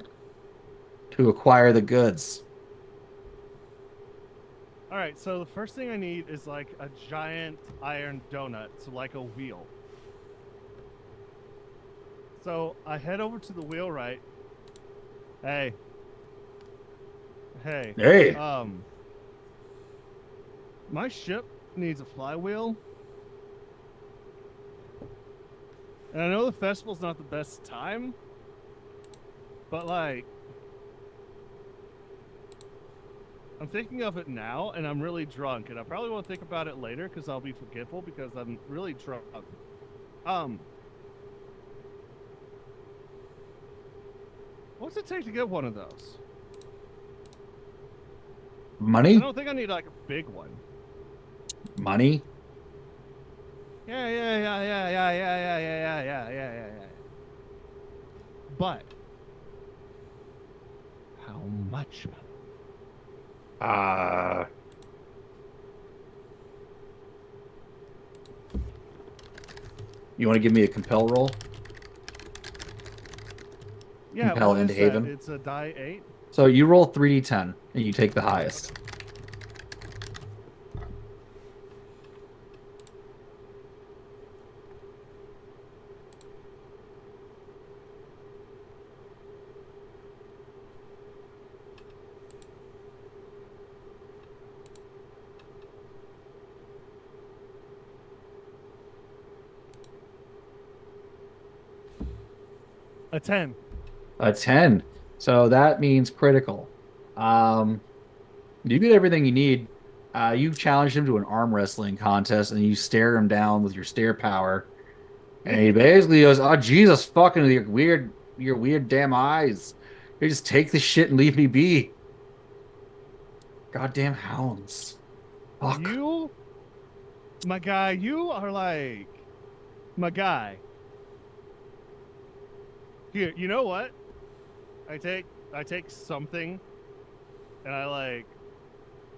[SPEAKER 2] to acquire the goods.
[SPEAKER 3] All right. So the first thing I need is like a giant iron donut, so like a wheel. So I head over to the wheelwright. Hey. Hey.
[SPEAKER 2] Hey.
[SPEAKER 3] My ship needs a flywheel. And I know the festival's not the best time, but like I'm thinking of it now and I'm really drunk and I probably won't think about it later because I'll be forgetful because I'm really drunk. What's it take to get one of those?
[SPEAKER 2] Money?
[SPEAKER 3] I don't think I need like a big one.
[SPEAKER 2] Money?
[SPEAKER 3] Yeah. But how much money?
[SPEAKER 2] You want to give me a compel roll?
[SPEAKER 3] Yeah,
[SPEAKER 2] Compel
[SPEAKER 3] what
[SPEAKER 2] into
[SPEAKER 3] is that?
[SPEAKER 2] Haven.
[SPEAKER 3] It's a die 8.
[SPEAKER 2] So you roll 3d10 and you take the highest.
[SPEAKER 3] A 10.
[SPEAKER 2] A 10. So that means critical. Um, you get everything you need. You challenge him to an arm wrestling contest, and you stare him down with your stare power. And he basically goes, "Oh Jesus, fucking your weird damn eyes! You just take the shit and leave me be." Goddamn hounds! Fuck.
[SPEAKER 3] You, my guy, you are like my guy. Here, you know what? I take something and I like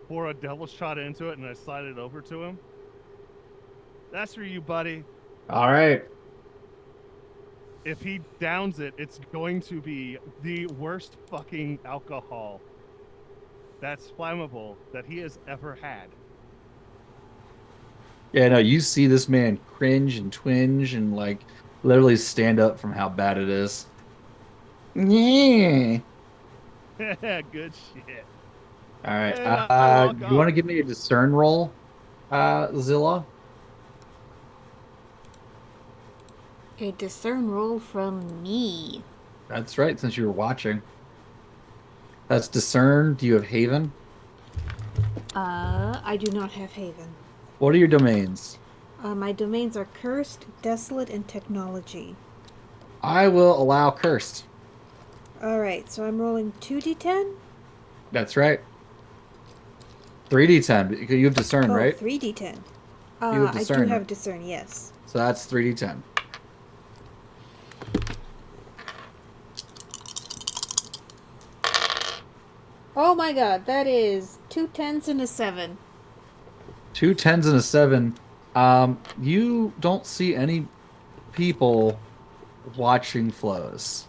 [SPEAKER 3] pour a devil shot into it and I slide it over to him. That's for you, buddy.
[SPEAKER 2] All right.
[SPEAKER 3] If he downs it, it's going to be the worst fucking alcohol that's flammable that he has ever had.
[SPEAKER 2] Yeah, no, you see this man cringe and twinge and like literally stand up from how bad it is. Yeah.
[SPEAKER 3] Good shit.
[SPEAKER 2] All right.
[SPEAKER 3] And I walk
[SPEAKER 2] You want to
[SPEAKER 3] off.
[SPEAKER 2] give me a discern roll, Zilla?
[SPEAKER 1] A discern roll from me.
[SPEAKER 2] That's right, since you were watching. That's discern. Do you have Haven?
[SPEAKER 1] I do not have Haven.
[SPEAKER 2] What are your domains?
[SPEAKER 1] My domains are Cursed, Desolate, and Technology.
[SPEAKER 2] I will allow cursed.
[SPEAKER 1] Alright, so I'm rolling 2d10?
[SPEAKER 2] That's right. 3d10. Because you have discern,
[SPEAKER 1] Oh,
[SPEAKER 2] right?
[SPEAKER 1] 3d10.
[SPEAKER 2] You have
[SPEAKER 1] I do
[SPEAKER 2] discern.
[SPEAKER 1] have discern, yes.
[SPEAKER 2] So that's 3d10.
[SPEAKER 1] Oh my god, that is 2 10s and a 7.
[SPEAKER 2] 2 10s and a 7. You don't see any people watching flows.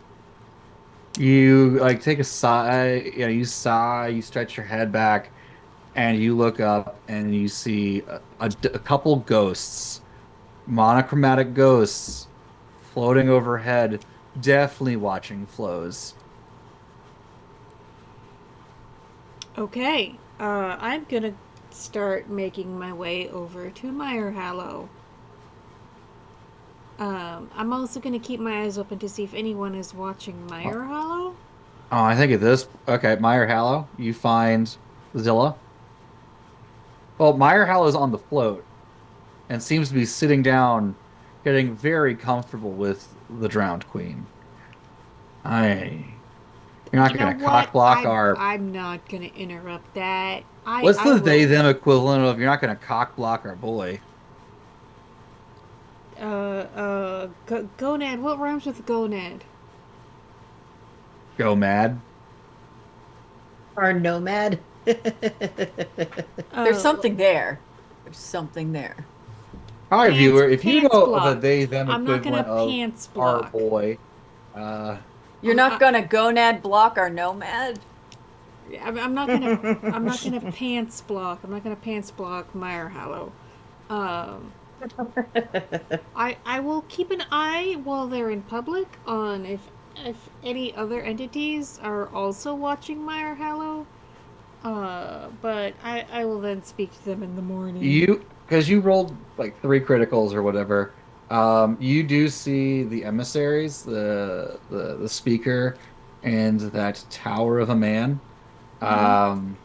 [SPEAKER 2] You like take a sigh, you sigh, you stretch your head back, and you look up and you see a couple ghosts, monochromatic ghosts floating overhead, definitely watching flows.
[SPEAKER 1] Okay, I'm gonna start making my way over to Mire Hallow. I'm also gonna keep my eyes open to see if anyone is watching Mire Hollow.
[SPEAKER 2] Oh, I think at this, okay, Meyer Hallow, you find Zilla. Well, Meyer Hallow's on the float and seems to be sitting down, getting very comfortable with the drowned queen. I, you're not
[SPEAKER 1] You know
[SPEAKER 2] gonna
[SPEAKER 1] what?
[SPEAKER 2] cock block our.
[SPEAKER 1] I'm not gonna interrupt that.
[SPEAKER 2] What's
[SPEAKER 1] I
[SPEAKER 2] the they
[SPEAKER 1] will.
[SPEAKER 2] them equivalent of? You're not gonna cock block our boy.
[SPEAKER 1] Gonad. What rhymes with gonad?
[SPEAKER 2] Go mad.
[SPEAKER 4] Our nomad.
[SPEAKER 5] There's something there. There's something there.
[SPEAKER 2] All right, viewer, if you
[SPEAKER 1] Pants
[SPEAKER 2] know
[SPEAKER 1] block.
[SPEAKER 2] the they them
[SPEAKER 1] I'm not gonna
[SPEAKER 2] equivalent of
[SPEAKER 1] pants
[SPEAKER 2] our
[SPEAKER 1] block.
[SPEAKER 2] boy,
[SPEAKER 5] You're not gonna gonad block our nomad?
[SPEAKER 1] I'm not gonna. I'm not gonna pants block. I'm not gonna pants block Mire Hallow. I will keep an eye while they're in public on if any other entities are also watching Mire Hallow. But I will then speak to them in the morning.
[SPEAKER 2] because you rolled like 3 criticals or whatever. You do see the emissaries, the speaker, and that tower of a man. Um,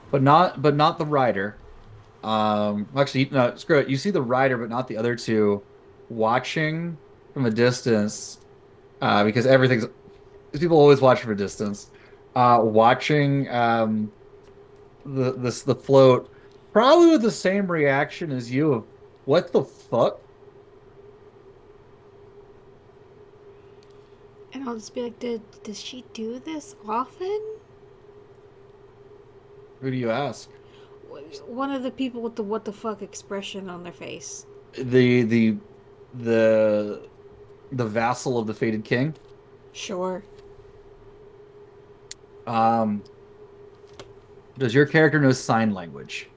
[SPEAKER 2] but not the rider. Actually, no, screw it. You see the rider, but not the other two, watching from a distance. Because people always watch from a distance. Watching the float, probably with the same reaction as you of what the fuck?
[SPEAKER 1] And I'll just be like, does she do this often?
[SPEAKER 2] Who do you ask?
[SPEAKER 1] One of the people with the what the fuck expression on their face.
[SPEAKER 2] The the vassal of the fated king.
[SPEAKER 1] Sure.
[SPEAKER 2] Um, does your character know sign language?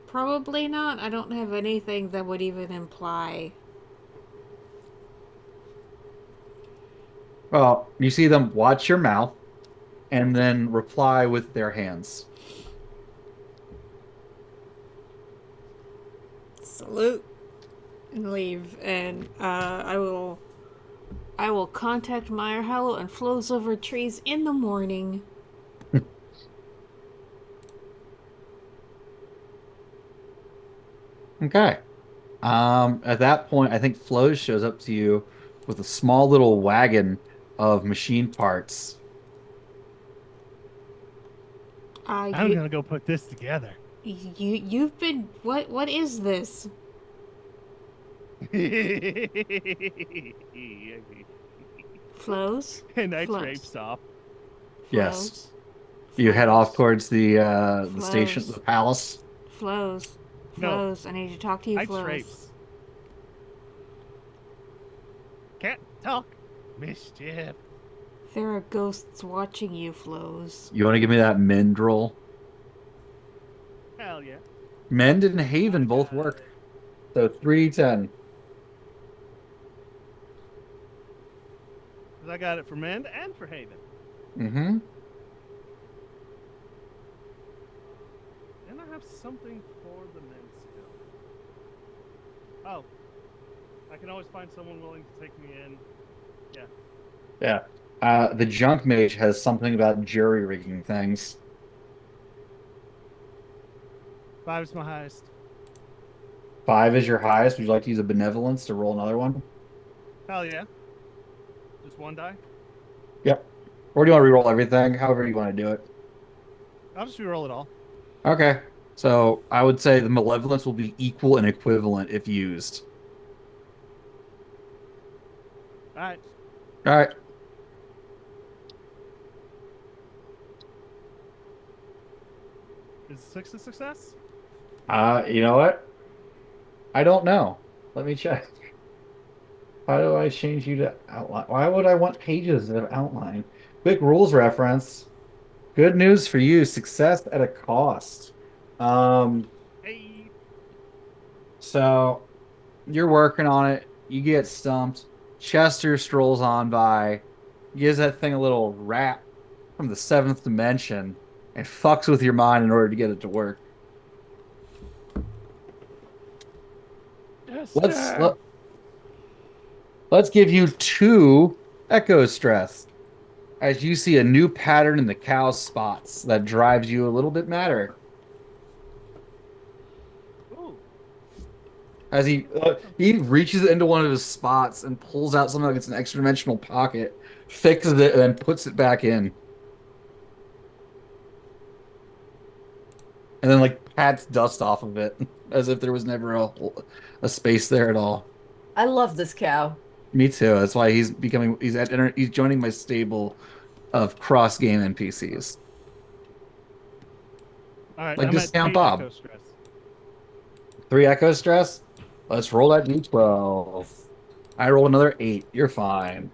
[SPEAKER 1] Probably not. I don't have anything that would even imply.
[SPEAKER 2] Well, you see them watch your mouth and then reply with their hands.
[SPEAKER 1] Salute. and leave, and I will contact Meyer Hollow and Flows Over Trees in the morning.
[SPEAKER 2] Okay. At that point, I think Flows shows up to you with a small little wagon of machine parts.
[SPEAKER 3] I'm gonna go put this together.
[SPEAKER 1] You've been what is this? Flows?
[SPEAKER 3] And I
[SPEAKER 1] Flows.
[SPEAKER 3] traipse off.
[SPEAKER 2] Yes.
[SPEAKER 1] Flows.
[SPEAKER 2] You head off
[SPEAKER 1] Flows.
[SPEAKER 2] towards the station,
[SPEAKER 1] Flows.
[SPEAKER 2] the palace.
[SPEAKER 1] Flows.
[SPEAKER 3] No.
[SPEAKER 1] Flows. I need to talk to you,
[SPEAKER 3] I
[SPEAKER 1] Flows.
[SPEAKER 3] traipse. Can't talk. Mischief.
[SPEAKER 1] There are ghosts watching you, Flows.
[SPEAKER 2] You want to give me that mend roll?
[SPEAKER 3] Hell yeah.
[SPEAKER 2] Mend and Haven both work. So 310.
[SPEAKER 3] 'Cause I got it for Mend and for Haven.
[SPEAKER 2] Mm-hmm.
[SPEAKER 3] And I have something for the Mend skill. Oh. I can always find someone willing to take me in.
[SPEAKER 2] Yeah. The junk mage has something about jury rigging things.
[SPEAKER 3] 5 is my highest.
[SPEAKER 2] 5 is your highest. Would you like to use a benevolence to roll another one?
[SPEAKER 3] Hell yeah. Just one die?
[SPEAKER 2] Yep. Or do you want to reroll everything? However you want to do it.
[SPEAKER 3] I'll just reroll it all.
[SPEAKER 2] Okay. So I would say the malevolence will be equal and equivalent if used.
[SPEAKER 3] Alright.
[SPEAKER 2] All right.
[SPEAKER 3] Is 6 a success?
[SPEAKER 2] You know what? I don't know. Let me check. How do I change you to outline? Why would I want pages of outline? Quick rules reference. Good news for you. Success at a cost.
[SPEAKER 3] Hey.
[SPEAKER 2] So you're working on it. You get stumped. Chester strolls on by, gives that thing a little rap from the seventh dimension, and fucks with your mind in order to get it to work. Let's give you 2 echo stress as you see a new pattern in the cow's spots that drives you a little bit madder.
[SPEAKER 3] Ooh.
[SPEAKER 2] As he reaches into one of his spots and pulls out something like it's an extra dimensional pocket, fixes it, and then puts it back in. And then like pats dust off of it as if there was never a space there at all.
[SPEAKER 5] I love this cow.
[SPEAKER 2] Me too. That's why he's joining my stable of cross game NPCs.
[SPEAKER 3] Alright,
[SPEAKER 2] Like
[SPEAKER 3] I'm at
[SPEAKER 2] Discount
[SPEAKER 3] 3
[SPEAKER 2] Bob.
[SPEAKER 3] echo stress.
[SPEAKER 2] 3 echo stress. Let's roll that d12. I roll another 8. You're fine.